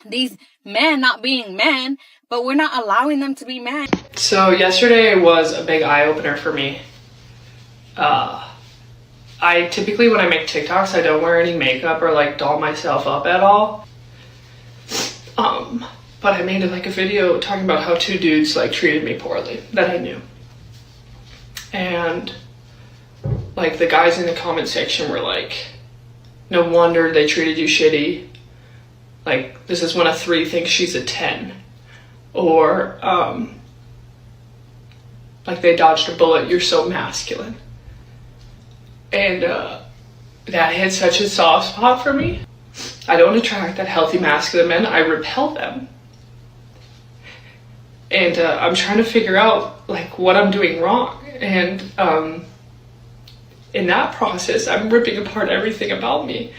these men not being men, but we're not allowing them to be men. So yesterday was a big eye-opener for me. I typically, when I make TikToks, I don't wear any makeup or like doll myself up at all. But I made like a video talking about how 2 dudes like treated me poorly that I knew. And like the guys in the comment section were like, no wonder they treated you shitty. Like, this is when a 3 thinks she's a 10. Or, like they dodged a bullet, you're so masculine. And that hit such a soft spot for me. I don't attract that healthy masculine men, I repel them. And I'm trying to figure out like what I'm doing wrong. And in that process, I'm ripping apart everything about me.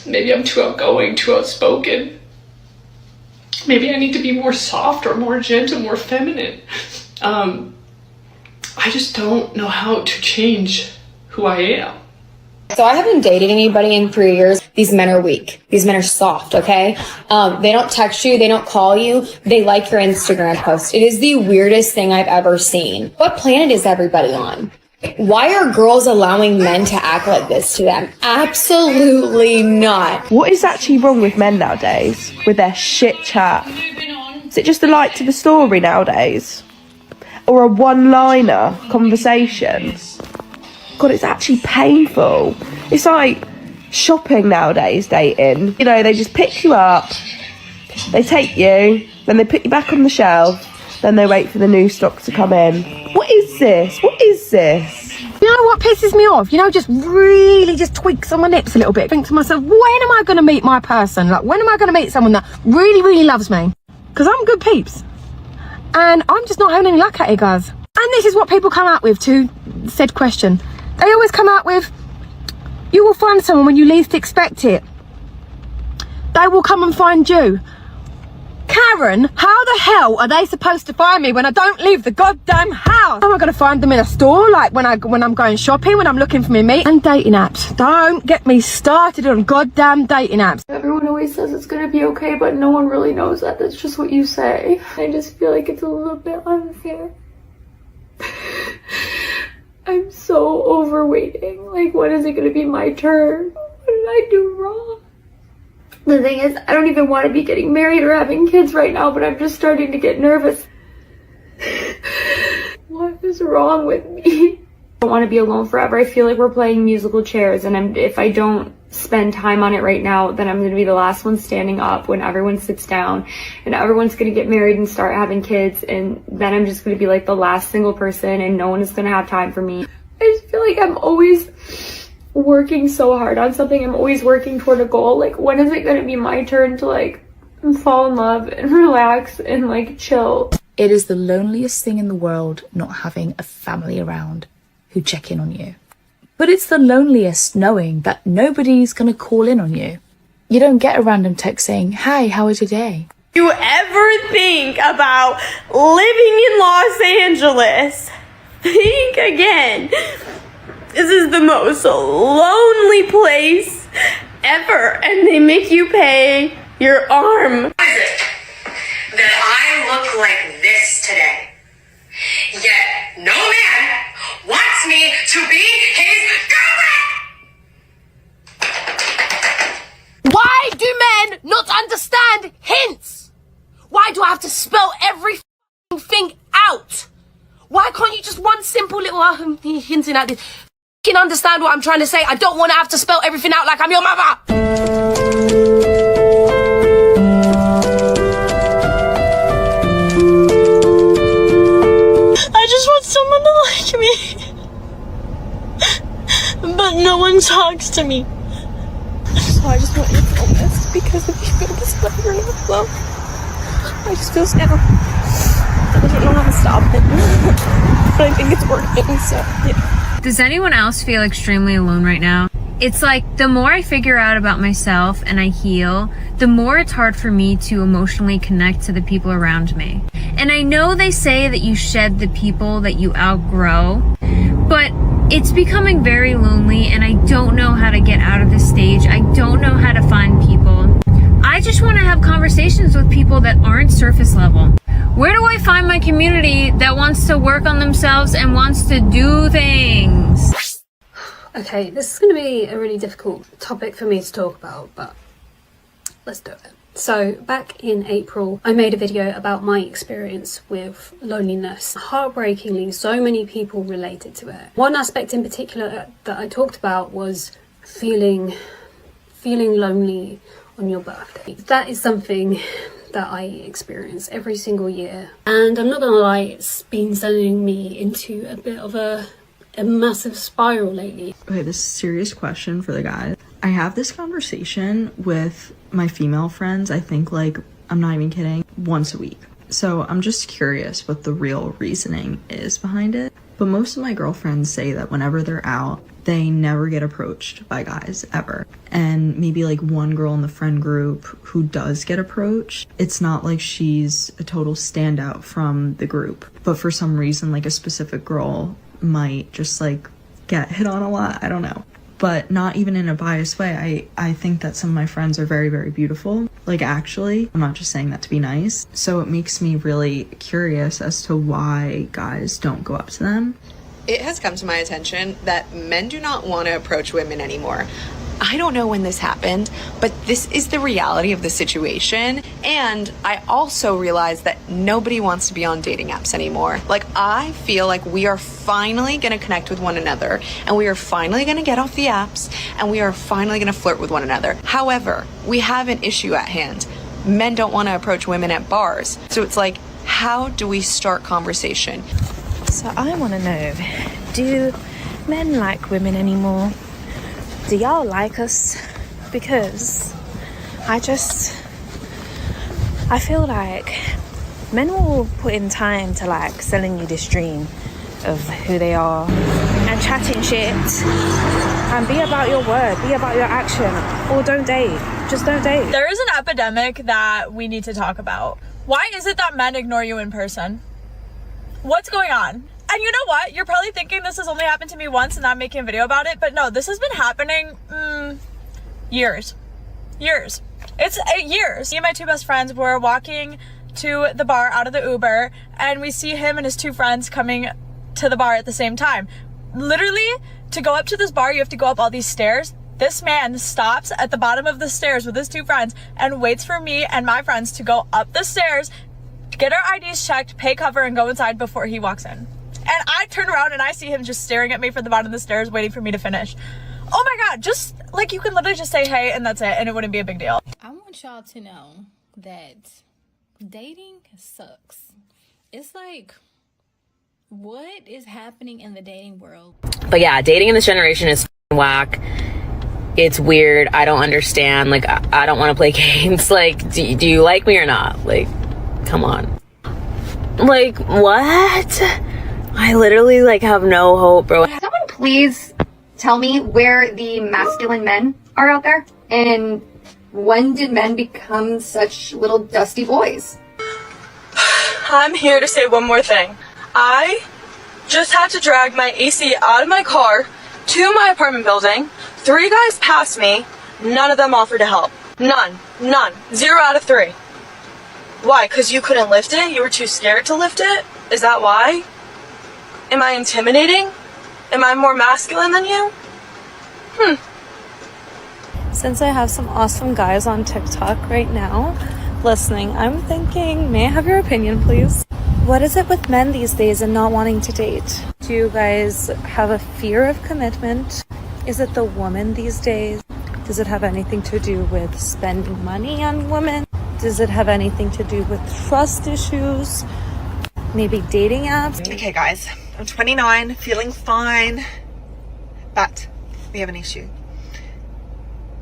Maybe I'm too outgoing, too outspoken. Maybe I need to be more soft or more gentle, more feminine. I just don't know how to change who I am. So I haven't dated anybody in 3 years. These men are weak. These men are soft, okay? They don't text you. They don't call you. They like your Instagram post. It is the weirdest thing I've ever seen. What planet is everybody on? Why are girls allowing men to act like this to them? Absolutely not. What is actually wrong with men nowadays with their shit chat? Is it just a like to the story nowadays? Or a one-liner conversation? God, it's actually painful. It's like shopping nowadays, dating. You know, they just pick you up, they take you, then they put you back on the shelf, then they wait for the new stock to come in. What is this? What is this? You know what pisses me off? You know, just really just tweaks on my lips a little bit. I think to myself, when am I going to meet my person? Like, when am I going to meet someone that really, really loves me? Because I'm good peeps. And I'm just not having any luck at it, guys. And this is what people come out with to said question. They always come out with, you will find someone when you least expect it. They will come and find you. Carry Karen, how the hell are they supposed to find me when I don't leave the goddamn house? How am I gonna find them in a store, like when I'm going shopping, when I'm looking for me meat? And dating apps. Don't get me started on goddamn dating apps. Everyone always says it's gonna be okay, but no one really knows that. That's just what you say. I just feel like it's a little bit unfair. I'm so over waiting. Like, when is it gonna be my turn? What did I do wrong? The thing is, I don't even want to be getting married or having kids right now, but I'm just starting to get nervous. What is wrong with me? I don't want to be alone forever. I feel like we're playing musical chairs, and if I don't spend time on it right now, then I'm going to be the last one standing up when everyone sits down, and everyone's going to get married and start having kids, and then I'm just going to be like the last single person, and no one is going to have time for me. I just feel like I'm always working so hard on something. I'm always working toward a goal. Like, when is it going to be my turn to like fall in love and relax and like chill? It is the loneliest thing in the world not having a family around who check in on you. But it's the loneliest knowing that nobody's gonna call in on you. You don't get a random text saying, "Hi, how was your day?" You ever think about living in Los Angeles? Think again. This is the most lonely place ever, and they make you pay your arm. Why is it that I look like this today, yet no man wants me to be his girlfriend? Why do men not understand hints? Why do I have to spell every thing out? Why can't you just one simple little hinting at this? Can understand what I'm trying to say. I don't want to have to spell everything out like I'm your mother. I just want someone to like me, but no one talks to me. So I just want you to film this because if you feel this way, you're not alone. I just feel sad. I don't know how to stop it, but I think it's working. So yeah. Does anyone else feel extremely alone right now? It's like the more I figure out about myself and I heal, the more it's hard for me to emotionally connect to the people around me. And I know they say that you shed the people that you outgrow, but it's becoming very lonely and I don't know how to get out of this stage. I don't know how to find people. I just want to have conversations with people that aren't surface level. Where do I find my community that wants to work on themselves and wants to do things? Okay, this is going to be a really difficult topic for me to talk about, but let's do it. So back in April, I made a video about my experience with loneliness. Heartbreakingly, so many people related to it. One aspect in particular that I talked about was feeling lonely on your birthday. That is something that I experience every single year. And I'm not gonna lie, it's been sending me into a bit of a massive spiral lately. Okay, this is a serious question for the guys. I have this conversation with my female friends, I think like, I'm not even kidding, once a week. So I'm just curious what the real reasoning is behind it. But most of my girlfriends say that whenever they're out, they never get approached by guys ever. And maybe like one girl in the friend group who does get approached, it's not like she's a total standout from the group. But for some reason, like a specific girl might just like get hit on a lot. I don't know. But not even in a biased way. I think that some of my friends are very, very beautiful. Like actually, I'm not just saying that to be nice. So it makes me really curious as to why guys don't go up to them. It has come to my attention that men do not want to approach women anymore. I don't know when this happened, but this is the reality of the situation. And I also realized that nobody wants to be on dating apps anymore. Like, I feel like we are finally going to connect with one another, and we are finally going to get off the apps, and we are finally going to flirt with one another. However, we have an issue at hand. Men don't want to approach women at bars. So it's like, how do we start conversation? So I want to know, do men like women anymore? Do y'all like us? Because I feel like men will put in time to like selling you this dream of who they are and chatting shit, and be about your word, be about your action, or don't date. Just don't date. There is an epidemic that we need to talk about. Why is it that men ignore you in person? What's going on? And you know what? You're probably thinking this has only happened to me once and I'm making a video about it, but no, this has been happening years. It's years. Me and my two best friends were walking to the bar out of the Uber, and we see him and his two friends coming to the bar at the same time. Literally, to go up to this bar, you have to go up all these stairs. This man stops at the bottom of the stairs with his two friends and waits for me and my friends to go up the stairs, get our IDs checked, pay cover, and go inside before he walks in. And I turn around and I see him just staring at me from the bottom of the stairs, waiting for me to finish. Oh my God, just like, you can literally just say hey and that's it, and it wouldn't be a big deal. I want y'all to know that dating sucks. It's like, what is happening in the dating world? But yeah, dating in this generation is whack. It's weird. I don't understand. Like, I don't want to play games. Like, do you like me or not? Like, come on. Like, what? I literally, like, have no hope, bro. Someone please tell me where the masculine men are out there? And when did men become such little dusty boys? I'm here to say one more thing. I just had to drag my AC out of my car to my apartment building. 3 guys passed me. None of them offered to help. None. 0 out of 3. Why? Because you couldn't lift it? You were too scared to lift it? Is that why? Am I intimidating? Am I more masculine than you? Since I have some awesome guys on TikTok right now listening, I'm thinking, may I have your opinion, please? What is it with men these days and not wanting to date? Do you guys have a fear of commitment? Is it the woman these days? Does it have anything to do with spending money on women? Does it have anything to do with trust issues? Maybe dating apps? Okay guys, I'm 29, feeling fine, but we have an issue.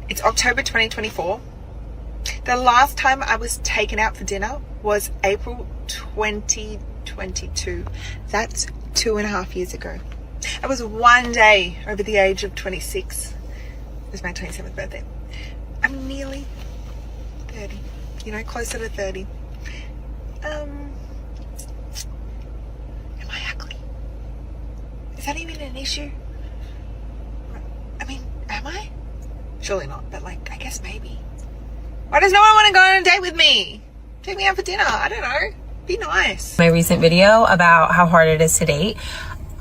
It's October 2024. The last time I was taken out for dinner was April 2022. That's 2.5 years ago. I was 1 day over the age of 26. It was my 27th birthday. I'm nearly 30, you know, closer to 30. Am I ugly? Is that even an issue? I mean, am I? Surely not, but like, I guess maybe. Why does no one want to go on a date with me? Take me out for dinner, I don't know. Be nice. My recent video about how hard it is to date,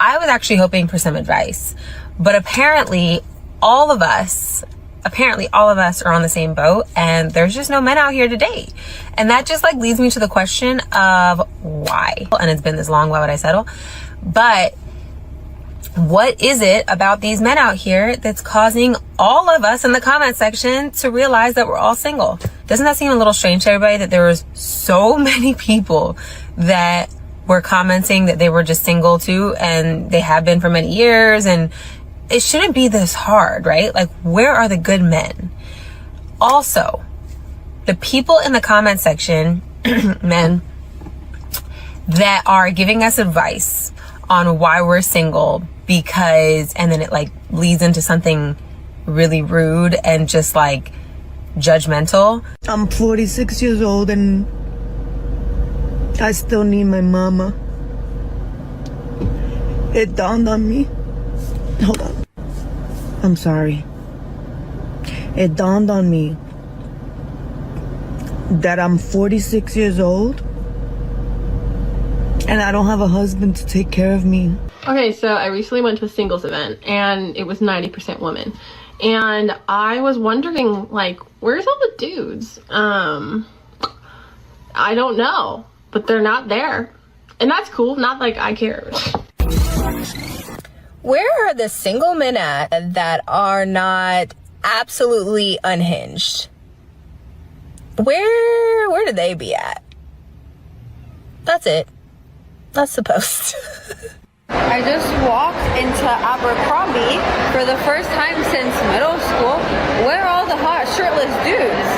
I was actually hoping for some advice, but apparently all of us are on the same boat, and there's just no men out here to date. And that just like leads me to the question of why. And it's been this long, why would I settle? But what is it about these men out here that's causing all of us in the comment section to realize that we're all single? Doesn't that seem a little strange to everybody that there was so many people that were commenting that they were just single too, and they have been for many years, and it shouldn't be this hard, right? Like, where are the good men? Also, the people in the comment section, men, that are giving us advice on why we're single because, and then it like leads into something really rude and just like judgmental. I'm 46 years old and I still need my mama. It dawned on me. Hold on. I'm sorry. It dawned on me that I'm 46 years old and I don't have a husband to take care of me. Okay, so I recently went to a singles event and it was 90% women. And I was wondering, like, where's all the dudes? I don't know, but they're not there. And that's cool, not like I care. Where are the single men at that are not absolutely unhinged? Where do they be at? That's it. That's the post. I just walked into Abercrombie for the first time since middle school. Where are all the hot shirtless dudes?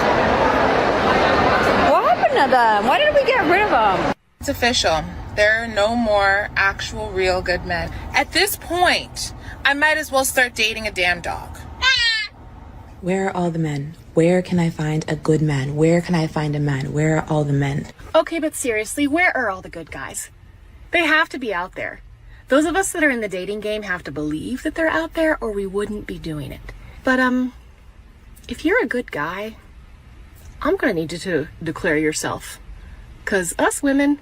What happened to them? Why did we get rid of them? It's official. There are no more actual real good men. At this point, I might as well start dating a damn dog. Where are all the men? Where can I find a good man? Where can I find a man? Where are all the men? Okay, but seriously, where are all the good guys? They have to be out there. Those of us that are in the dating game have to believe that they're out there, or we wouldn't be doing it. But, if you're a good guy, I'm gonna need you to declare yourself. 'Cause us women,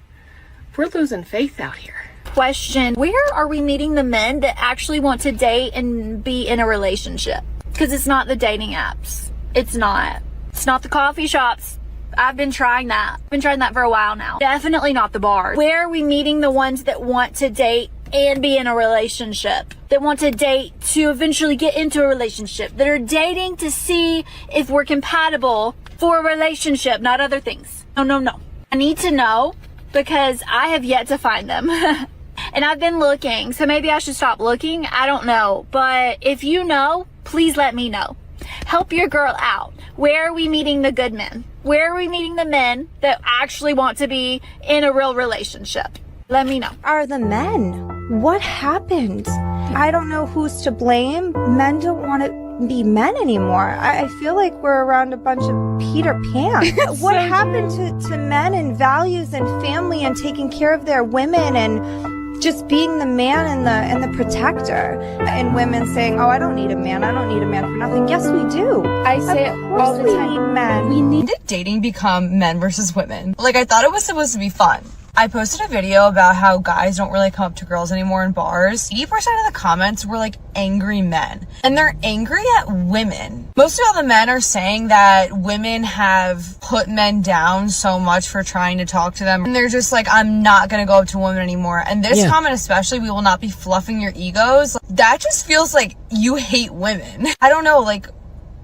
we're losing faith out here. Question: where are we meeting the men that actually want to date and be in a relationship? Because it's not the dating apps. It's not the coffee shops. I've been trying that. I've been trying that for a while now. Definitely not the bars. Where are we meeting the ones that want to date and be in a relationship? That want to date to eventually get into a relationship? That are dating to see if we're compatible for a relationship, not other things. No. I need to know, because I have yet to find them. And I've been looking, so maybe I should stop looking. I don't know. But if you know, please let me know. Help your girl out. Where are we meeting the good men? Where are we meeting the men that actually want to be in a real relationship? Let me know. Are the men? What happened? I don't know who's to blame. Men don't want to be men anymore. I feel like we're around a bunch of Peter Pan. What happened to men and values and family and taking care of their women and just being the man and the protector? And women saying, oh, I don't need a man. I don't need a man for nothing. Yes, we do. I say it all the time. We need men. When did dating become men versus women? Like, I thought it was supposed to be fun. I posted a video about how guys don't really come up to girls anymore in bars. 80% of the comments were like angry men. And they're angry at women. Most of all the men are saying that women have put men down so much for trying to talk to them. And they're just like, I'm not gonna go up to women anymore. And this comment especially, we will not be fluffing your egos. That just feels like you hate women. I don't know, like,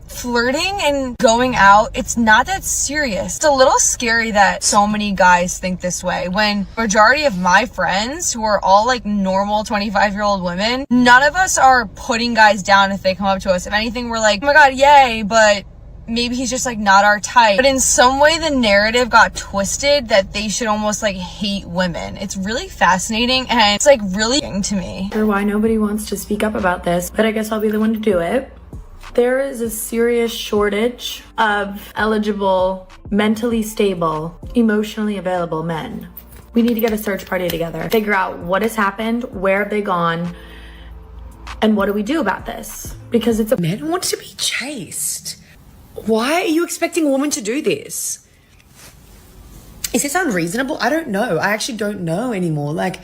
flirting and going out, it's not that serious. It's a little scary that so many guys think this way, when majority of my friends, who are all like normal 25-year-old women, none of us are putting guys down if they come up to us. If anything, we're like, oh my god, yay, but maybe he's just like not our type. But in some way the narrative got twisted that they should almost like hate women. It's really fascinating, and it's like really to me. Or why nobody wants to speak up about this, but I guess I'll be the one to do it. There is a serious shortage of eligible, mentally stable, emotionally available men. We need to get a search party together, figure out what has happened, where have they gone, and what do we do about this? Because it's a— Men want to be chased. Why are you expecting a woman to do this? Is this unreasonable? I don't know. I actually don't know anymore. Like,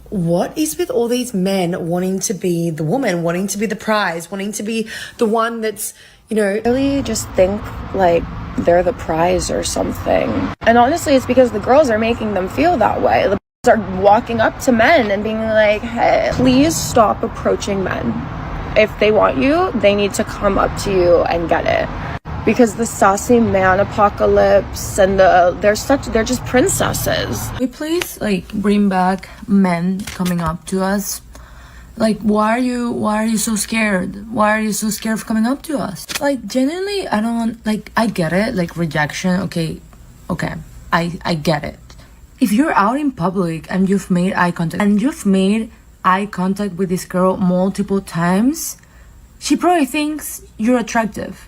what is with all these men wanting to be the woman, wanting to be the prize, wanting to be the one that's, you know— really just think like they're the prize or something. And honestly, it's because the girls are making them feel that way. The girls are walking up to men and being like, hey, please stop approaching men. If they want you, they need to come up to you and get it. Because the sassy man apocalypse and they're just princesses. We please like bring back men coming up to us. Like, why are you so scared? Why are you so scared of coming up to us? Like, genuinely, I don't want, like, I get it, like rejection. Okay, I get it. If you're out in public and you've made eye contact with this girl multiple times, she probably thinks you're attractive.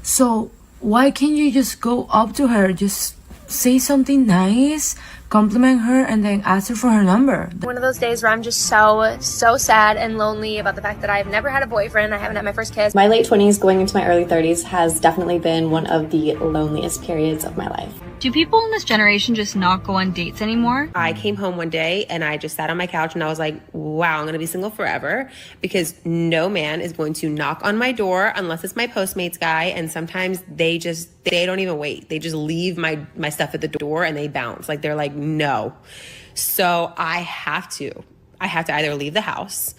So why can't you just go up to her, just say something nice, compliment her, and then ask her for her number? One of those days where I'm just so sad and lonely about the fact that I've never had a boyfriend. I haven't had my first kiss. My late 20s going into my early 30s has definitely been one of the loneliest periods of my life. Do people in this generation just not go on dates anymore? I came home one day and I just sat on my couch and I was like, wow, I'm gonna be single forever, because no man is going to knock on my door unless it's my Postmates guy. And sometimes they don't even wait. They just leave my stuff at the door and they bounce. Like, they're like, no. So I have to either leave the house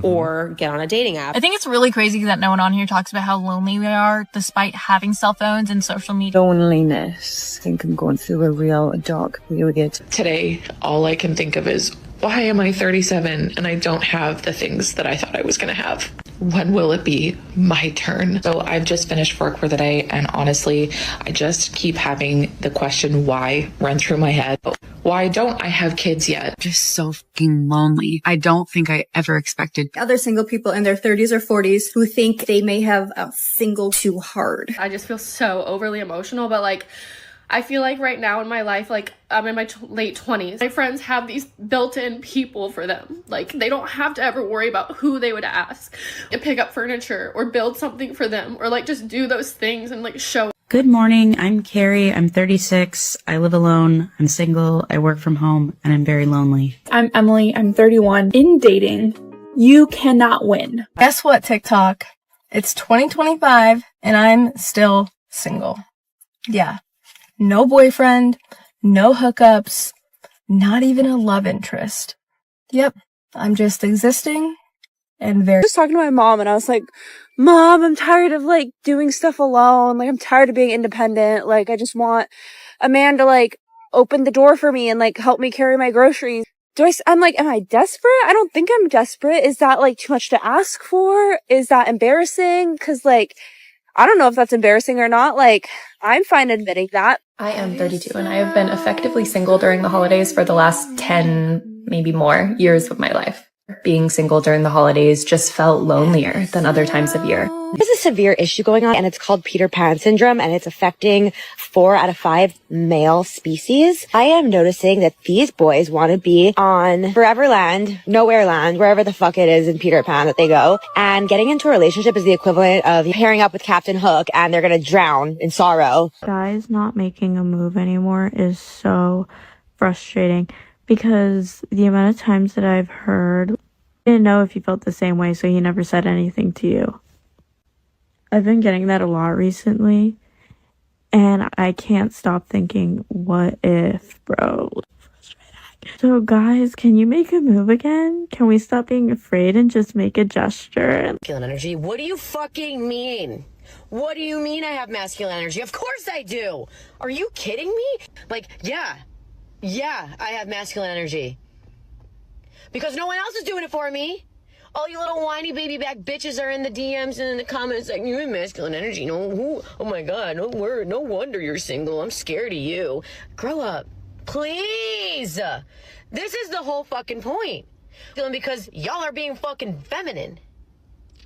or get on a dating app. I think it's really crazy that no one on here talks about how lonely we are despite having cell phones and social media. Loneliness. I think I'm going through a real dark period. Today, all I can think of is, why am I 37 and I don't have the things that I thought I was going to have? when will it be my turn? So I've just finished work for the day, and honestly, I just keep having the question why run through my head. Why don't I have kids yet? Just so fucking lonely. I don't think I ever expected. Other single people in their 30s or 40s who think they may have single too hard. I just feel so overly emotional, but like, I feel like right now in my life, like I'm in my late 20s, my friends have these built-in people for them. Like they don't have to ever worry about who they would ask to pick up furniture or build something for them or like just do those things and like show. Good morning, I'm Carrie, I'm 36, I live alone, I'm single, I work from home, and I'm very lonely. I'm Emily, I'm 31. In dating, you cannot win. Guess what, TikTok? It's 2025 and I'm still single. Yeah. No boyfriend, no hookups, not even a love interest. Yep, I'm just existing and very. I was talking to my mom and I was like, Mom, I'm tired of like doing stuff alone. Like I'm tired of being independent. Like I just want a man to like open the door for me and like help me carry my groceries. I'm like, am I desperate? I don't think I'm desperate. Is that like too much to ask for? Is that embarrassing? 'Cause like, I don't know if that's embarrassing or not. Like, I'm fine admitting that. I am 32 and I have been effectively single during the holidays for the last 10, maybe more years of my life. Being single during the holidays just felt lonelier than other times of year. There's a severe issue going on and it's called Peter Pan syndrome and it's affecting 4 out of 5 male species. I am noticing that these boys want to be on Foreverland, Nowhere Land, wherever the fuck it is in Peter Pan that they go. And getting into a relationship is the equivalent of pairing up with Captain Hook and they're going to drown in sorrow. Guys not making a move anymore is so frustrating because the amount of times that I've heard, I didn't know if you felt the same way, so he never said anything to you. I've been getting that a lot recently, and I can't stop thinking, what if, bro? So guys, can you make a move again? Can we stop being afraid and just make a gesture? Masculine energy? What do you fucking mean? What do you mean I have masculine energy? Of course I do! Are you kidding me? Like, yeah, I have masculine energy. Because no one else is doing it for me. All you little whiny baby back bitches are in the DMs and in the comments like, you have masculine energy. No, who? Oh my God, no wonder you're single. I'm scared of you. Grow up. Please. This is the whole fucking point. Because y'all are being fucking feminine.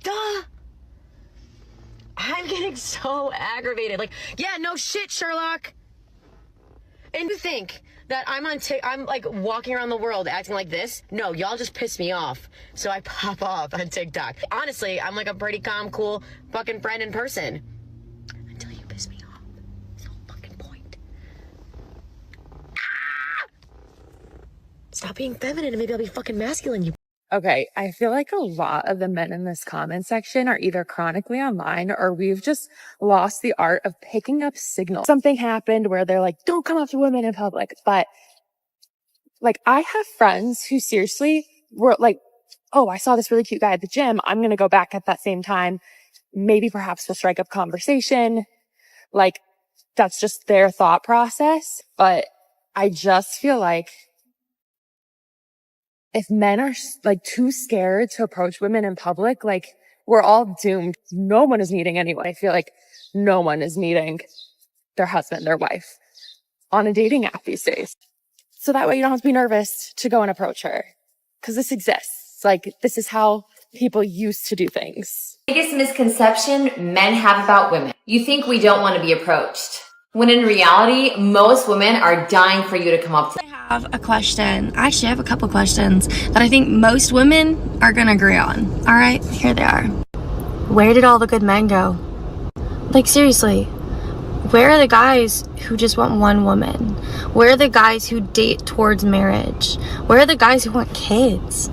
Duh. I'm getting so aggravated. Like, yeah, no shit, Sherlock. And you think that I'm like walking around the world acting like this? No, y'all just piss me off. So I pop off on TikTok. Honestly, I'm like a pretty calm, cool fucking friend in person. Until you piss me off. It's the whole fucking point. Stop being feminine and maybe I'll be fucking masculine, you. Okay, I feel like a lot of the men in this comment section are either chronically online or we've just lost the art of picking up signals. Something happened where they're like, don't come up to women in public. But like, I have friends who seriously were like, oh, I saw this really cute guy at the gym. I'm going to go back at that same time. Maybe perhaps to strike up conversation. Like, that's just their thought process. But I just feel like if men are like too scared to approach women in public, like we're all doomed. No one is meeting anyone. I feel like no one is meeting their husband, their wife on a dating app these days. So that way you don't have to be nervous to go and approach her because this exists. Like this is how people used to do things. Biggest misconception men have about women. You think we don't want to be approached. When in reality, most women are dying for you to come up to them. I have a question. Actually, I have a couple questions that I think most women are gonna agree on. All right, here they are. Where did all the good men go? Like seriously, where are the guys who just want one woman? Where are the guys who date towards marriage? Where are the guys who want kids?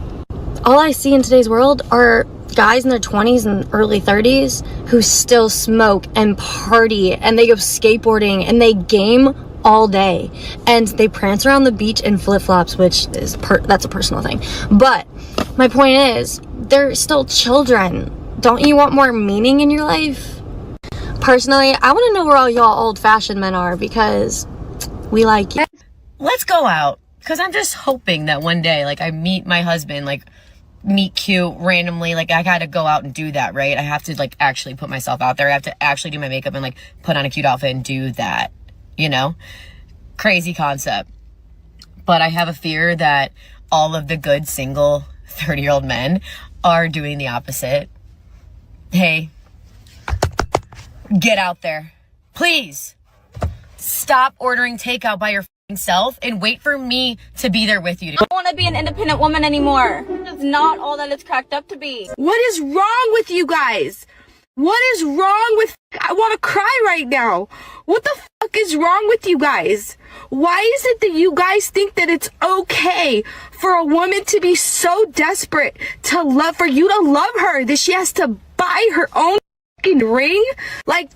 All I see in today's world are guys in their 20s and early 30s who still smoke and party and they go skateboarding and they game all day and they prance around the beach in flip-flops, which is that's a personal thing. But my point is, they're still children. Don't you want more meaning in your life? Personally, I want to know where all y'all old-fashioned men are because we like you. Let's go out. Because I'm just hoping that one day, like, I meet my husband, like, meet cute randomly. Like, I gotta go out and do that, right? I have to like actually put myself out there. I have to actually do my makeup and like put on a cute outfit and do that, you know? Crazy concept. But I have a fear that all of the good single 30-year-old men are doing the opposite. Hey, get out there. Please stop ordering takeout by your self and wait for me to be there with you. I don't want to be an independent woman anymore. It's not all that it's cracked up to be. What is wrong with you guys? What is wrong with... I want to cry right now. What the fuck is wrong with you guys? Why is it that you guys think that it's okay for a woman to be so desperate to love, for you to love her, that she has to buy her own fucking ring? Like,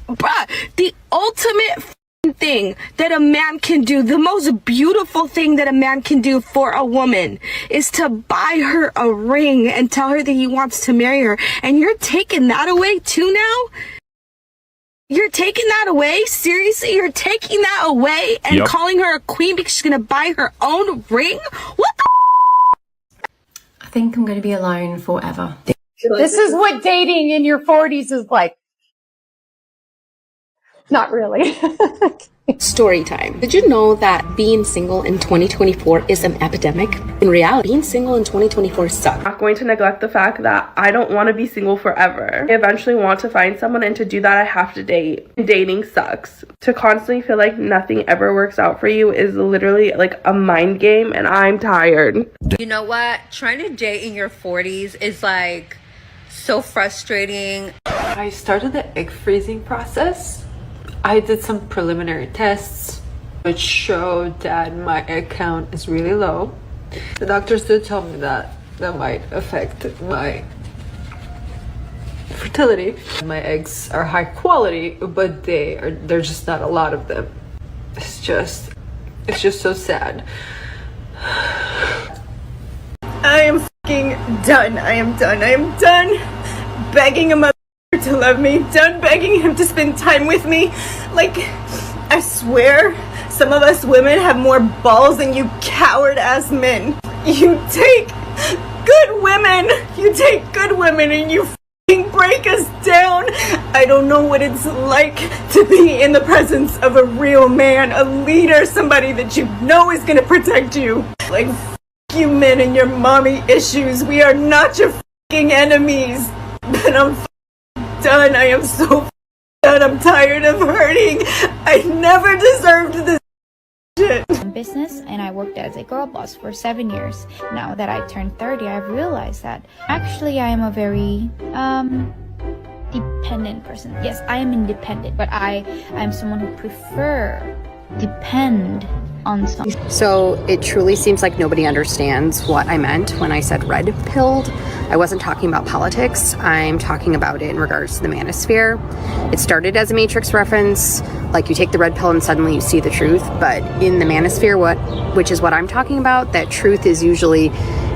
bruh, the ultimate thing that a man can do, the most beautiful thing that a man can do for a woman, is to buy her a ring and tell her that he wants to marry her. And you're taking that away too now? You're taking that away? Seriously? You're taking that away and calling her a queen because she's gonna buy her own ring? What the I think I'm going to be alone forever. This is what dating in your 40s is like. Not really. Story time. Did you know that being single in 2024 is an epidemic? In reality, being single in 2024 sucks. I'm not going to neglect the fact that I don't want to be single forever. I eventually want to find someone, and to do that I have to date. Dating sucks. To constantly feel like nothing ever works out for you is literally like a mind game, and I'm tired. You know what? Trying to date in your 40s is like so frustrating. I started the egg freezing process. I did some preliminary tests which showed that my egg count is really low. The doctors did tell me that might affect my fertility. My eggs are high quality, but there's just not a lot of them. It's just so sad. I am fucking done. I am done. I am done begging a mother to love me, done begging him to spend time with me. Like, I swear, some of us women have more balls than you coward ass men. You take good women and you fucking break us down. I don't know what it's like to be in the presence of a real man, a leader, somebody that you know is gonna protect you. Like, f you men and your mommy issues. We are not your fucking enemies. But I'm done. I am so done. I'm tired of hurting. I never deserved this shit. Business, and I worked as a girl boss for 7 years. Now that I turned 30, I've realized that actually I am a very dependent person. Yes, I am independent, but I am someone who prefer depend on someone. So it truly seems like nobody understands what I meant when I said red pilled. I wasn't talking about politics. I'm talking about it in regards to the manosphere. It started as a Matrix reference, like you take the red pill and suddenly you see the truth. But in the manosphere, which is what I'm talking about, that truth is usually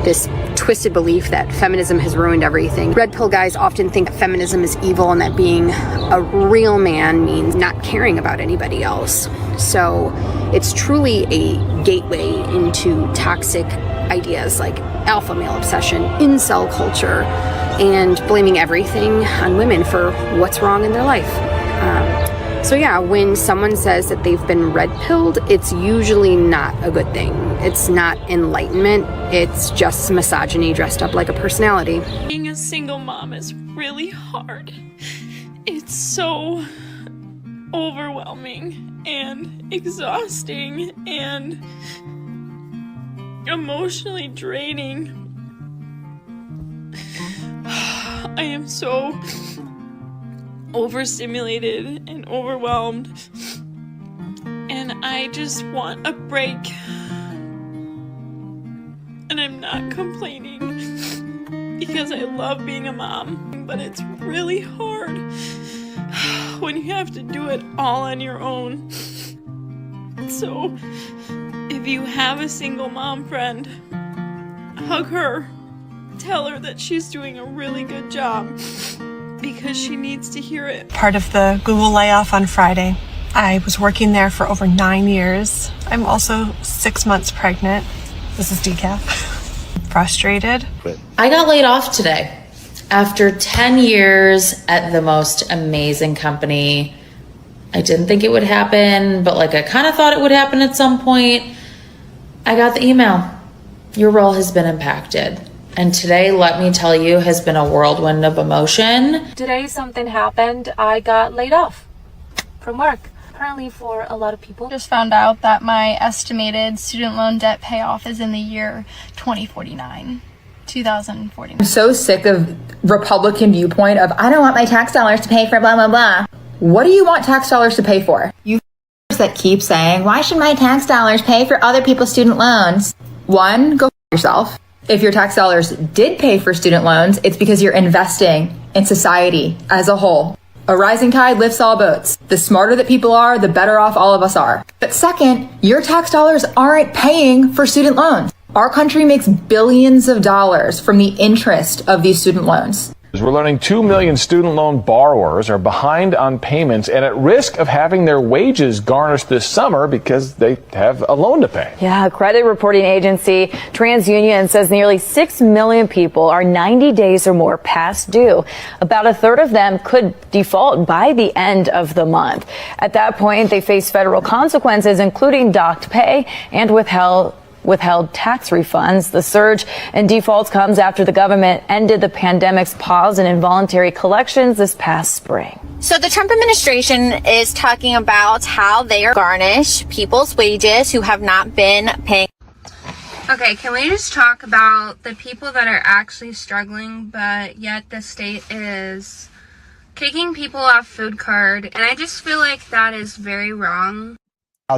this twisted belief that feminism has ruined everything. Red pill guys often think that feminism is evil and that being a real man means not caring about anybody else. So it's truly a gateway into toxic ideas like alpha male obsession, incel culture, and blaming everything on women for what's wrong in their life. So yeah, when someone says that they've been red pilled, it's usually not a good thing. It's not enlightenment, it's just misogyny dressed up like a personality. Being a single mom is really hard. It's so overwhelming and exhausting and emotionally draining. I am so overstimulated and overwhelmed, and I just want a break. And I'm not complaining because I love being a mom, but it's really hard when you have to do it all on your own. So if you have a single mom friend, hug her. Tell her that she's doing a really good job because she needs to hear it. Part of the Google layoff on Friday. I was working there for over 9 years. I'm also 6 months pregnant. This is decaf. frustrated. I got laid off today after 10 years at the most amazing company. I didn't think it would happen, but like I kind of thought it would happen at some point. I got the email. Your role has been impacted. And today, let me tell you, has been a whirlwind of emotion. Today something happened. I got laid off from work. Apparently for a lot of people. Just found out that my estimated student loan debt payoff is in the year 2049. I'm so sick of Republican viewpoint of, I don't want my tax dollars to pay for blah, blah, blah. What do you want tax dollars to pay for? You that keep saying, why should my tax dollars pay for other people's student loans? One, go yourself. If your tax dollars did pay for student loans, it's because you're investing in society as a whole. A rising tide lifts all boats. The smarter that people are, the better off all of us are. But second, your tax dollars aren't paying for student loans. Our country makes billions of dollars from the interest of these student loans. We're learning 2 million student loan borrowers are behind on payments and at risk of having their wages garnished this summer because they have a loan to pay. Yeah, credit reporting agency TransUnion says nearly 6 million people are 90 days or more past due. About a third of them could default by the end of the month. At that point, they face federal consequences, including docked pay and withheld tax refunds. The surge in defaults comes after the government ended the pandemic's pause in involuntary collections this past spring. So the Trump administration is talking about how they are garnish people's wages who have not been paying. Okay, can we just talk about the people that are actually struggling, but yet the state is kicking people off food card? And I just feel like that is very wrong.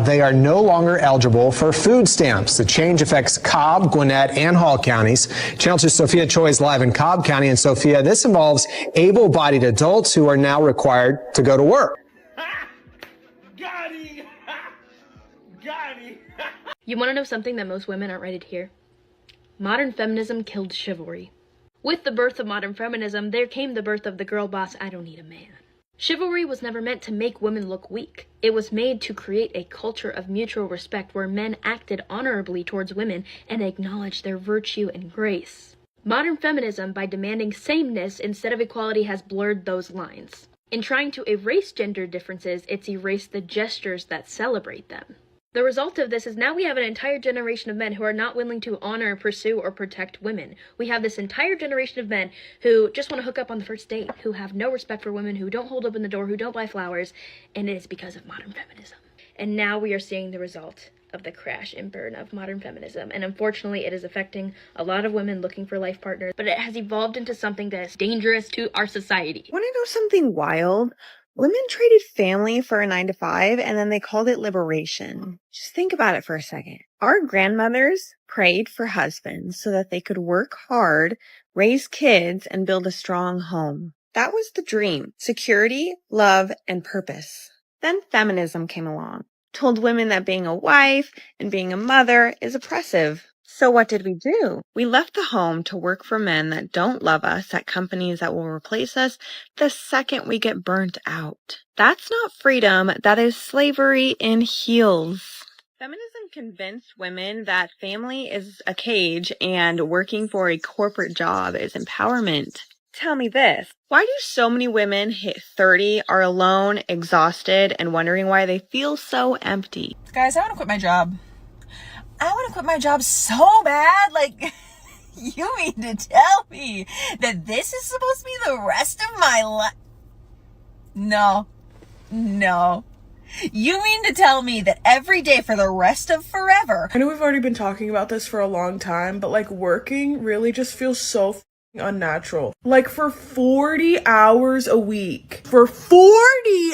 They are no longer eligible for food stamps. The change affects Cobb, Gwinnett, and Hall counties. Channel 2 Sophia Choi is live in Cobb County. And Sophia, this involves able-bodied adults who are now required to go to work. You want to know something that most women aren't ready to hear? Modern feminism killed chivalry. With the birth of modern feminism, there came the birth of the girl boss, I don't need a man. Chivalry was never meant to make women look weak. It was made to create a culture of mutual respect where men acted honorably towards women and acknowledged their virtue and grace. Modern feminism, by demanding sameness instead of equality, has blurred those lines. In trying to erase gender differences, it's erased the gestures that celebrate them. The result of this is now we have an entire generation of men who are not willing to honor, pursue, or protect women. We have this entire generation of men who just want to hook up on the first date, who have no respect for women, who don't hold open the door, who don't buy flowers, and it is because of modern feminism. And now we are seeing the result of the crash and burn of modern feminism, and unfortunately it is affecting a lot of women looking for life partners, but it has evolved into something that is dangerous to our society. Want to know something wild? Women traded family for a 9-to-5 and then they called it liberation. Just think about it for a second. Our grandmothers prayed for husbands so that they could work hard, raise kids, and build a strong home. That was the dream. Security, love, and purpose. Then feminism came along, told women that being a wife and being a mother is oppressive. So what did we do? We left the home to work for men that don't love us at companies that will replace us the second we get burnt out. That's not freedom, that is slavery in heels. Feminism convinced women that family is a cage and working for a corporate job is empowerment. Tell me this, why do so many women hit 30, are alone, exhausted, and wondering why they feel so empty? Guys, I want to quit my job. I want to quit my job so bad. Like, you mean to tell me that this is supposed to be the rest of my life? No. You mean to tell me that every day for the rest of forever? I know we've already been talking about this for a long time, but like working really just feels so unnatural. Like for 40 hours a week. For 40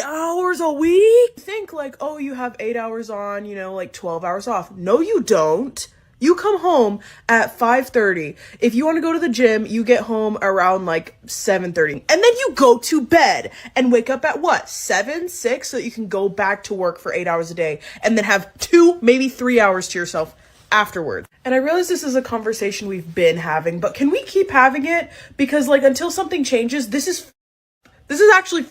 hours a week? Think like, oh, you have 8 hours on, you know, like 12 hours off. No, you don't. You come home at 5:30. If you want to go to the gym, you get home around like 7:30. And then you go to bed and wake up at what? 7, 6, so that you can go back to work for 8 hours a day and then have 2, maybe 3 hours to yourself afterwards. And I realize this is a conversation we've been having, but can we keep having it? Because like until something changes, this is actually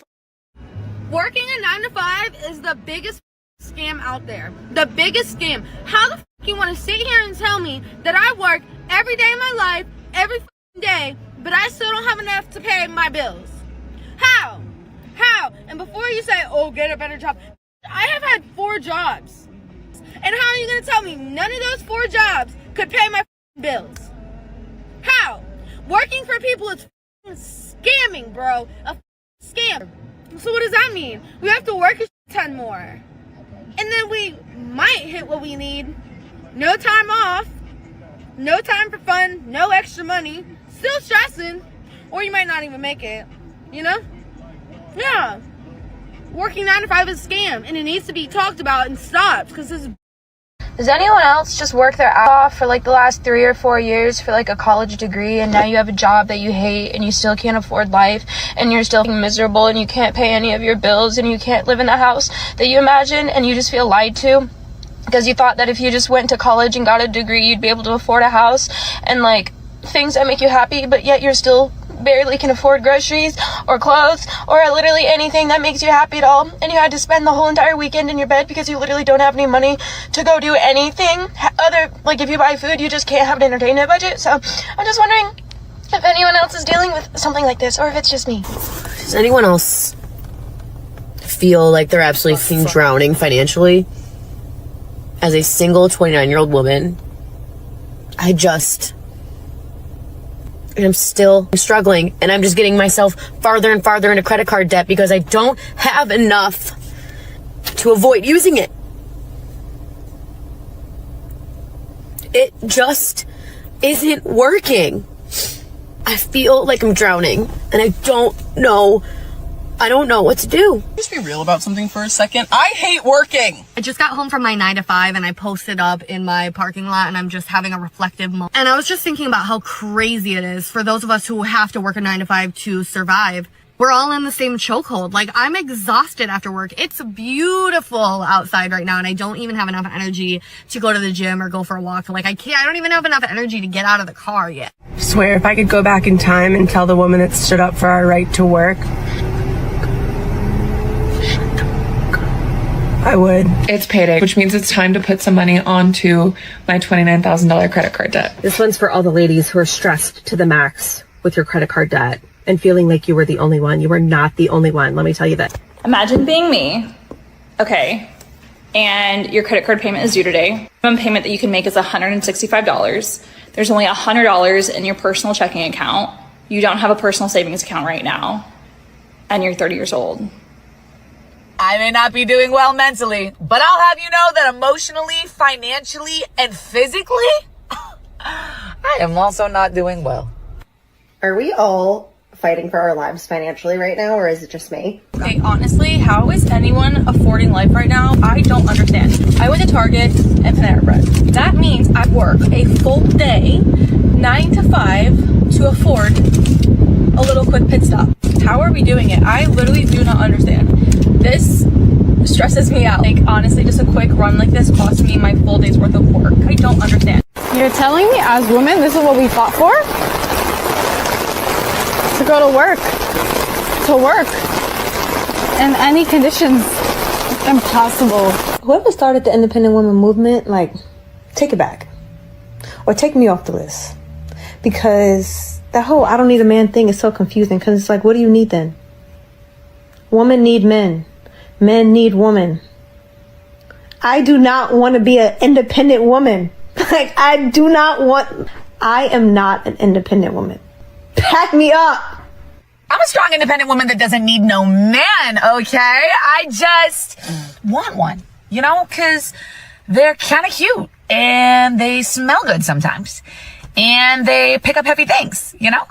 Working a 9-to-5 is the biggest scam out there. The biggest scam. How the You want to sit here and tell me that I work every day of my life, every day, but I still don't have enough to pay my bills? How? And before you say, oh, get a better job, I have had 4 jobs. And how are you going to tell me none of those 4 jobs could pay my bills? How? Working for people is scamming, bro. A scam. So what does that mean? We have to work a ton more. And then we might hit what we need. No time off. No time for fun. No extra money. Still stressing. Or you might not even make it. You know? Yeah. Working 9 to 5 is a scam. And it needs to be talked about and stopped. Because this is... Does anyone else just work their ass off for like the last 3 or 4 years for like a college degree, and now you have a job that you hate and you still can't afford life and you're still miserable and you can't pay any of your bills and you can't live in the house that you imagine, and you just feel lied to because you thought that if you just went to college and got a degree you'd be able to afford a house and like things that make you happy, but yet you're still barely can afford groceries or clothes or literally anything that makes you happy at all, and you had to spend the whole entire weekend in your bed because you literally don't have any money to go do anything other, like if you buy food you just can't have an entertainment budget. So I'm just wondering if anyone else is dealing with something like this or if it's just me. Does anyone else feel like they're absolutely drowning financially? As a single 29-year-old woman, I'm still struggling, and I'm just getting myself farther and farther into credit card debt because I don't have enough to avoid using it. It just isn't working. I feel like I'm drowning, and I don't know what to do. Just be real about something for a second. I hate working. I just got home from my 9 to 5 and I posted up in my parking lot and I'm just having a reflective moment. And I was just thinking about how crazy it is for those of us who have to work a 9 to 5 to survive. We're all in the same chokehold. Like, I'm exhausted after work. It's beautiful outside right now and I don't even have enough energy to go to the gym or go for a walk. Like, I don't even have enough energy to get out of the car yet. I swear, if I could go back in time and tell the woman that stood up for our right to work, I would. It's payday, which means it's time to put some money onto my $29,000 credit card debt. This one's for all the ladies who are stressed to the max with your credit card debt and feeling like you were the only one. You were not the only one, let me tell you that. Imagine being me, okay, and your credit card payment is due today. Minimum payment that you can make is $165. There's only $100 in your personal checking account. You don't have a personal savings account right now, and you're 30 years old. I may not be doing well mentally, but I'll have you know that emotionally, financially, and physically, I am also not doing well. Are we all fighting for our lives financially right now, or is it just me? Okay, honestly, how is anyone affording life right now? I don't understand. I went to Target and Panera Bread. That means I work a full day, 9 to 5, to afford a little quick pit stop. How are we doing it? I literally do not understand. This stresses me out. Like, honestly, just a quick run like this costs me my full day's worth of work. I don't understand. You're telling me as women this is what we fought for? To go to work. In any conditions. Impossible. Whoever started the independent women movement, like, take it back. Or take me off the list. Because that whole I don't need a man thing is so confusing, because it's like, what do you need then? Women need men. Men need women. I do not want to be an independent woman. Like, I am not an independent woman. Pack me up. I'm a strong independent woman that doesn't need no man, okay? I just want one, you know, because they're kind of cute and they smell good sometimes and they pick up heavy things, you know,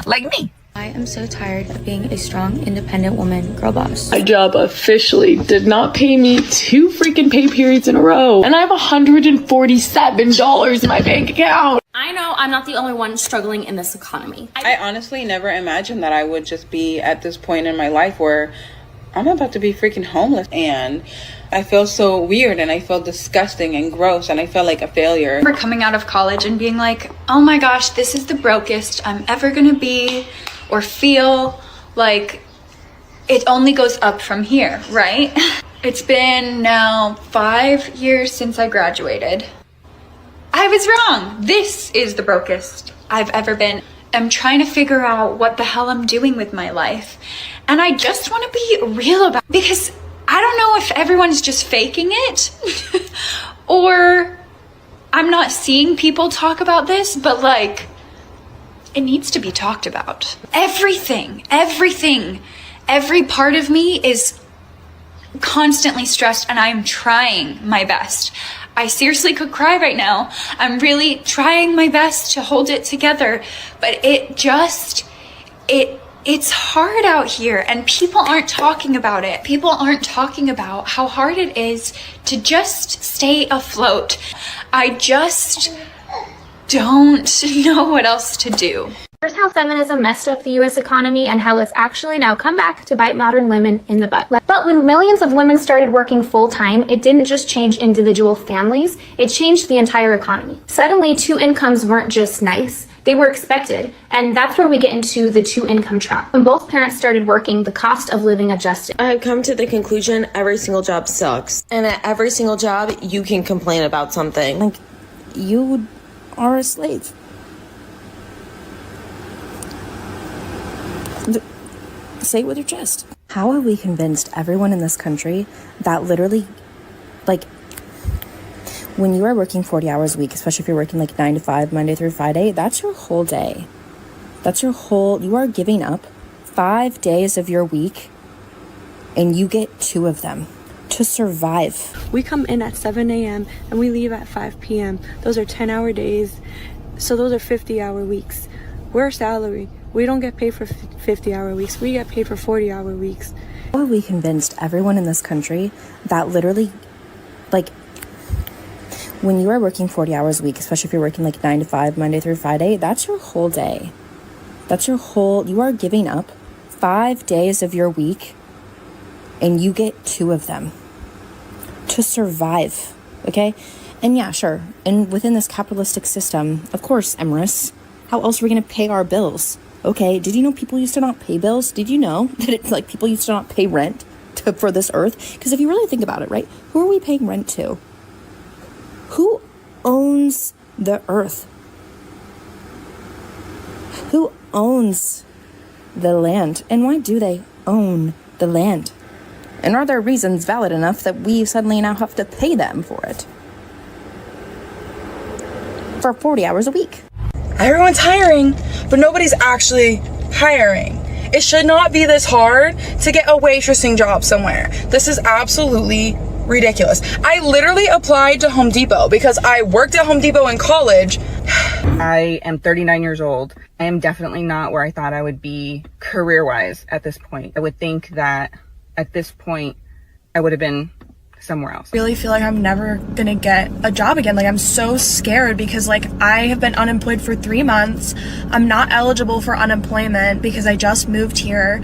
like me. I am so tired of being a strong, independent woman girl boss. My job officially did not pay me 2 freaking pay periods in a row. And I have $147 in my bank account. I know I'm not the only one struggling in this economy. I honestly never imagined that I would just be at this point in my life where I'm about to be freaking homeless. And I feel so weird and I feel disgusting and gross and I feel like a failure. For coming out of college and being like, oh my gosh, this is the brokest I'm ever gonna be or feel. Like, it only goes up from here, right? It's been now 5 years since I graduated. I was wrong. This is the brokest I've ever been. I'm trying to figure out what the hell I'm doing with my life. And I just want to be real about it, because I don't know if everyone's just faking it or I'm not seeing people talk about this, but like, it needs to be talked about. Everything, every part of me is constantly stressed, and I'm trying my best. I seriously could cry right now. I'm really trying my best to hold it together, but it's hard out here, and people aren't talking about it. People aren't talking about how hard it is to just stay afloat. I just don't know what else to do. Here's how feminism messed up the US economy and how it's actually now come back to bite modern women in the butt. But when millions of women started working full-time, it didn't just change individual families, it changed the entire economy. Suddenly, 2 incomes weren't just nice, they were expected, and that's where we get into the 2-income trap. When both parents started working, the cost of living adjusted. I've come to the conclusion every single job sucks. And at every single job, you can complain about something. Like, you are a slave. Say it with your chest. How have we convinced everyone in this country that literally, like, when you are working 40 hours a week, especially if you're working like 9 to 5, Monday through Friday, that's your whole day. You are giving up 5 days of your week, and you get 2 of them to survive. We come in at 7 a.m. and we leave at 5 p.m. Those are 10-hour days. So those are 50-hour weeks. We're salary. We don't get paid for 50-hour weeks. We get paid for 40-hour weeks. How have we convinced everyone in this country that literally, like, when you are working 40 hours a week, especially if you're working like 9 to 5, Monday through Friday, that's your whole day. You are giving up 5 days of your week, and you get 2 of them to survive, okay? And yeah, sure, and within this capitalistic system, of course, Emrys, how else are we gonna pay our bills? Okay, did you know people used to not pay bills? Did you know that it's like people used to not pay rent for this earth? Because if you really think about it, right, who are we paying rent to? Who owns the earth? Who owns the land? And why do they own the land? And are there reasons valid enough that we suddenly now have to pay them for it? For 40 hours a week. Everyone's hiring, but nobody's actually hiring. It should not be this hard to get a waitressing job somewhere. This is absolutely ridiculous. I literally applied to Home Depot because I worked at Home Depot in college. I am 39 years old. I am definitely not where I thought I would be career-wise at this point. I would think that at this point, I would have been somewhere else. I really feel like I'm never gonna get a job again. Like, I'm so scared because like I have been unemployed for 3 months. I'm not eligible for unemployment because I just moved here.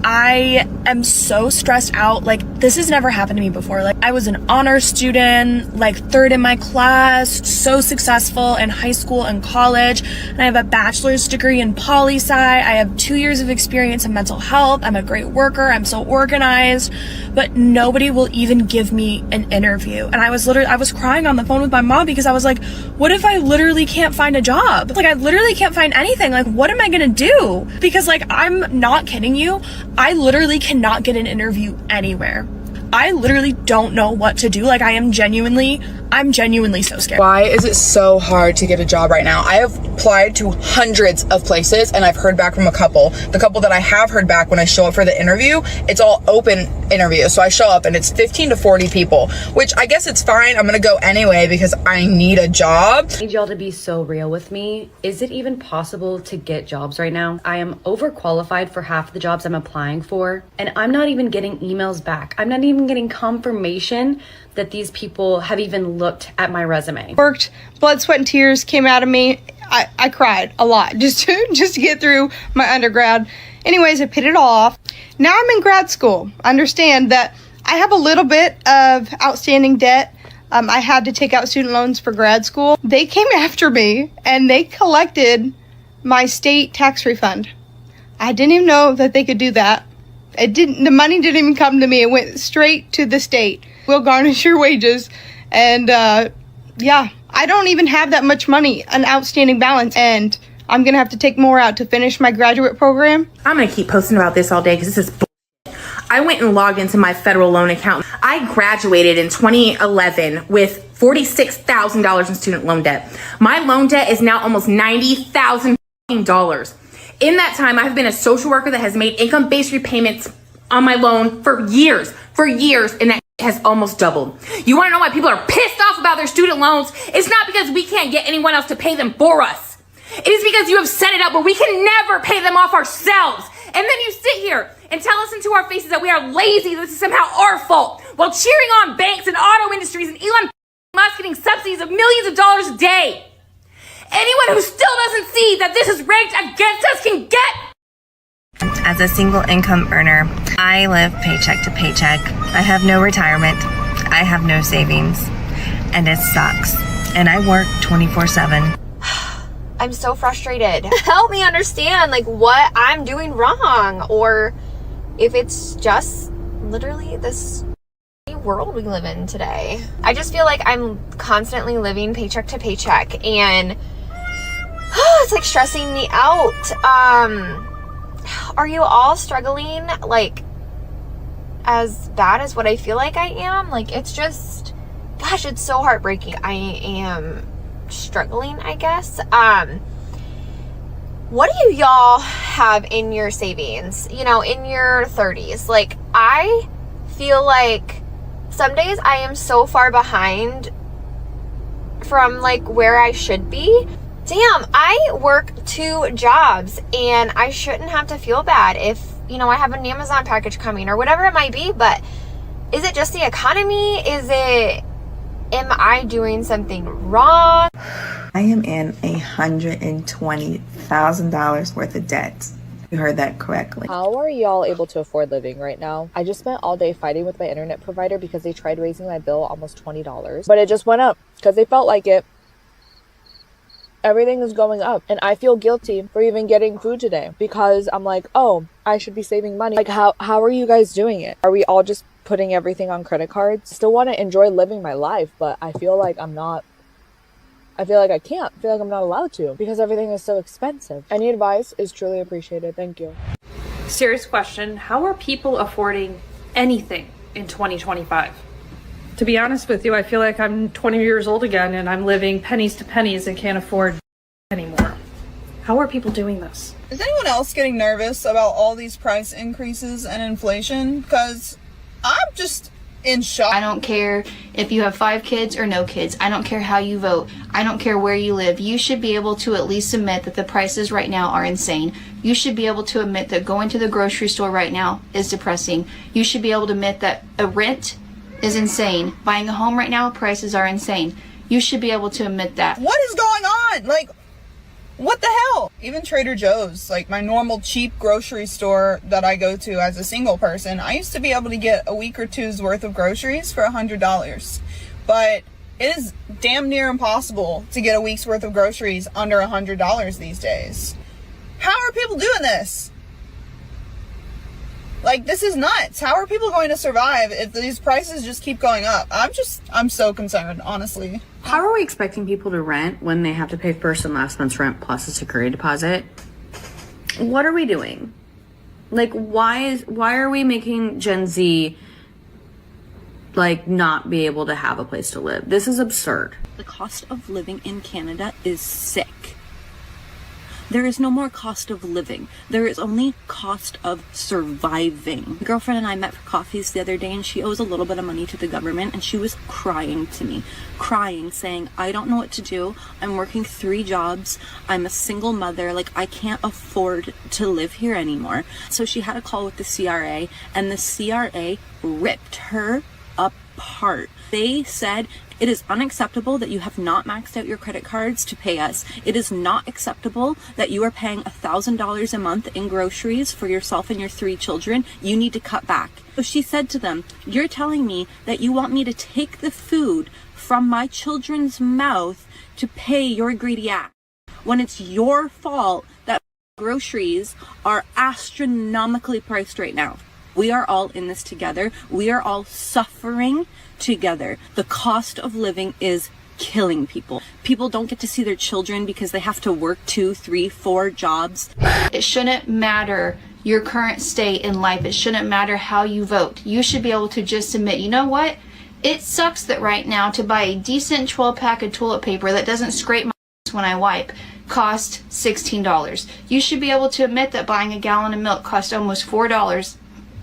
I am so stressed out. Like, this has never happened to me before. Like, I was an honor student, like 3rd in my class, so successful in high school and college. And I have a bachelor's degree in poli-sci. I have 2 years of experience in mental health. I'm a great worker. I'm so organized, but nobody will even give me an interview. And I was crying on the phone with my mom because I was like, what if I literally can't find a job? Like, I literally can't find anything. Like, what am I gonna do? Because like, I'm not kidding you. I literally cannot get an interview anywhere. I literally don't know what to do. Like, I'm genuinely so scared. Why is it so hard to get a job right now? I have applied to hundreds of places and I've heard back from a couple. The couple that I have heard back when I show up for the interview, it's all open interviews. So I show up and it's 15 to 40 people, which I guess it's fine. I'm gonna go anyway because I need a job. I need y'all to be so real with me. Is it even possible to get jobs right now? I am overqualified for half the jobs I'm applying for, and I'm not even getting emails back. I'm not even getting confirmation that these people have even looked at my resume. Worked, blood, sweat, and tears came out of me. I cried a lot just to get through my undergrad. Anyways, I paid it all off. Now I'm in grad school. Understand that I have a little bit of outstanding debt. I had to take out student loans for grad school. They came after me and they collected my state tax refund. I didn't even know that they could do that. The money didn't even come to me. It went straight to the state. We'll garnish your wages and yeah, I don't even have that much money, an outstanding balance, and I'm gonna have to take more out to finish my graduate program. I'm gonna keep posting about this all day because this is bullshit. I went and logged into my federal loan account. I graduated in 2011 with $46,000 in student loan debt. My loan debt is now almost $90,000. In that time, I've been a social worker that has made income-based repayments on my loan for years, and that has almost doubled. You wanna know why people are pissed off about their student loans? It's not because we can't get anyone else to pay them for us. It is because you have set it up where we can never pay them off ourselves. And then you sit here and tell us into our faces that we are lazy, that this is somehow our fault, while cheering on banks and auto industries and Elon Musk getting subsidies of millions of dollars a day. Anyone who still doesn't see that this is rigged against us can get. As a single income earner, I live paycheck to paycheck. I have no retirement. I have no savings. And it sucks. And I work 24/7. I'm so frustrated. Help me understand like what I'm doing wrong, or if it's just literally this world we live in today. I just feel like I'm constantly living paycheck to paycheck, and it's like stressing me out. Are you all struggling like as bad as what I feel like I am? Like, it's just, gosh, it's so heartbreaking. I am struggling, I guess. What do y'all have in your savings, you know, in your 30s? Like, I feel like some days I am so far behind from like where I should be. Damn, I work 2 jobs and I shouldn't have to feel bad if, you know, I have an Amazon package coming or whatever it might be. But is it just the economy? Am I doing something wrong? I am in $120,000 worth of debt. You heard that correctly. How are y'all able to afford living right now? I just spent all day fighting with my internet provider because they tried raising my bill almost $20, but it just went up because they felt like it. Everything is going up, and I feel guilty for even getting food today because I'm like, oh, I should be saving money. Like, how are you guys doing it? Are we all just putting everything on credit cards? Still want to enjoy living my life, but I feel like I'm not. I feel like I can't. I feel like I'm not allowed to because everything is so expensive. Any advice is truly appreciated. Thank you. Serious question. How are people affording anything in 2025? To be honest with you, I feel like I'm 20 years old again and I'm living pennies to pennies and can't afford anymore. How are people doing this? Is anyone else getting nervous about all these price increases and inflation? Because I'm just in shock. I don't care if you have 5 kids or no kids. I don't care how you vote. I don't care where you live. You should be able to at least admit that the prices right now are insane. You should be able to admit that going to the grocery store right now is depressing. You should be able to admit that a rent is insane. Buying a home right now, prices are insane. You should be able to admit that. What is going on? Like, what the hell? Even Trader Joe's, like my normal cheap grocery store that I go to as a single person, I used to be able to get a week or two's worth of groceries for $100. But it is damn near impossible to get a week's worth of groceries under $100 these days. How are people doing this? Like, this is nuts. How are people going to survive if these prices just keep going up? I'm so concerned, honestly. How are we expecting people to rent when they have to pay first and last month's rent plus a security deposit? What are we doing? Like, why are we making Gen Z like not be able to have a place to live? This is absurd. The cost of living in Canada is sick. There is no more cost of living. There is only cost of surviving. My girlfriend and I met for coffees the other day and she owes a little bit of money to the government and she was crying to me. Crying, saying, I don't know what to do. I'm working 3 jobs. I'm a single mother. Like, I can't afford to live here anymore. So she had a call with the CRA and the CRA ripped her apart. They said, it is unacceptable that you have not maxed out your credit cards to pay us. It is not acceptable that you are paying $1,000 a month in groceries for yourself and your 3 children. You need to cut back. So she said to them, you're telling me that you want me to take the food from my children's mouth to pay your greedy ass when it's your fault that groceries are astronomically priced right now. We are all in this together. We are all suffering together. The cost of living is killing people. People don't get to see their children because they have to work 2, 3, 4 jobs. It shouldn't matter your current state in life. It shouldn't matter how you vote. You should be able to just admit, you know what? It sucks that right now to buy a decent 12-pack of toilet paper that doesn't scrape my ass when I wipe cost $16. You should be able to admit that buying a gallon of milk cost almost $4.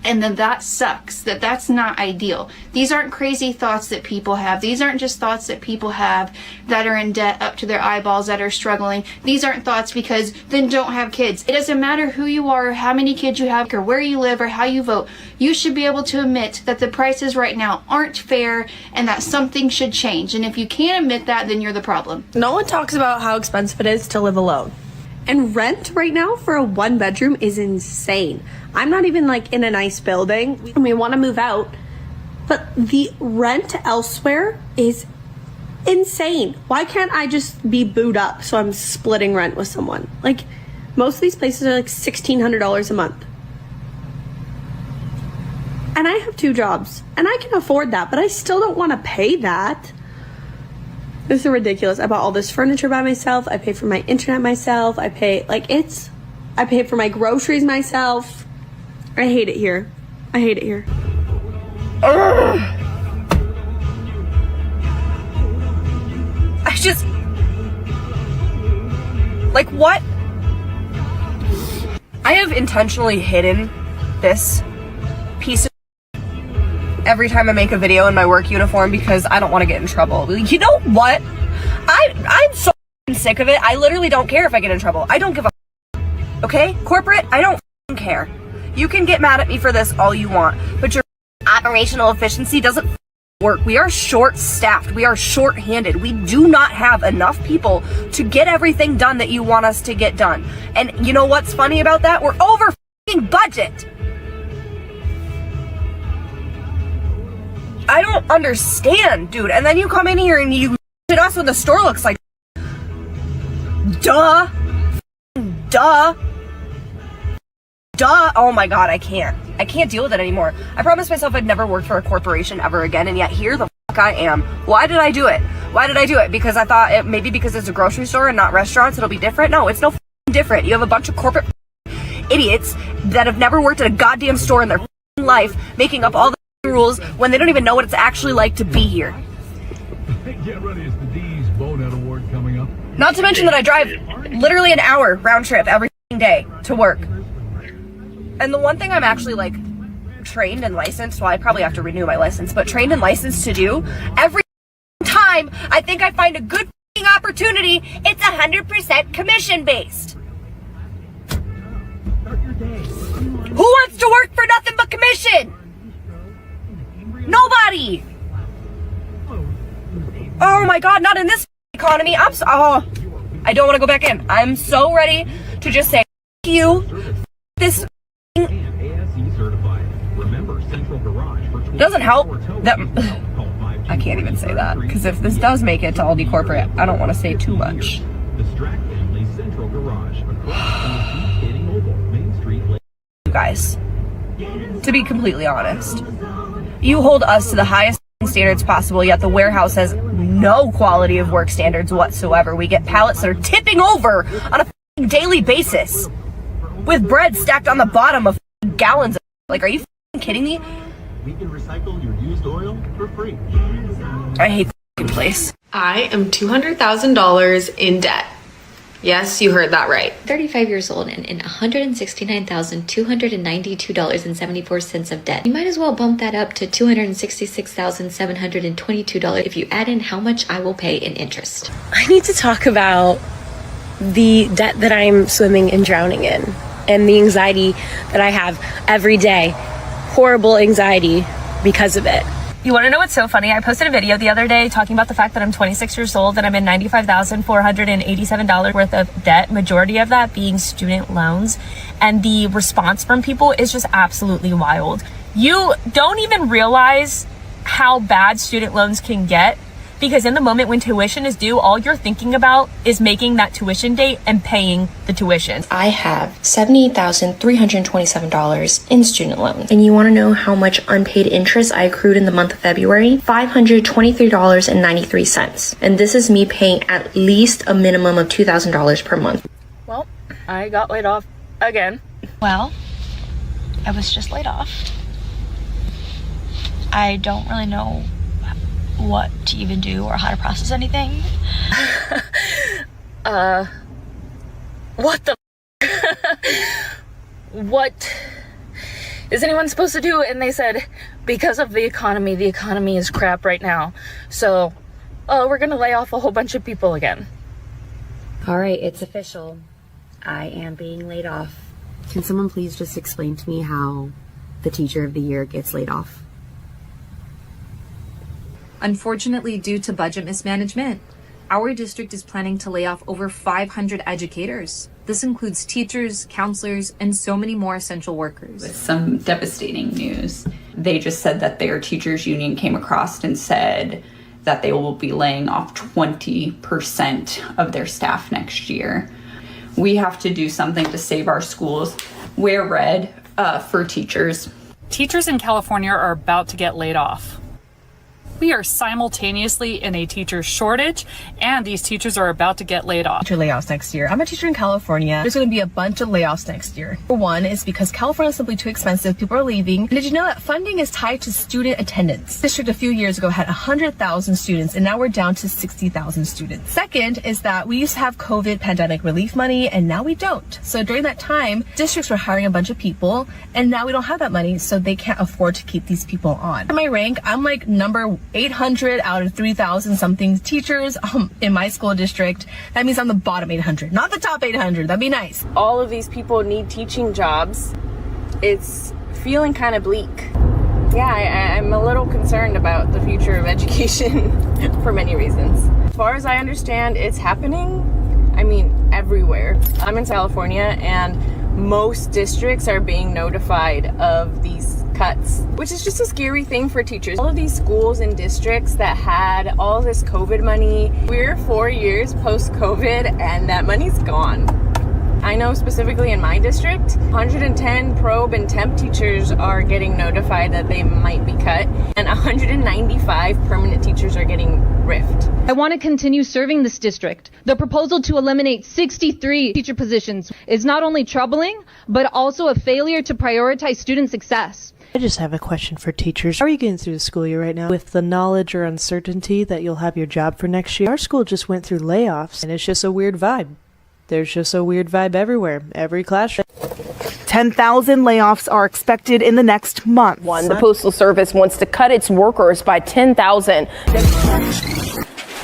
And then that sucks. That's not ideal. These aren't crazy thoughts that people have. These aren't just thoughts that people have that are in debt up to their eyeballs, that are struggling. These aren't thoughts because then don't have kids. It doesn't matter who you are, how many kids you have, or where you live, or how you vote. You should be able to admit that the prices right now aren't fair and that something should change. And if you can't admit that, then you're the problem. No one talks about how expensive it is to live alone. And rent right now for a 1-bedroom is insane. I'm not even like in a nice building and we want to move out, but the rent elsewhere is insane. Why can't I just be booed up so I'm splitting rent with someone? Like, most of these places are like $1,600 a month. And I have 2 jobs and I can afford that, but I still don't want to pay that. This is ridiculous. I bought all this furniture by myself. I pay for my internet myself. I pay for my groceries myself. I hate it here. I hate it here. I just, like, what? I have intentionally hidden this piece of every time I make a video in my work uniform because I don't want to get in trouble. You know what? I'm so sick of it. I literally don't care if I get in trouble. I don't give a okay? Corporate, I don't care. You can get mad at me for this all you want, but your operational efficiency doesn't work. We are short-staffed. We are short-handed. We do not have enough people to get everything done that you want us to get done. And you know what's funny about that? We're over budget. I don't understand, dude. And then you come in here and you at us when the store looks like duh. Oh my god, I can't deal with it anymore. I promised myself I'd never work for a corporation ever again, and yet here the fuck I am. Why did I do it? Because I thought maybe because it's a grocery store and not restaurants it'll be different? No, it's no different. You have a bunch of corporate idiots that have never worked at a goddamn store in their life making up all the rules when they don't even know what it's actually like to be here. Get ready, it's the D's Bonut Award coming up. Not to mention that I drive literally an hour round trip every day to work. And the one thing I'm actually like trained and licensed, well, I probably have to renew my license, but trained and licensed to do every time I think I find a good opportunity, it's 100% commission based. Who wants to work for nothing but commission? Nobody. Oh my god, not in this economy. I don't want to go back in. I'm so ready to just say F you. This doesn't help that I can't even say that, because if this does make it to Aldi corporate, I don't want to say too much. You guys, to be completely honest, you hold us to the highest standards possible, yet the warehouse has no quality of work standards whatsoever. We get pallets that are tipping over on a daily basis with bread stacked on the bottom of gallons of, like, are you kidding me? We can recycle your used oil for free. I hate the place. I am $200,000 in debt. Yes, you heard that right. 35 years old and in $169,292.74 of debt. You might as well bump that up to $266,722 if you add in how much I will pay in interest. I need to talk about the debt that I'm swimming and drowning in and the anxiety that I have every day. Horrible anxiety because of it. You want to know what's so funny? I posted a video the other day talking about the fact that I'm 26 years old and I'm in $95,487 worth of debt, majority of that being student loans. And the response from people is just absolutely wild. You don't even realize how bad student loans can get Because in the moment when tuition is due, all you're thinking about is making that tuition date and paying the tuition. I have $78,327 in student loans. And you want to know how much unpaid interest I accrued in the month of February? $523.93. And this is me paying at least a minimum of $2,000 per month. Well, I got laid off again. Well, I was just laid off. I don't really know what to even do or how to process anything. What the what is anyone supposed to do? And they said, because of the economy is crap right now. So, we're gonna lay off a whole bunch of people again. All right, it's official. I am being laid off. Can someone please just explain to me how the teacher of the year gets laid off? Unfortunately, due to budget mismanagement, our district is planning to lay off over 500 educators. This includes teachers, counselors, and so many more essential workers. With some devastating news. They just said that their teachers union came across and said that they will be laying off 20% of their staff next year. We have to do something to save our schools. Wear red for teachers. Teachers in California are about to get laid off. We are simultaneously in a teacher shortage, and these teachers are about to get laid off. Teacher layoffs next year. I'm a teacher in California. There's going to be a bunch of layoffs next year. One is because California is simply too expensive. People are leaving. And did you know that funding is tied to student attendance? District a few years ago had 100,000 students, and now we're down to 60,000 students. Second is that we used to have COVID pandemic relief money, and now we don't. So during that time, districts were hiring a bunch of people, and now we don't have that money, so they can't afford to keep these people on. In my rank, I'm like number 800 out of 3,000 something teachers in my school district. That means I'm the bottom 800, not the top 800. That'd be nice. All of these people need teaching jobs. It's feeling kind of bleak. Yeah, I'm a little concerned about the future of education for many reasons. As far as I understand, it's happening, everywhere. I'm in California, and most districts are being notified of these cuts, which is just a scary thing for teachers. All of these schools and districts that had all this COVID money, we're 4 years post-COVID, and that money's gone. I know specifically in my district, 110 probe and temp teachers are getting notified that they might be cut, and 195 permanent teachers are getting riffed. I want to continue serving this district. The proposal to eliminate 63 teacher positions is not only troubling, but also a failure to prioritize student success. I just have a question for teachers. How are you getting through the school year right now? With the knowledge or uncertainty that you'll have your job for next year, our school just went through layoffs, and it's just a weird vibe. There's just a weird vibe everywhere, every classroom. 10,000 layoffs are expected in the next month. The Postal Service wants to cut its workers by 10,000.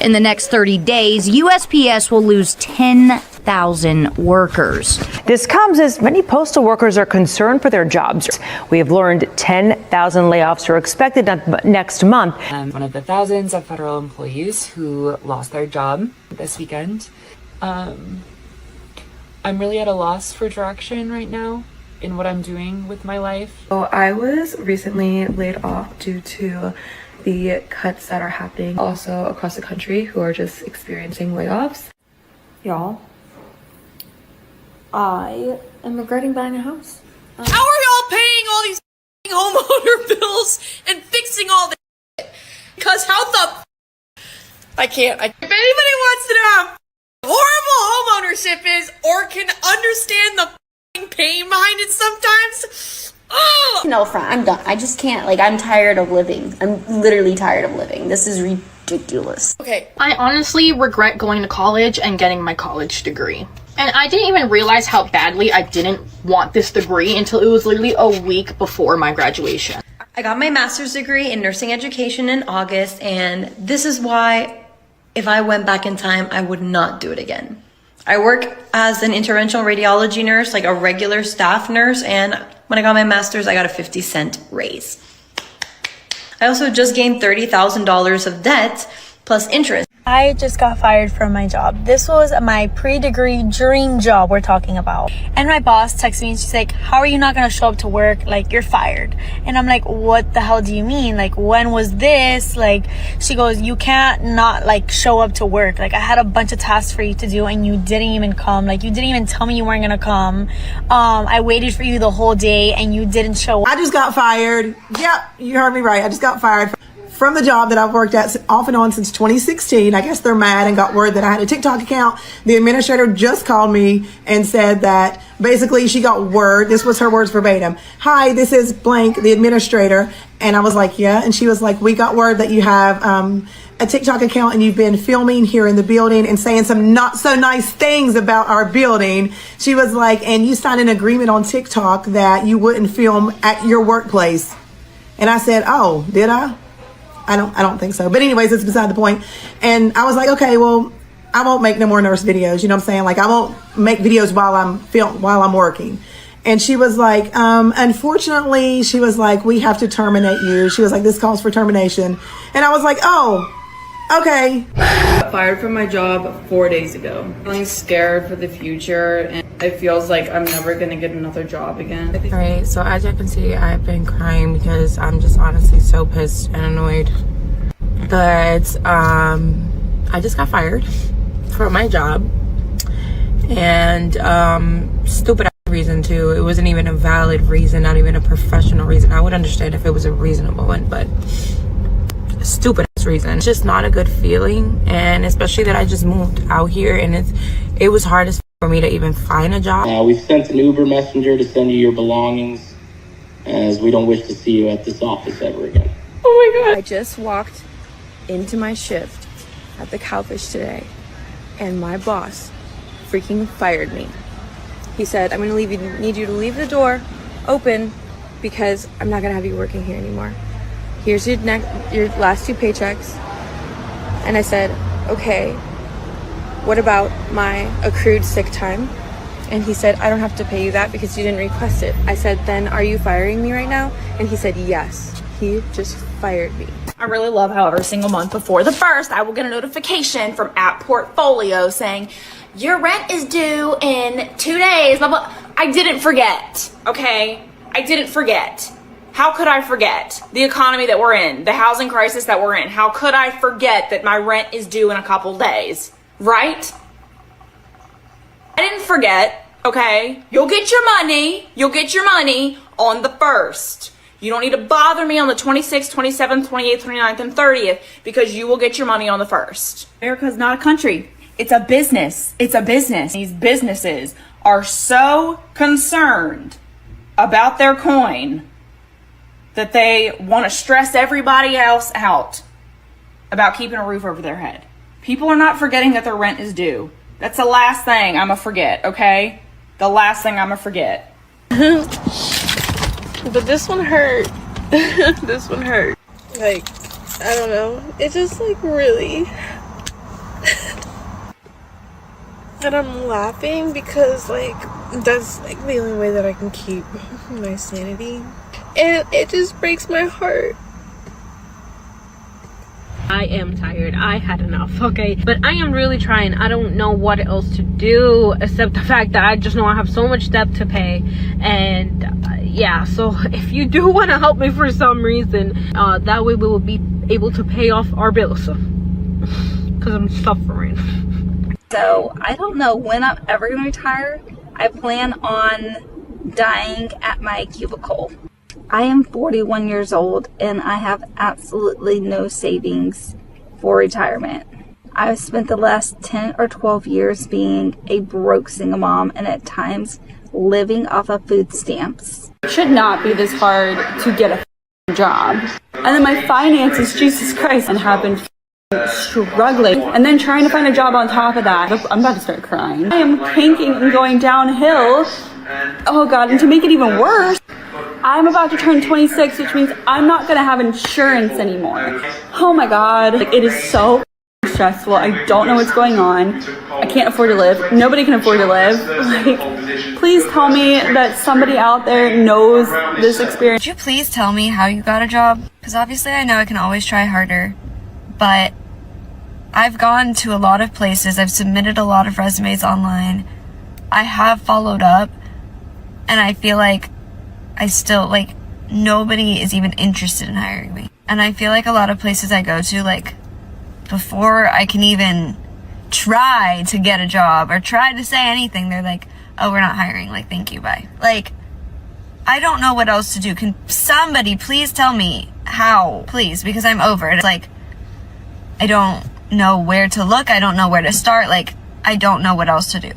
In the next 30 days, USPS will lose 10,000 workers. This comes as many postal workers are concerned for their jobs. We have learned 10,000 layoffs are expected next month. I'm one of the thousands of federal employees who lost their job this weekend. I'm really at a loss for direction right now in what I'm doing with my life. So I was recently laid off due to the cuts that are happening also across the country who are just experiencing layoffs. Y'all, I am regretting buying a house. How are y'all paying all these homeowner bills and fixing all this shit? Because how the I can't. If anybody wants to know how horrible homeownership is or can understand the pain behind it sometimes, no, front. I'm done. I just can't. I'm tired of living. I'm literally tired of living. This is ridiculous. Okay. I honestly regret going to college and getting my college degree. And I didn't even realize how badly I didn't want this degree until it was literally a week before my graduation. I got my master's degree in nursing education in August, and this is why if I went back in time, I would not do it again. I work as an interventional radiology nurse, like a regular staff nurse, and when I got my master's, I got a 50-cent raise. I also just gained $30,000 of debt plus interest. I just got fired from my job. This was my pre-degree dream job we're talking about. And my boss texts me and she's like, how are you not going to show up to work? Like, you're fired. And I'm like, what the hell do you mean? Like, when was this? Like, she goes, you can't not like show up to work. Like, I had a bunch of tasks for you to do and you didn't even come. Like, you didn't even tell me you weren't going to come. I waited for you the whole day and you didn't show up. I just got fired. Yep, you heard me right. I just got fired from the job that I've worked at off and on since 2016. I guess they're mad and got word that I had a TikTok account. The administrator just called me and said that basically she got word, this was her words verbatim, hi, this is blank, the administrator. And I was like, yeah. And she was like, we got word that you have a TikTok account and you've been filming here in the building and saying some not so nice things about our building. She was like, and you signed an agreement on TikTok that you wouldn't film at your workplace. And I said, oh, did I? I don't think so. But anyways, it's beside the point. And I was like, okay, well, I won't make no more nurse videos. You know what I'm saying? Like, I won't make videos while I'm working. And she was like, unfortunately, she was like, we have to terminate you. She was like, this calls for termination. And I was like, oh, okay. I got fired from my job 4 days ago. I'm feeling scared for the future, and it feels like I'm never gonna get another job again. Alright, so as you can see, I've been crying because I'm just honestly so pissed and annoyed. But I just got fired from my job, and stupid reason too. It wasn't even a valid reason, not even a professional reason. I would understand if it was a reasonable one, but stupid reason. It's just not a good feeling, and especially that I just moved out here and it was hard for me to even find a job. We sent an Uber messenger to send you your belongings, as we don't wish to see you at this office ever again. Oh my God. I just walked into my shift at the Cowfish today and my boss freaking fired me. He said, I'm gonna need you to leave the door open because I'm not gonna have you working here anymore. Here's your last 2 paychecks. And I said, okay, what about my accrued sick time? And he said, I don't have to pay you that because you didn't request it. I said, then are you firing me right now? And he said, yes. He just fired me. I really love how every single month before the 1st, I will get a notification from @Portfolio saying, your rent is due in 2 days, blah, blah. I didn't forget, okay? I didn't forget. How could I forget the economy that we're in, the housing crisis that we're in? How could I forget that my rent is due in a couple days, right? I didn't forget, okay? You'll get your money. You'll get your money on the 1st. You don't need to bother me on the 26th, 27th, 28th, 29th, and 30th because you will get your money on the 1st. America's not a country. It's a business. It's a business. These businesses are so concerned about their coin that they want to stress everybody else out about keeping a roof over their head. People are not forgetting that their rent is due. That's the last thing I'm gonna forget, okay? The last thing I'm gonna forget. But this one hurt. This one hurt. Like, I don't know. It just like really. And I'm laughing because like that's like the only way that I can keep my sanity. And it just breaks my heart. I am tired. I had enough, okay? But I am really trying. I don't know what else to do except the fact that I just know I have so much debt to pay. And yeah, so if you do want to help me for some reason, that way we will be able to pay off our bills. Because I'm suffering. So I don't know when I'm ever going to retire. I plan on dying at my cubicle. I am 41 years old and I have absolutely no savings for retirement. I've spent the last 10 or 12 years being a broke single mom and at times living off of food stamps. It should not be this hard to get a job. And then my finances, Jesus Christ, and have been struggling. And then trying to find a job on top of that. I'm about to start crying. I am tanking and going downhill. Oh God, and to make it even worse, I'm about to turn 26, which means I'm not gonna have insurance anymore. Oh my God, like, it is so stressful. I don't know what's going on. I can't afford to live. Nobody can afford to live. Like, please tell me that somebody out there knows this experience. Could you please tell me how you got a job? Because obviously I know I can always try harder, but I've gone to a lot of places. I've submitted a lot of resumes online. I have followed up, and I feel like I still, like, nobody is even interested in hiring me. And I feel like a lot of places I go to, like, before I can even try to get a job or try to say anything, they're like, oh, we're not hiring. Like, thank you, bye. Like, I don't know what else to do. Can somebody please tell me how, please, because I'm over it. It's like, I don't know where to look. I don't know where to start. Like, I don't know what else to do.